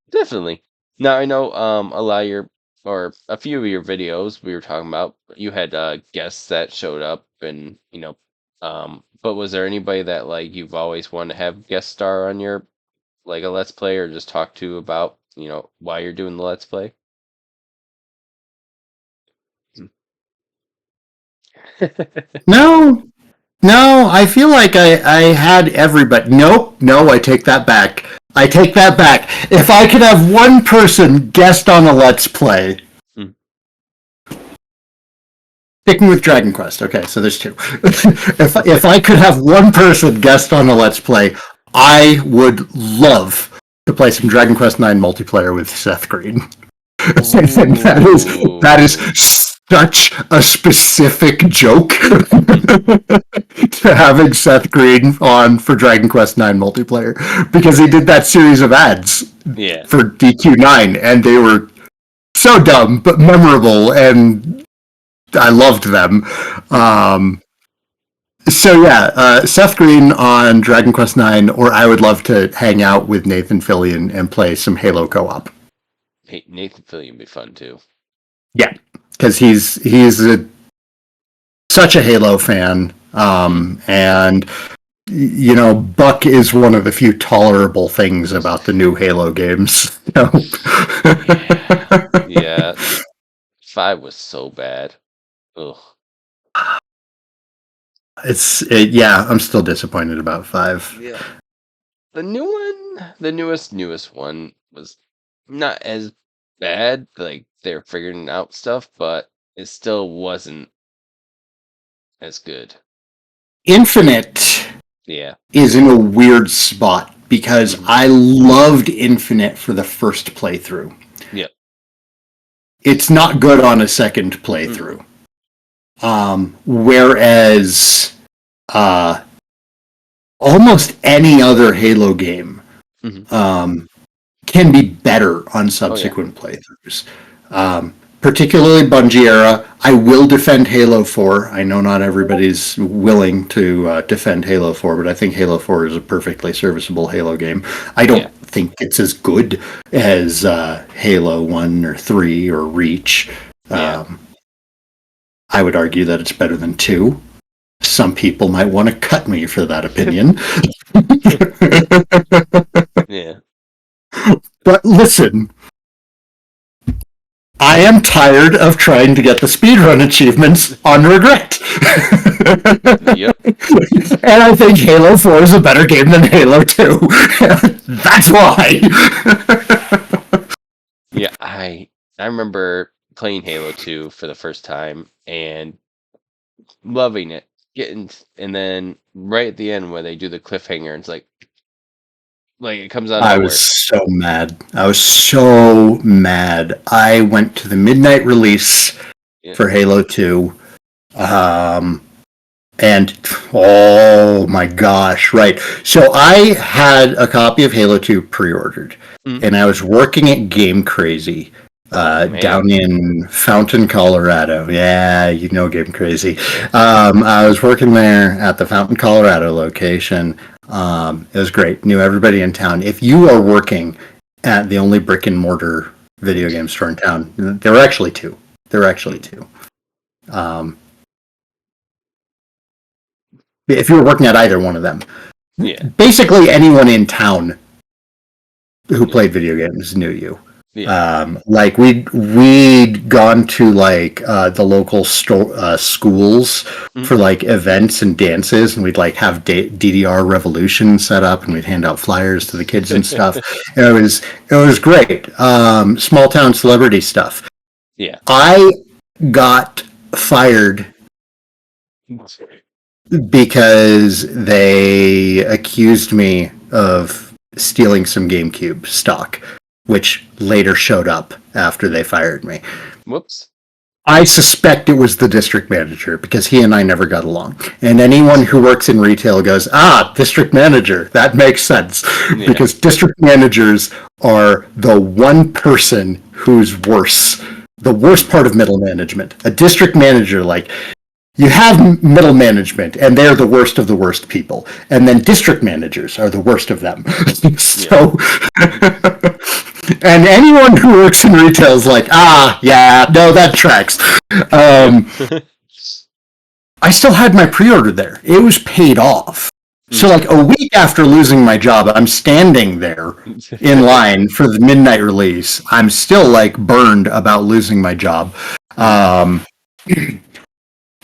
definitely. Now I know a lot of a few of your videos we were talking about. You had guests that showed up, and but was there anybody that like you've always wanted to have guest star on your like a Let's Play or just talk to about why you're doing the Let's Play? No, I feel like I had everybody. Nope, no, I take that back. If I could have one person guest on a Let's Play. Sticking with Dragon Quest. Okay, so there's two. if I could have one person guest on a Let's Play, I would love to play some Dragon Quest IX multiplayer with Seth Green. And that is such a specific joke to having Seth Green on for Dragon Quest IX multiplayer, because he did that series of ads for DQ9, and they were so dumb but memorable, and I loved them. So yeah, Seth Green on Dragon Quest IX, or I would love to hang out with Nathan Fillion and play some Halo co-op. Hey, Nathan Fillion would be fun too. Yeah, because he's such a Halo fan, and Buck is one of the few tolerable things about the new Halo games. Yeah, 5 was so bad. Ugh. I'm still disappointed about 5. Yeah, the new one, the newest one was not as bad. Like they're figuring out stuff, but it still wasn't That's good. Infinite Yeah. is in a weird spot because I loved Infinite for the first playthrough. Yep. It's not good on a second playthrough. Whereas almost any other Halo game can be better on subsequent playthroughs. Particularly Bungie era. I will defend Halo 4. I know not everybody's willing to defend Halo 4, but I think Halo 4 is a perfectly serviceable Halo game. I don't think it's as good as Halo 1 or 3 or Reach. I would argue that it's better than 2. Some people might want to cut me for that opinion. Yeah. But listen, I am tired of trying to get the speedrun achievements on regret. Yep. And I think Halo 4 is a better game than Halo 2. That's why. Yeah, I remember playing Halo 2 for the first time and loving it. And then right at the end where they do the cliffhanger, it's like it comes out of I nowhere. was so mad. I went to the midnight release for Halo 2. And oh my gosh, right. So I had a copy of Halo 2 pre-ordered, and I was working at Game Crazy down in Fountain, Colorado. Yeah, you know Game Crazy. I was working there at the Fountain, Colorado location. It was great. Knew everybody in town. If you are working at the only brick and mortar video game store in town, there were actually two. If you were working at either one of them, basically anyone in town who played video games knew you. Like we'd gone to like the local schools for like events and dances, and we'd like have DDR Revolution set up, and we'd hand out flyers to the kids and stuff. It was great. Small town celebrity stuff. Yeah. I got fired because they accused me of stealing some GameCube stock, which later showed up after they fired me. Whoops. I suspect it was the district manager because he and I never got along. And anyone who works in retail goes, district manager, that makes sense. Yeah. Because district managers are the one person who's worse. The worst part of middle management. A district manager, like, you have middle management, and they're the worst of the worst people. And then district managers are the worst of them. So, and anyone who works in retail is like, that tracks. I still had my pre-order there. It was paid off. So like a week after losing my job, I'm standing there in line for the midnight release. I'm still like burned about losing my job.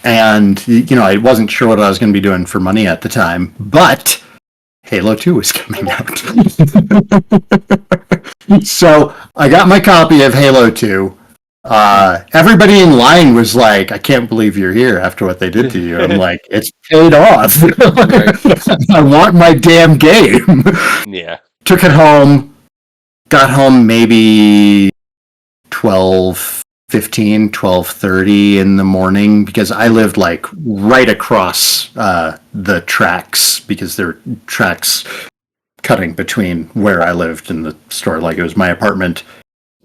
And, I wasn't sure what I was going to be doing for money at the time, but Halo 2 was coming out. So I got my copy of Halo 2. Everybody in line was like, I can't believe you're here after what they did to you. I'm like, it's paid off. I want my damn game. Yeah. Took it home. Got home maybe 12:30 in the morning because I lived like right across the tracks because there were tracks cutting between where I lived and the store. Like it was my apartment,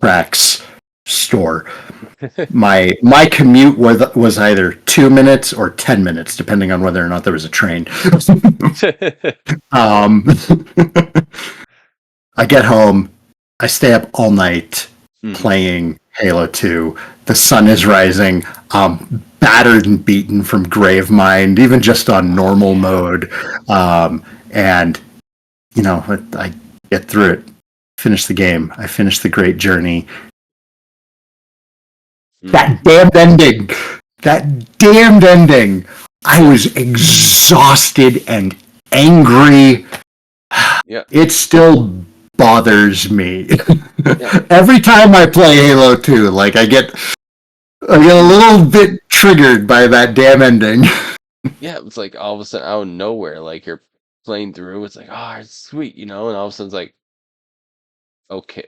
tracks, store. My commute was either 2 minutes or 10 minutes, depending on whether or not there was a train. I get home, I stay up all night playing Halo 2. The sun is rising. Battered and beaten from Gravemind, even just on normal mode. And, I get through it. Finish the game. I finish the great journey. That damned ending. I was exhausted and angry. Yeah. It still bothers me. Every time I play Halo 2, like I get a little bit triggered by that damn ending. Yeah, it's like all of a sudden out of nowhere, like you're playing through. It's like, oh, it's sweet, and all of a sudden it's like, okay,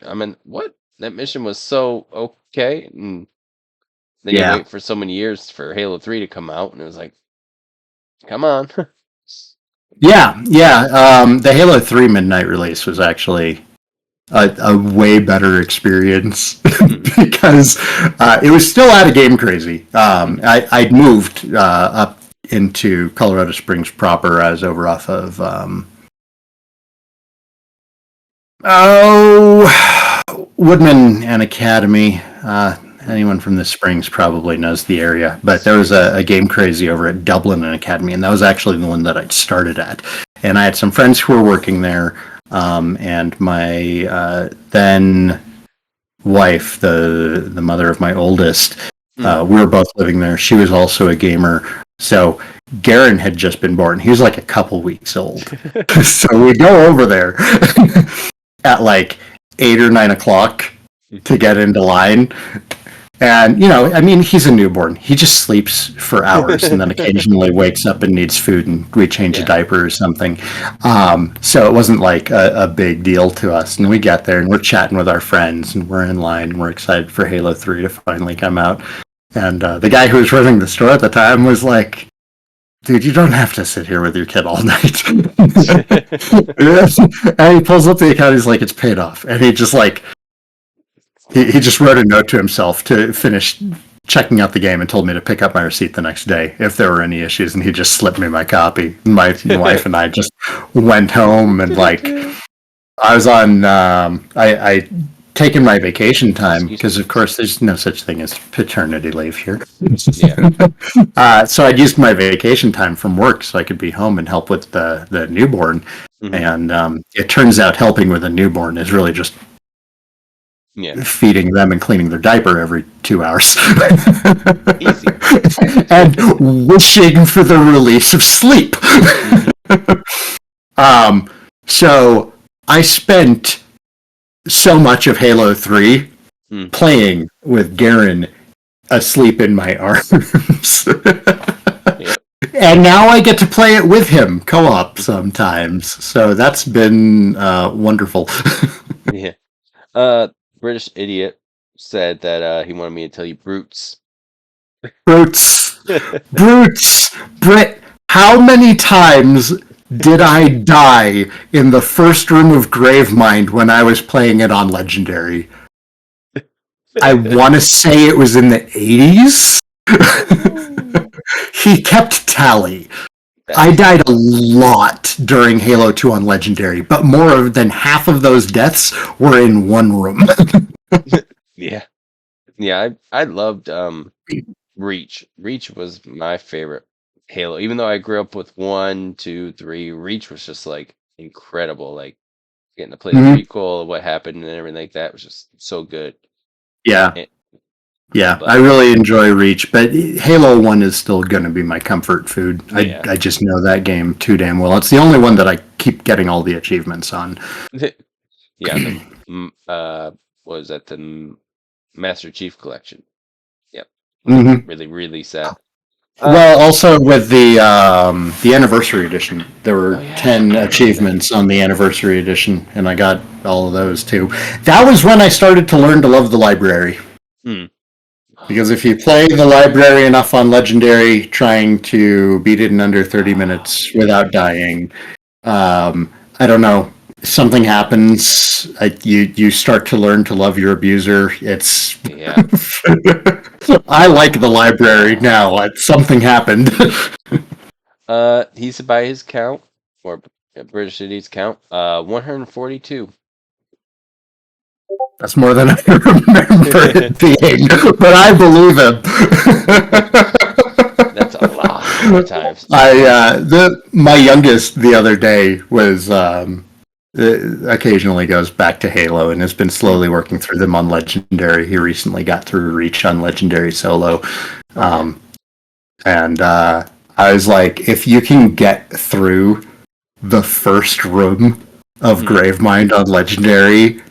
I mean, what? That mission was so okay, and then you Yeah. wait for so many years for Halo 3 to come out, and it was like, come on. Yeah, yeah. The Halo 3 midnight release was actually a way better experience Mhm, because it was still out of Game Crazy. mhm. I'd moved up into Colorado Springs proper. I was over off of Woodman and Academy. Anyone from the Springs probably knows the area, but there was a Game Crazy over at Dublin and Academy, and that was actually the one that I started at. And I had some friends who were working there, and my then wife, the mother of my oldest, we were both living there. She was also a gamer. So Garen had just been born. He was like a couple weeks old. So we go over there at like 8 or 9 o'clock to get into line. And, I mean, he's a newborn. He just sleeps for hours and then occasionally wakes up and needs food and we change a Yeah. diaper or something. So it wasn't like a big deal to us. And we get there and we're chatting with our friends and we're in line and we're excited for Halo 3 to finally come out. And the guy who was running the store at the time was like, dude, you don't have to sit here with your kid all night. And he pulls up the account, he's like, it's paid off. And he just like, he just wrote a note to himself to finish checking out the game and told me to pick up my receipt the next day if there were any issues. And he just slipped me my copy. My wife and I just went home and like, I was on, I taken my vacation time because of course there's no such thing as paternity leave here. Yeah. So I'd used my vacation time from work so I could be home and help with the newborn. Mhm. And it turns out helping with a newborn is really just Yeah. feeding them and cleaning their diaper every 2 hours. Easy. And wishing for the release of sleep. So I spent so much of Halo 3 Mm. playing with Garen asleep in my arms. Yep. And now I get to play it with him co-op sometimes. So that's been wonderful. Yeah. British idiot said that he wanted me to tell you brutes. Brutes. Brutes. Brit, how many times did I die in the first room of Gravemind when I was playing it on Legendary? I want to say it was in the 80s. He kept tally. I died a lot during Halo 2 on Legendary, but more than half of those deaths were in one room. Yeah. Yeah, I loved Reach. Reach was my favorite Halo. Even though I grew up with 1, 2, 3, Reach was just like incredible. Like getting to play the Mhm. prequel, what happened and everything like that was just so good. Yeah. And, Yeah, I but really enjoy Reach, but Halo 1 is still going to be my comfort food. yeah. I just know that game too damn well. It's the only one that I keep getting all the achievements on. Yeah, the what was that, the Master Chief collection. Yep. Mm-hmm. Really, really sad. Well, also with the anniversary edition, there were Oh yeah, 10 I remember that. achievements on the anniversary edition, and I got all of those too. That was when I started to learn to love the library. Hmm. Because if you play the library enough on Legendary, trying to beat it in under 30 minutes without dying, I don't know, something happens. You start to learn to love your abuser. It's Yeah. I like the library now. Something happened. He's by his count, or British City's count, 142. That's more than I remember it being, but I believe him. That's a lot of times. My youngest the other day was occasionally goes back to Halo and has been slowly working through them on Legendary. He recently got through Reach on Legendary solo, and I was like, if you can get through the first room of Gravemind on Legendary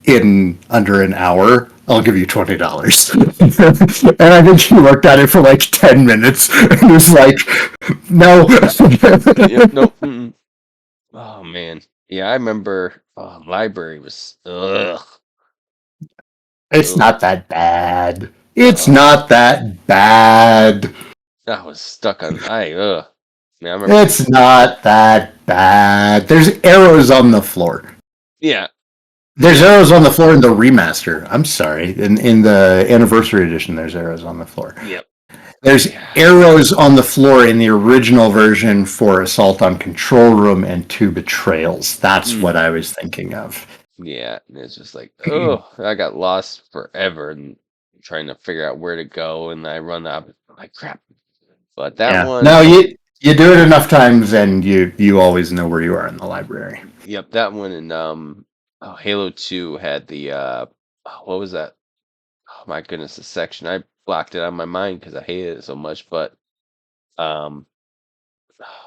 in under an hour, I'll give you $20. And I think he looked at it for like 10 minutes and was like, no. Yep, nope. Mm-mm. Oh man, yeah, I remember. Library was ugh. It's Ugh. not that bad. It's not that bad. I was stuck on. Man, I remember. It's not that bad. There's arrows on the floor. Yeah, There's yeah, arrows on the floor in the remaster. I'm sorry. In the anniversary edition, there's arrows on the floor. yep. There's Yeah. arrows on the floor in the original version for Assault on Control Room and 2 Betrayals. That's what I was thinking of. Yeah, and it's just like, oh, I got lost forever and trying to figure out where to go, and I run up. I'm like, crap. But that Yeah. one, No, you do it enough times, and you always know where you are in the library. yep, that one, and Halo 2 had the what was that? Oh my goodness, the section. I blocked it out of my mind because I hated it so much. But um,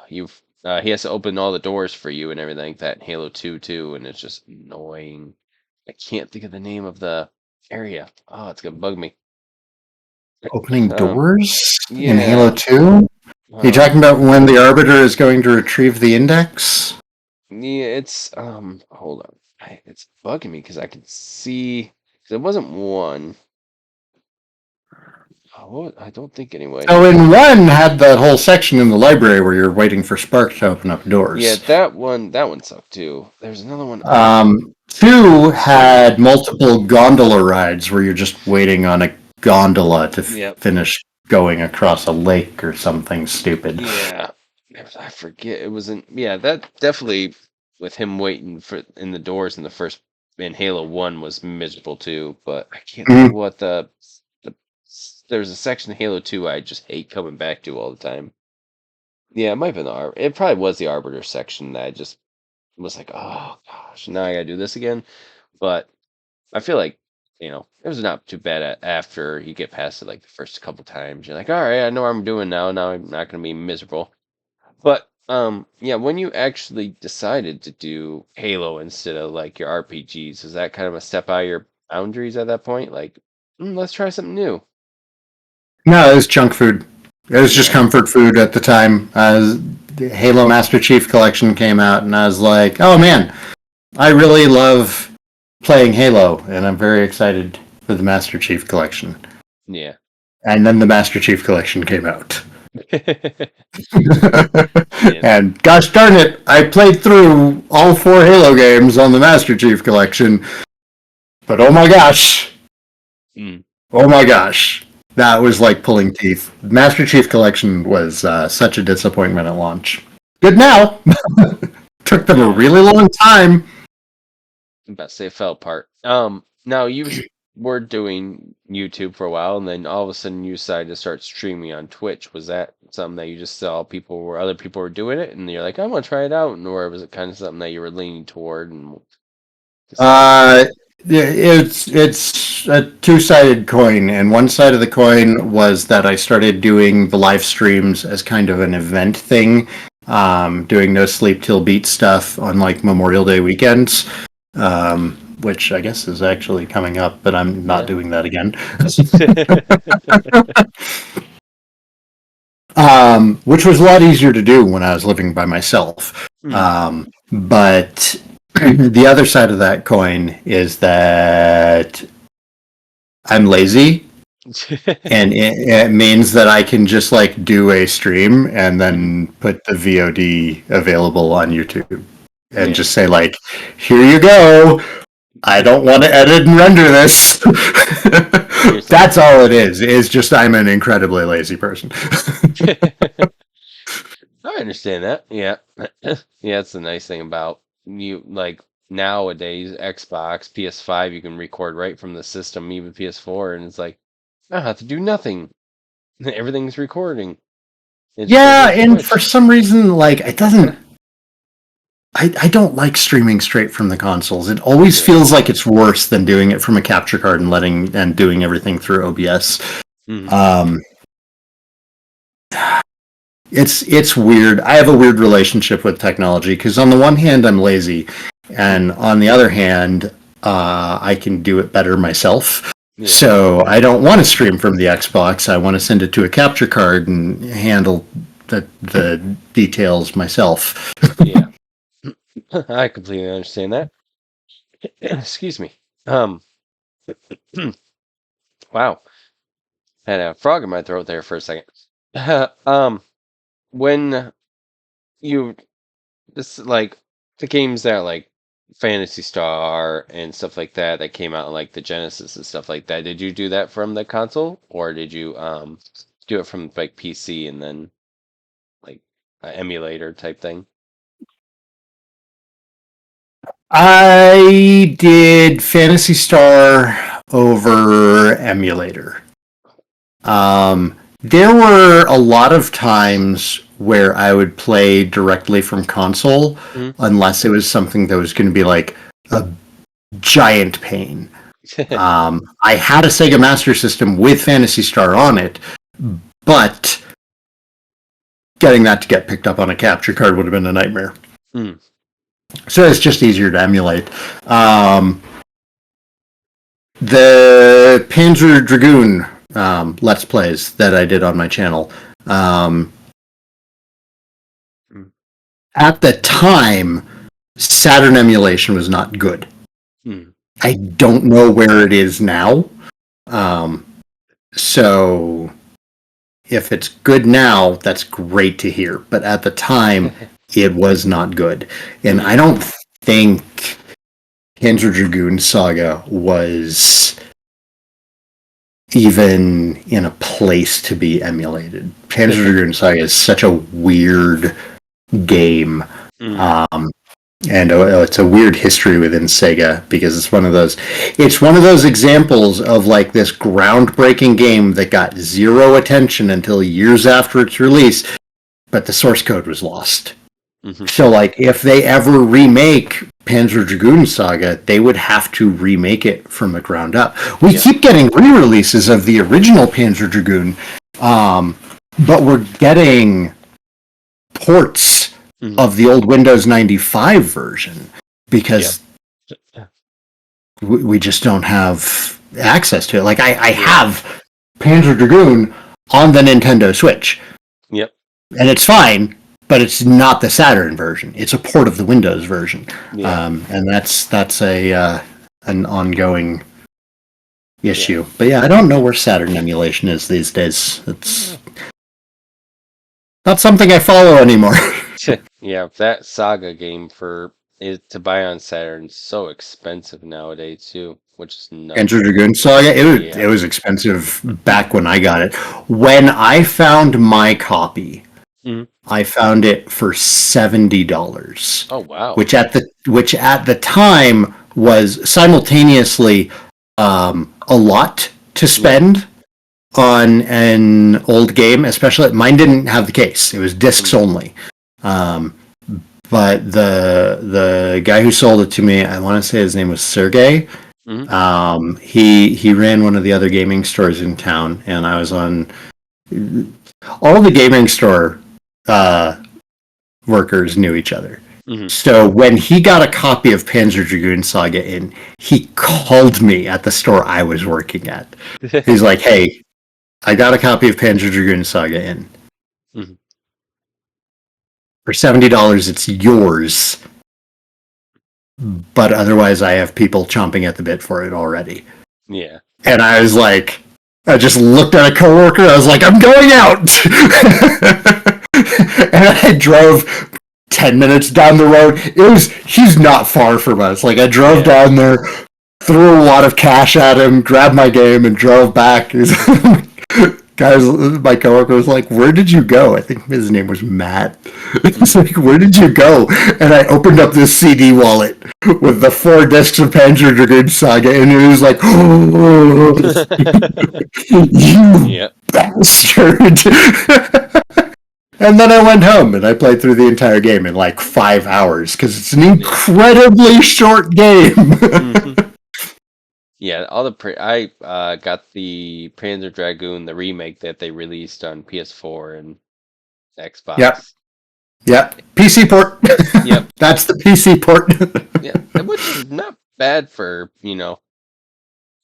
you've he has to open all the doors for you and everything like that in Halo 2 too, and it's just annoying. I can't think of the name of the area. Oh, it's gonna bug me. Opening Um, doors in Halo yeah. 2? Are you talking about when the Arbiter is going to retrieve the index? Yeah, it's hold on. It's bugging me because I can see because it wasn't one. I don't think anyway. So in 1 had that whole section in the library where you're waiting for Spark to open up doors. Yeah, that one sucked too. There's another one. 2 had multiple gondola rides where you're just waiting on a gondola to Yep. finish going across a lake or something stupid. Yeah, I forget. It wasn't. Yeah, that definitely with him waiting for in the doors in Halo 1 was miserable too. But I can't think of what the there's a section in Halo 2 I just hate coming back to all the time. Yeah, it might have been it probably was the Arbiter section that I just was like, oh gosh, now I gotta do this again. But I feel like, it was not too bad after you get past it like the first couple times. You're like, all right, I know what I'm doing now. Now I'm not gonna be miserable. But yeah, when you actually decided to do Halo instead of like your RPGs, is that kind of a step out of your boundaries at that point? Like, let's try something new. No, it was junk food. It was just Yeah. comfort food at the time. The Halo Master Chief Collection came out, and I was like, oh man, I really love playing Halo, and I'm very excited for the Master Chief Collection. Yeah. And then the Master Chief Collection came out. Yeah. And gosh darn it, I played through all 4 Halo games on the Master Chief Collection. But oh my gosh. Oh my gosh. That was like pulling teeth. Master Chief Collection was such a disappointment at launch. Good now. Took them a really long time. I'm about to say it fell apart. Now you were doing YouTube for a while, and then all of a sudden you decided to start streaming on Twitch. Was that something that you just saw other people were doing it, and you're like, I want to try it out, or was it kind of something that you were leaning toward? And It's a 2-sided coin, and one side of the coin was that I started doing the live streams as kind of an event thing, doing No Sleep Till Beat stuff on like Memorial Day weekends, which I guess is actually coming up, but I'm not doing that again. Which was a lot easier to do when I was living by myself. But the other side of that coin is that I'm lazy, and it means that I can just like do a stream and then put the VOD available on YouTube and just say like, here you go. I don't want to edit and render this. That's all it is. It's just I'm an incredibly lazy person. I understand that. Yeah. Yeah, it's the nice thing about you like nowadays Xbox, PS5, you can record right from the system, even PS4, and it's like I don't have to do nothing. Everything's recording. Yeah, and for some reason, like it doesn't. I don't like streaming straight from the consoles. It always feels like it's worse than doing it from a capture card and doing everything through OBS. It's weird. I have a weird relationship with technology because on the one hand I'm lazy, and on the other hand I can do it better myself. Yeah. So I don't want to stream from the Xbox. I want to send it to a capture card and handle the details myself. Yeah. I completely understand that. Excuse me. Um. Wow. Had a frog in my throat there for a second. When you this like the games that like Fantasy Star and stuff like that that came out on like the Genesis and stuff like that, did you do that from the console or did you do it from like PC and then like an emulator type thing? I did Fantasy Star over emulator. There were a lot of times where I would play directly from console, Mm-hmm. unless it was something that was going to be like a giant pain. I had a Sega Master System with Fantasy Star on it, but getting that to get picked up on a capture card would have been a nightmare. Mm. So it's just easier to emulate. The Panzer Dragoon Let's Plays that I did on my channel. At the time, Saturn emulation was not good. Mm. I don't know where it is now. So if it's good now, that's great to hear. But at the time, it was not good. And I don't think Panzer Dragoon Saga was even in a place to be emulated. Panzer Dragoon Saga is such a weird game. And it's a weird history within Sega because it's one of those examples of like this groundbreaking game that got zero attention until years after its release, but the source code was lost. Mm-hmm. So like if they ever remake Panzer Dragoon Saga, they would have to remake it from the ground up. We keep getting re-releases of the original Panzer Dragoon, but we're getting ports of the old Windows 95 version because we just don't have access to it. Like I have Panzer Dragoon on the Nintendo Switch. Yep. And it's fine, but it's not the Saturn version. It's a port of the Windows version. Yeah. And that's an ongoing issue. But yeah, I don't know where Saturn emulation is these days. It's not something I follow anymore. Yeah, that Saga game to buy on Saturn is so expensive nowadays too, which is nuts. Panzer Dragoon Saga, it was expensive back when I got it. When I found my copy, I found it for $70. Oh wow! Which at the time was simultaneously a lot to spend on an old game. Especially mine didn't have the case; it was discs only. But the guy who sold it to me, I want to say his name was Sergey. He ran one of the other gaming stores in town, and I was on all the gaming store workers knew each other. So when he got a copy of Panzer Dragoon Saga in, he called me at the store I was working at. He's like, "Hey, I got a copy of Panzer Dragoon Saga in. For $70, it's yours. But otherwise, I have people chomping at the bit for it already." Yeah. And I was like, I just looked at a coworker. I was like, "I'm going out." And I drove 10 minutes down the road. He's not far from us. Like I drove down there, threw a lot of cash at him, grabbed my game, and drove back. Guys, my coworker was like, "Where did you go?" I think his name was Matt. It's like, "Where did you go?" And I opened up this CD wallet with the 4 discs of Panzer Dragoon Saga, and it was like, "Oh, you bastard." And then I went home and I played through the entire game in like 5 hours because it's an incredibly short game. Yeah, I got the Panzer Dragoon, the remake that they released on PS4 and Xbox. Yep. PC port. Yep. That's the PC port. Yeah, which is not bad for,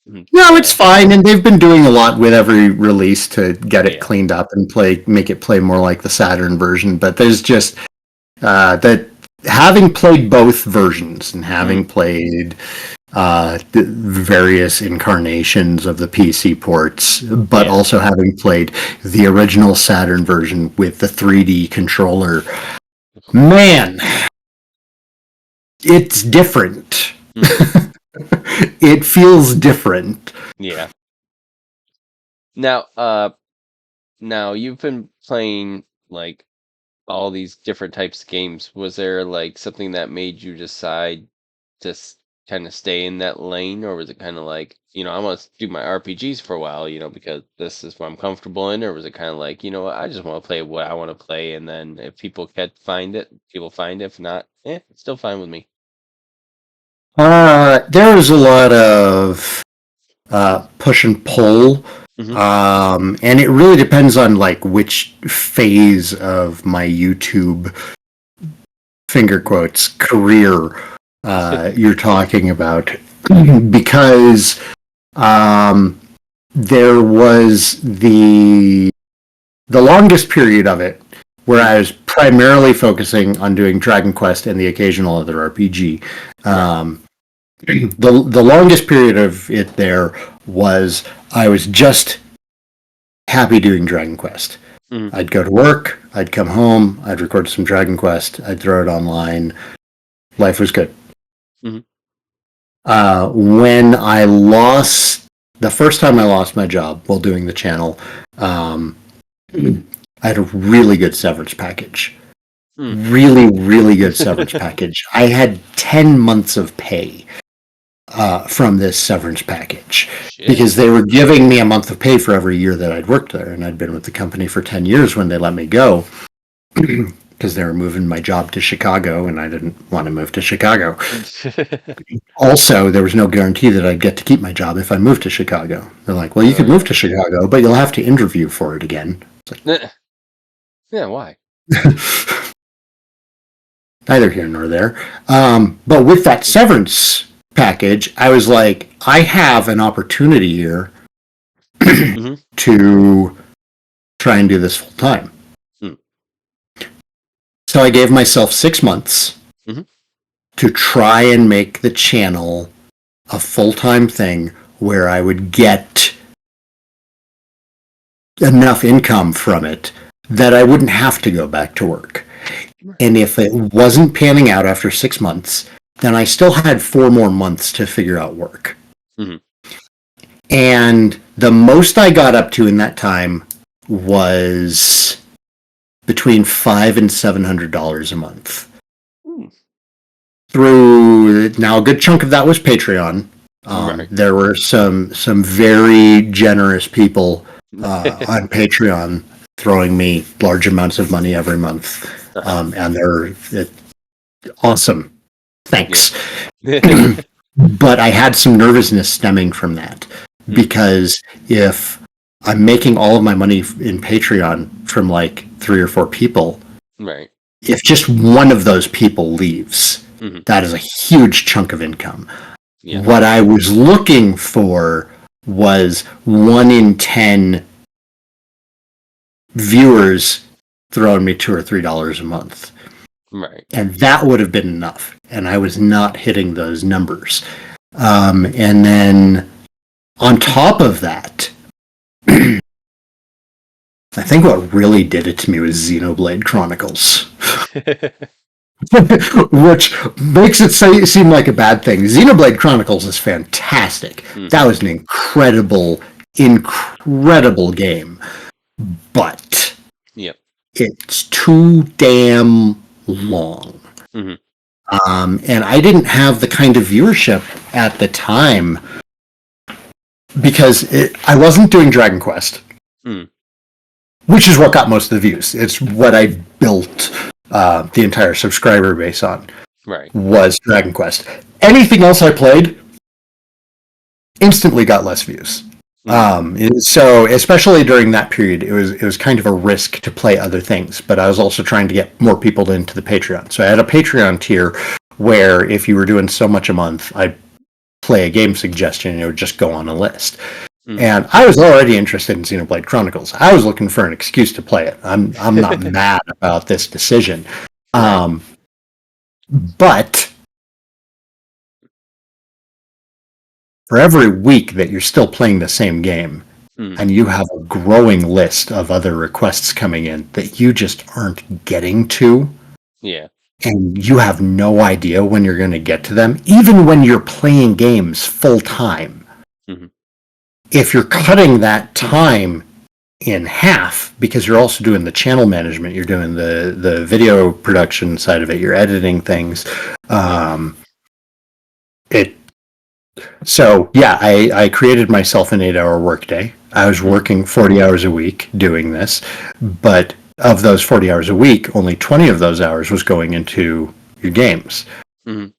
No, it's fine, and they've been doing a lot with every release to get it Yeah. cleaned up and make it play more like the Saturn version. But there's just that having played both versions and having played the various incarnations of the PC ports, but also having played the original Saturn version with the 3D controller, man, it's different. It feels different. Yeah. Now, now you've been playing like all these different types of games. Was there like something that made you decide to kind of stay in that lane, or was it kind of like, I want to do my RPGs for a while, because this is what I'm comfortable in, or was it kind of like, what, I just want to play what I want to play, and then if people can find it, people find it. If not, it's still fine with me. There was a lot of push and pull, and it really depends on like which phase of my YouTube finger quotes career you're talking about, because there was the longest period of it where I was primarily focusing on doing Dragon Quest and the occasional other RPG. The longest period of it there was I was just happy doing Dragon Quest. I'd go to work, I'd come home, I'd record some Dragon Quest, I'd throw it online. Life was good. When the first time I lost my job while doing the channel, I had a really good severance package. Really, really good severance package. I had 10 months of pay from this severance package. Shit. Because they were giving me a month of pay for every year that I'd worked there, and I'd been with the company for 10 years when they let me go. Because they were moving my job to Chicago, and I didn't want to move to Chicago. Also, there was no guarantee that I'd get to keep my job if I moved to Chicago. They're like, well, you could move to Chicago, but you'll have to interview for it again. It's like, yeah, why? Neither here nor there. But with that severance package, I was like, I have an opportunity here to try and do this full time. So I gave myself 6 months to try and make the channel a full-time thing where I would get enough income from it that I wouldn't have to go back to work. And if it wasn't panning out after 6 months, then I still had 4 more months to figure out work. And the most I got up to in that time was between $500 and $700 a month. Through, now a good chunk of that was Patreon. There were some very generous people on Patreon throwing me large amounts of money every month. And they're awesome. Thanks. But I had some nervousness stemming from that, because if I'm making all of my money in Patreon from like 3 or 4 people, if just one of those people leaves, that is a huge chunk of income. What I was looking for was 1 in 10 viewers throwing me $2 or $3 a month. And that would have been enough. And I was not hitting those numbers. And then on top of that, I think what really did it to me was Xenoblade Chronicles. Which makes it seem like a bad thing. Xenoblade Chronicles is fantastic. That was an incredible game. But it's too damn long. And I didn't have the kind of viewership at the time because I wasn't doing Dragon Quest, which is what got most of the views. It's what I built the entire subscriber base on, was Dragon Quest. Anything else I played instantly got less views. So especially during that period, it was kind of a risk to play other things, but I was also trying to get more people into the Patreon. So I had a Patreon tier where if you were doing so much a month, I'd play a game suggestion, and it would just go on a list. Mm. And I was already interested in Xenoblade Chronicles. I was looking for an excuse to play it. I'm not mad about this decision. But for every week that you're still playing the same game, and you have a growing list of other requests coming in that you just aren't getting to, and you have no idea when you're going to get to them, even when you're playing games full time. If you're cutting that time in half, because you're also doing the channel management, you're doing the video production side of it, you're editing things, I created myself an 8-hour workday. I was working 40 hours a week doing this, but of those 40 hours a week, only 20 of those hours was going into your games. 20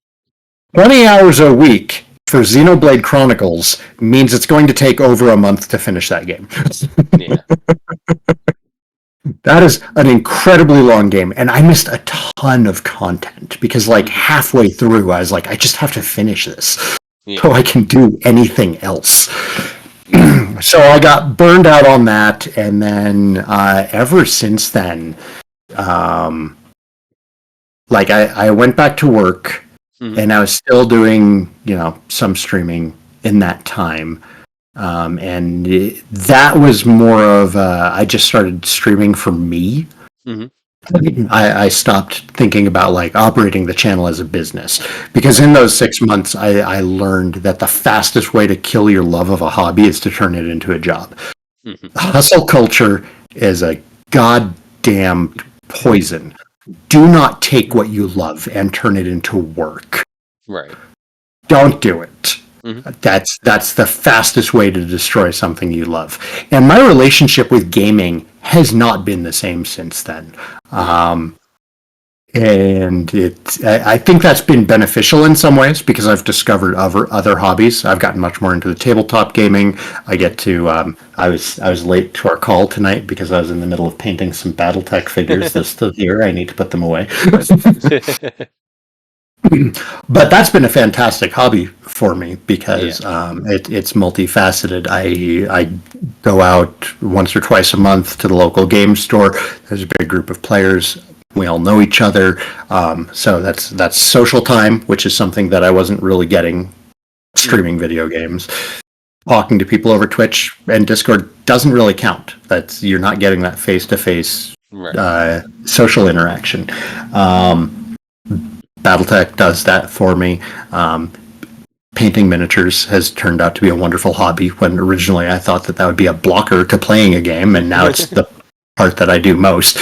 hours a week for Xenoblade Chronicles means it's going to take over a month to finish that game. That is an incredibly long game, and I missed a ton of content because like halfway through I was like, I just have to finish this so I can do anything else. So I got burned out on that, and then ever since then, I went back to work, and I was still doing, some streaming in that time. That was more of I just started streaming for me. I stopped thinking about like operating the channel as a business, because in those 6 months I learned that the fastest way to kill your love of a hobby is to turn it into a job. Hustle culture is a goddamn poison. Do not take what you love and turn it into work. Don't do it. That's the fastest way to destroy something you love. And my relationship with gaming has not been the same since then. And I think that's been beneficial in some ways, because I've discovered other hobbies. I've gotten much more into the tabletop gaming. I get to I was late to our call tonight because I was in the middle of painting some BattleTech figures. They're still here. I need to put them away. But that's been a fantastic hobby for me because it's multifaceted. I go out once or twice a month to the local game store. There's a big group of players. We all know each other. So that's social time, which is something that I wasn't really getting streaming video games. Talking to people over Twitch and Discord doesn't really count. You're not getting that face-to-face social interaction. BattleTech does that for me. Painting miniatures has turned out to be a wonderful hobby, when originally I thought that would be a blocker to playing a game, and now it's the part that I do most.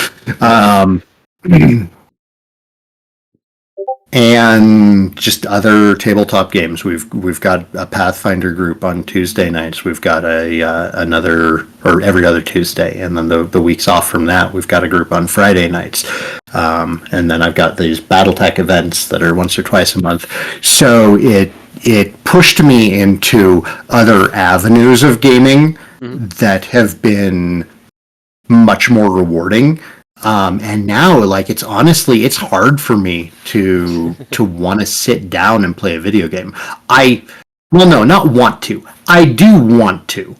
And just other tabletop games. We've got a Pathfinder group on Tuesday nights. We've got another, or every other Tuesday, and then the weeks off from that, we've got a group on Friday nights. And then I've got these BattleTech events that are once or twice a month. So it pushed me into other avenues of gaming that have been much more rewarding. And now, like, it's hard for me to want to sit down and play a video game. Not want to. I do want to.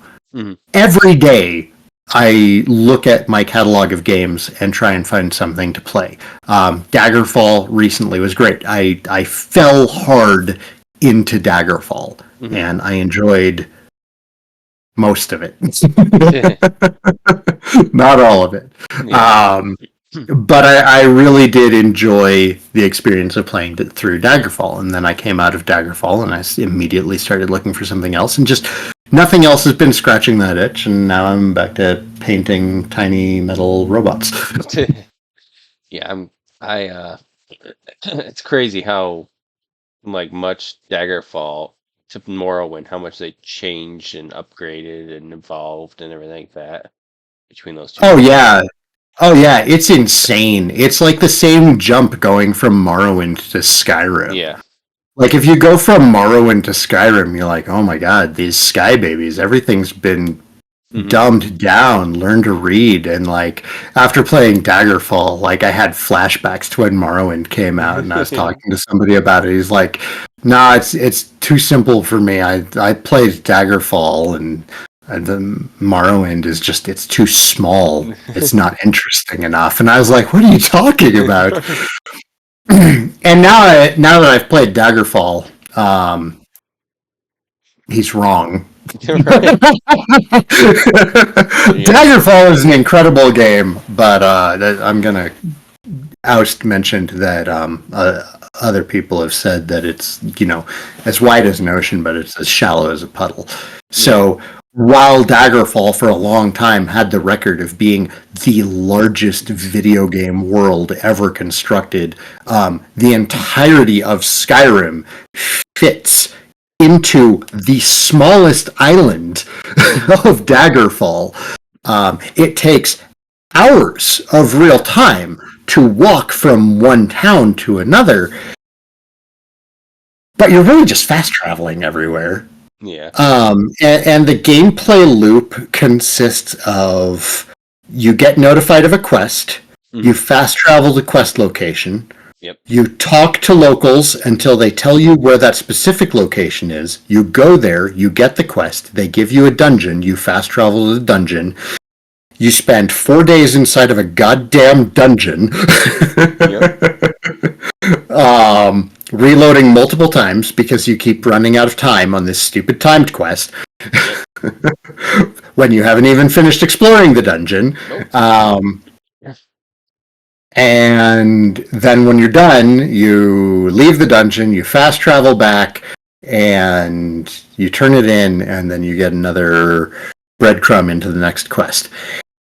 Every day, I look at my catalog of games and try and find something to play. Daggerfall recently was great. I fell hard into Daggerfall, and I enjoyed most of it. Not all of it. But I really did enjoy the experience of playing it through Daggerfall. And then I came out of Daggerfall and I immediately started looking for something else. And just nothing else has been scratching that itch. And now I'm back to painting tiny metal robots. It's crazy how much Daggerfall to Morrowind, how much they changed and upgraded and evolved and everything like that between those two. Oh yeah, it's insane. It's like the same jump going from Morrowind to Skyrim. Yeah. Like if you go from Morrowind to Skyrim, you're like, oh my god, these sky babies, everything's been dumbed down, learn to read, and like after playing Daggerfall, like I had flashbacks to when Morrowind came out, and I was talking to somebody about it. He's like, "Nah, it's too simple for me. I played Daggerfall, and the Morrowind is just it's too small. It's not interesting enough." And I was like, "What are you talking about?" And now that I've played Daggerfall, he's wrong. Daggerfall is an incredible game, but I'm gonna oust mentioned that other people have said that it's as wide as an ocean, but it's as shallow as a puddle. So while Daggerfall for a long time had the record of being the largest video game world ever constructed, the entirety of Skyrim fits into the smallest island of Daggerfall. It takes hours of real time to walk from one town to another, but you're really just fast traveling everywhere. Yeah. And the gameplay loop consists of you get notified of a quest, you fast travel to quest location, you talk to locals until they tell you where that specific location is, you go there, you get the quest, they give you a dungeon, you fast travel to the dungeon, you spend 4 days inside of a goddamn dungeon, reloading multiple times because you keep running out of time on this stupid timed quest when you haven't even finished exploring the dungeon. And then when you're done, you leave the dungeon, you fast travel back, and you turn it in, and then you get another breadcrumb into the next quest.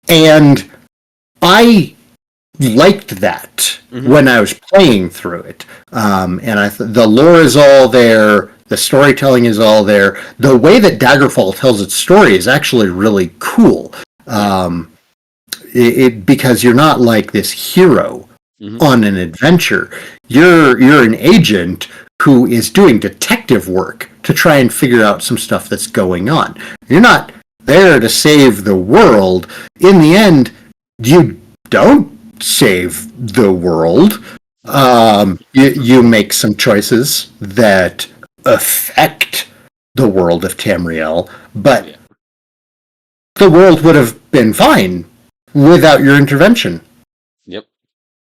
And I liked that when I was playing through it. And the lore is all there, the storytelling is all there. The way that Daggerfall tells its story is actually really cool. Because you're not like this hero on an adventure. You're an agent who is doing detective work to try and figure out some stuff that's going on. You're not there to save the world. In the end, you don't save the world. You make some choices that affect the world of Tamriel, but the world would have been fine without your intervention. Yep.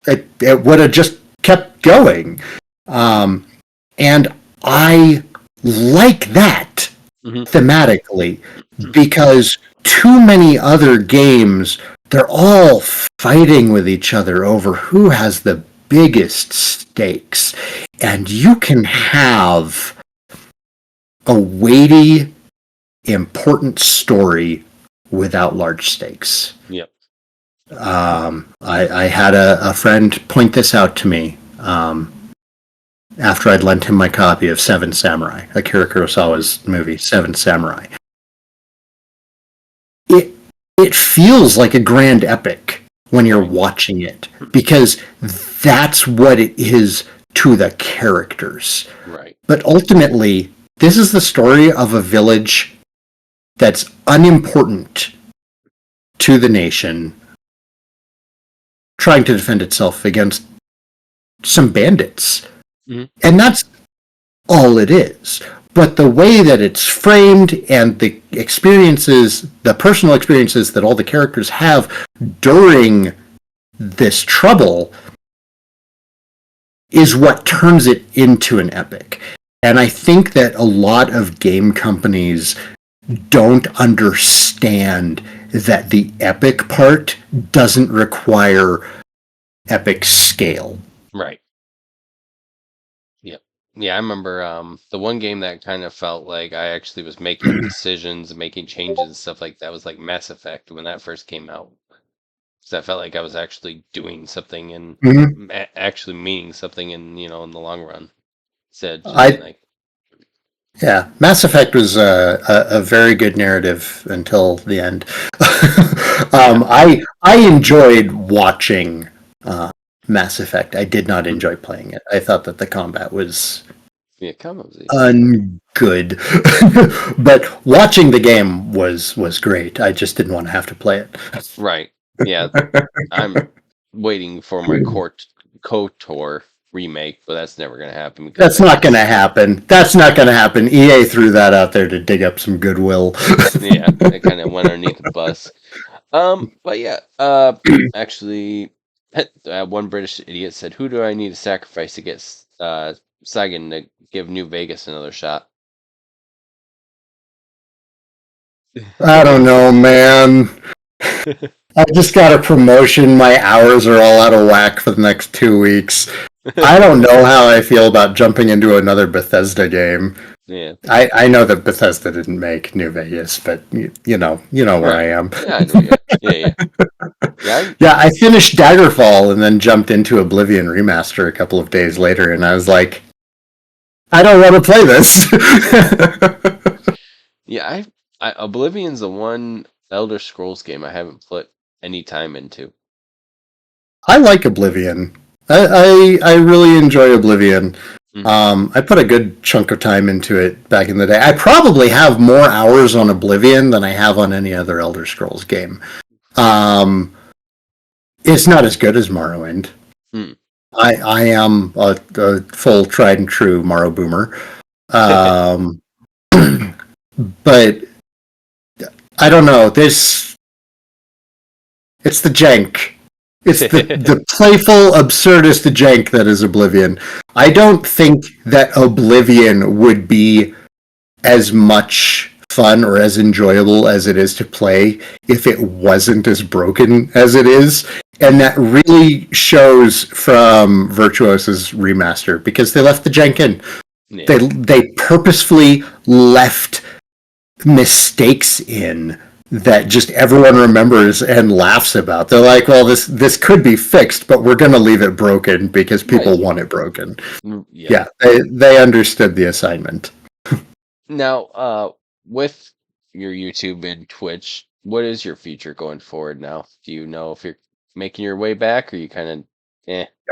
It would have just kept going. And I like that thematically, because too many other games, they're all fighting with each other over who has the biggest stakes. And you can have a weighty, important story without large stakes. Yep. I had a friend point this out to me after I'd lent him my copy of Seven Samurai, Akira Kurosawa's movie, Seven Samurai. It feels like a grand epic when you're watching it, because that's what it is to the characters. Right. But ultimately, this is the story of a village that's unimportant to the nation, trying to defend itself against some bandits. And that's all it is. But the way that it's framed and the experiences, the personal experiences that all the characters have during this trouble, is what turns it into an epic. And I think that a lot of game companies don't understand that the epic part doesn't require epic scale. Right. Yep. Yeah, I remember the one game that kind of felt like I actually was making decisions and making changes and stuff like that was like Mass Effect when that first came out. Because I felt like I was actually doing something and actually meaning something in in the long run. Instead of just like. Yeah, Mass Effect was a very good narrative until the end. I enjoyed watching Mass Effect. I did not enjoy playing it. I thought that the combat was Yeah, combat was easy. good. But watching the game was great. I just didn't want to have to play it. Right. Yeah. I'm waiting for my KOTOR remake, but that's never going to happen because That's not going to happen. That's not going to happen. EA threw that out there to dig up some goodwill. Yeah, it kind of went underneath the bus. But yeah, actually, one British idiot said, "Who do I need to sacrifice to get Saigan to give New Vegas another shot?" I don't know, man. I just got a promotion. My hours are all out of whack for the next 2 weeks. I don't know how I feel about jumping into another Bethesda game. Yeah, I know that Bethesda didn't make New Vegas, but you know where I am. yeah, I know. Yeah. Yeah, I finished Daggerfall and then jumped into Oblivion Remaster a couple of days later, and I was like, I don't want to play this. Yeah, Oblivion's the one Elder Scrolls game I haven't put any time into. I like Oblivion. I really enjoy Oblivion. I put a good chunk of time into it back in the day. I probably have more hours on Oblivion than I have on any other Elder Scrolls game. It's not as good as Morrowind. I am a full tried and true Morrow boomer. But I don't know. It's the jank. It's the playful, absurdist jank that is Oblivion. I don't think that Oblivion would be as much fun or as enjoyable as it is to play if it wasn't as broken as it is. And that really shows from Virtuosa's remaster because they left the jank in. Yeah. They purposefully left mistakes in that just everyone remembers and laughs about. They're like, well, this could be fixed, but we're going to leave it broken because people want it broken. Yeah, they understood the assignment. Now, with your YouTube and Twitch, what is your future going forward now? Do you know if you're making your way back, or you kind of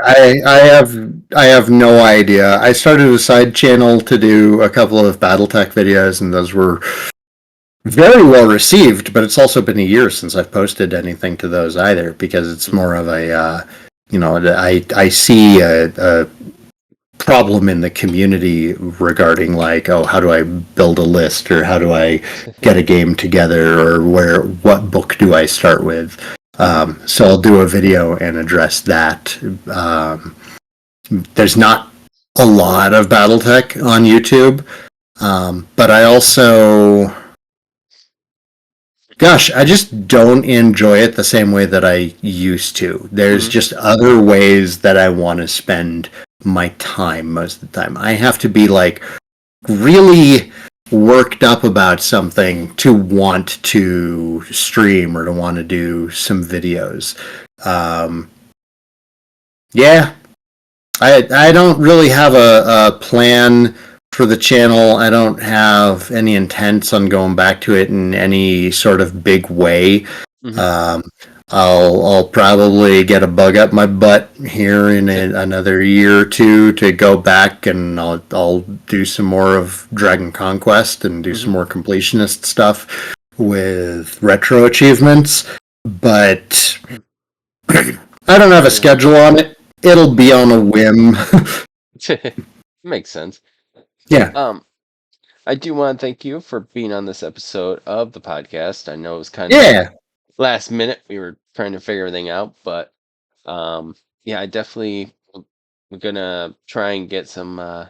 I have no idea. I started a side channel to do a couple of BattleTech videos, and those were very well received, but it's also been a year since I've posted anything to those either, because it's more of a, I see a problem in the community regarding like, oh, how do I build a list, or how do I get a game together, or what book do I start with? So I'll do a video and address that. There's not a lot of BattleTech on YouTube, but I also... Gosh, I just don't enjoy it the same way that I used to. There's just other ways that I want to spend my time most of the time. I have to be like really worked up about something to want to stream or to want to do some videos. Yeah, I don't really have a plan for the channel. I don't have any intents on going back to it in any sort of big way. I'll probably get a bug up my butt here in another year or two to go back, and I'll do some more of Dragon Conquest and do some more completionist stuff with retro achievements. But I don't have a schedule on it. It'll be on a whim. Makes sense. Yeah. I do want to thank you for being on this episode of the podcast. I know it was kind of last minute. We were trying to figure everything out, but I definitely we're gonna try and get some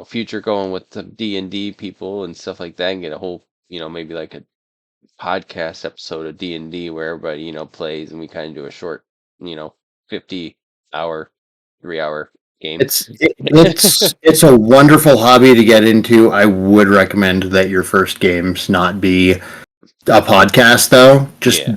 future going with the D&D people and stuff like that, and get a whole maybe like a podcast episode of D&D where everybody plays, and we kind of do a short 50-hour 3-hour game. It's a wonderful hobby to get into. I would recommend that your first games not be a podcast, though. Just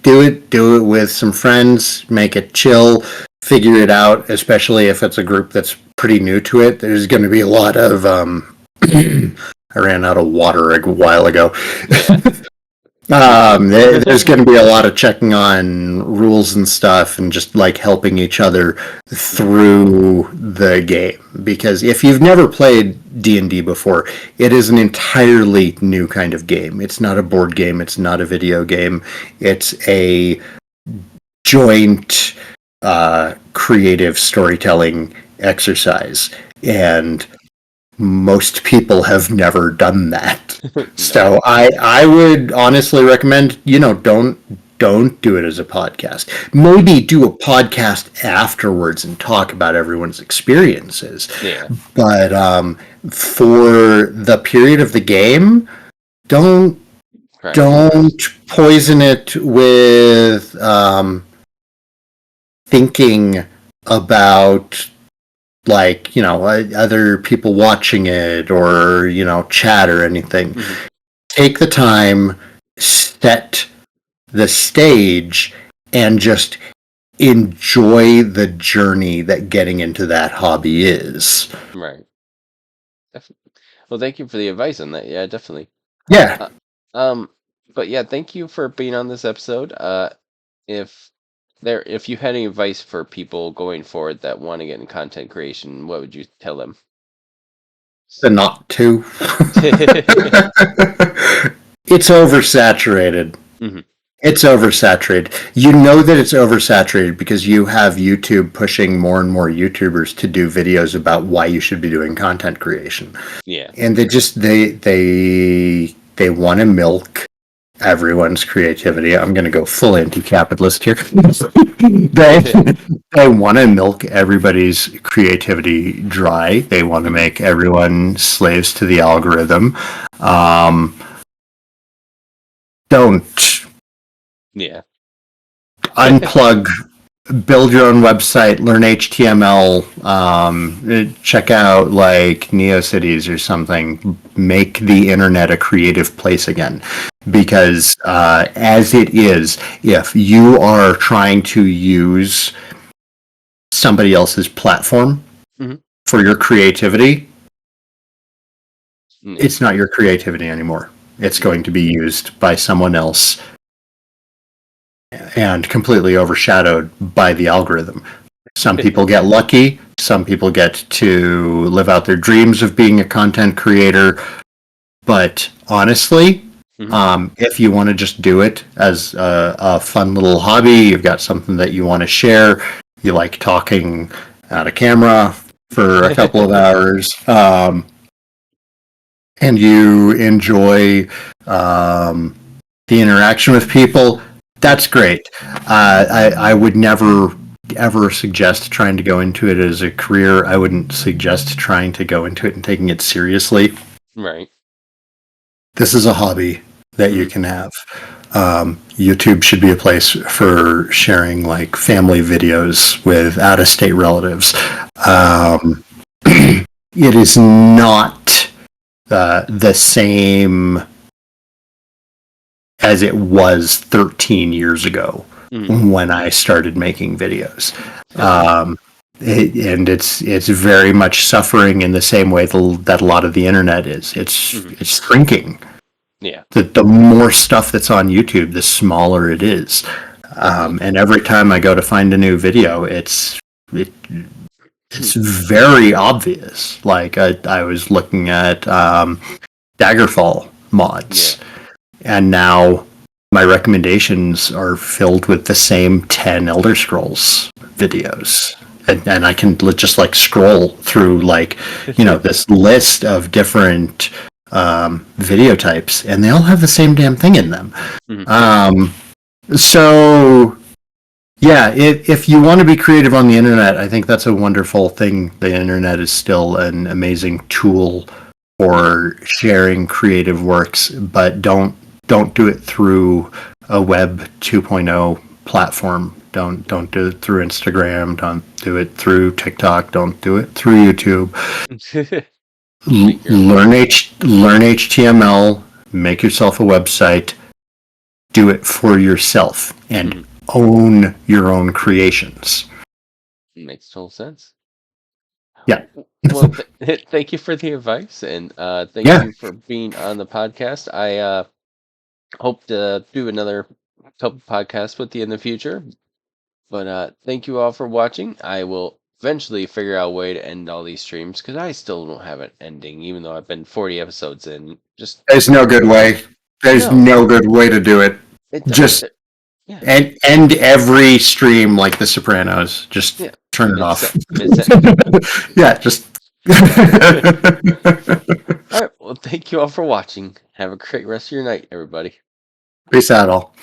do it with some friends, make it chill, figure it out, especially if it's a group that's pretty new to it. There's going to be a lot of I ran out of water a while ago. There's going to be a lot of checking on rules and stuff, and just like helping each other through the game. Because if you've never played D&D before. It is an entirely new kind of game. It's not a board game. It's not a video game. It's a joint creative storytelling exercise. And most people have never done that. No. So I would honestly recommend, don't do it as a podcast. Maybe do a podcast afterwards and talk about everyone's experiences. Yeah. But for the period of the game, don't poison it with thinking about other people watching it or chat or anything. Mm-hmm. Take the time, set the stage, and just enjoy the journey that getting into that hobby is. Right. Definitely. Well, thank you for the advice on that. Yeah, definitely. Yeah. But yeah, thank you for being on this episode. If you had any advice for people going forward that want to get in content creation, what would you tell them? The not to. It's oversaturated. Mm-hmm. It's oversaturated. You know that it's oversaturated because you have YouTube pushing more and more YouTubers to do videos about why you should be doing content creation. Yeah. And they want to milk everyone's creativity. I'm going to go full anti-capitalist here. They want to milk everybody's creativity dry. They want to make everyone slaves to the algorithm. Don't. Yeah. Unplug, build your own website, learn HTML, check out like NeoCities or something. Make the internet a creative place again. Because as it is, if you are trying to use somebody else's platform for your creativity, it's not your creativity anymore. It's going to be used by someone else and completely overshadowed by the algorithm. Some people get lucky. Some people get to live out their dreams of being a content creator. But honestly, if you want to just do it as a fun little hobby, you've got something that you want to share, you like talking at a camera for a couple of hours, and you enjoy the interaction with people, that's great. I would never ever suggest trying to go into it as a career. I wouldn't suggest trying to go into it and taking it seriously. Right. This is a hobby that you can have. YouTube should be a place for sharing like family videos with out-of-state relatives. It is not the same as it was 13 years ago when I started making videos. And it's very much suffering in the same way that a lot of the internet is. It's shrinking. Yeah. The more stuff that's on YouTube, the smaller it is. And every time I go to find a new video, it's very obvious. Like I was looking at Daggerfall mods, and now my recommendations are filled with the same 10 Elder Scrolls videos. And I can just like scroll through like, this list of different video types, and they all have the same damn thing in them. So yeah, if you want to be creative on the internet, I think that's a wonderful thing. The internet is still an amazing tool for sharing creative works, but don't do it through a web 2.0 platform. Don't do it through Instagram. Don't do it through TikTok. Don't do it through YouTube. Learn HTML. Make yourself a website. Do it for yourself and own your own creations. Makes total sense. Yeah. Well, thank you for the advice, and thank you for being on the podcast. I hope to do another couple podcasts with you in the future. But thank you all for watching. I will eventually figure out a way to end all these streams because I still don't have an ending, even though I've been 40 episodes in. Just There's no good way. There's no, no good way to do it. Just yeah, end every stream like The Sopranos. Just yeah. turn it off. Mid-sentence. Yeah, just. All right. Well, thank you all for watching. Have a great rest of your night, everybody. Peace out, all.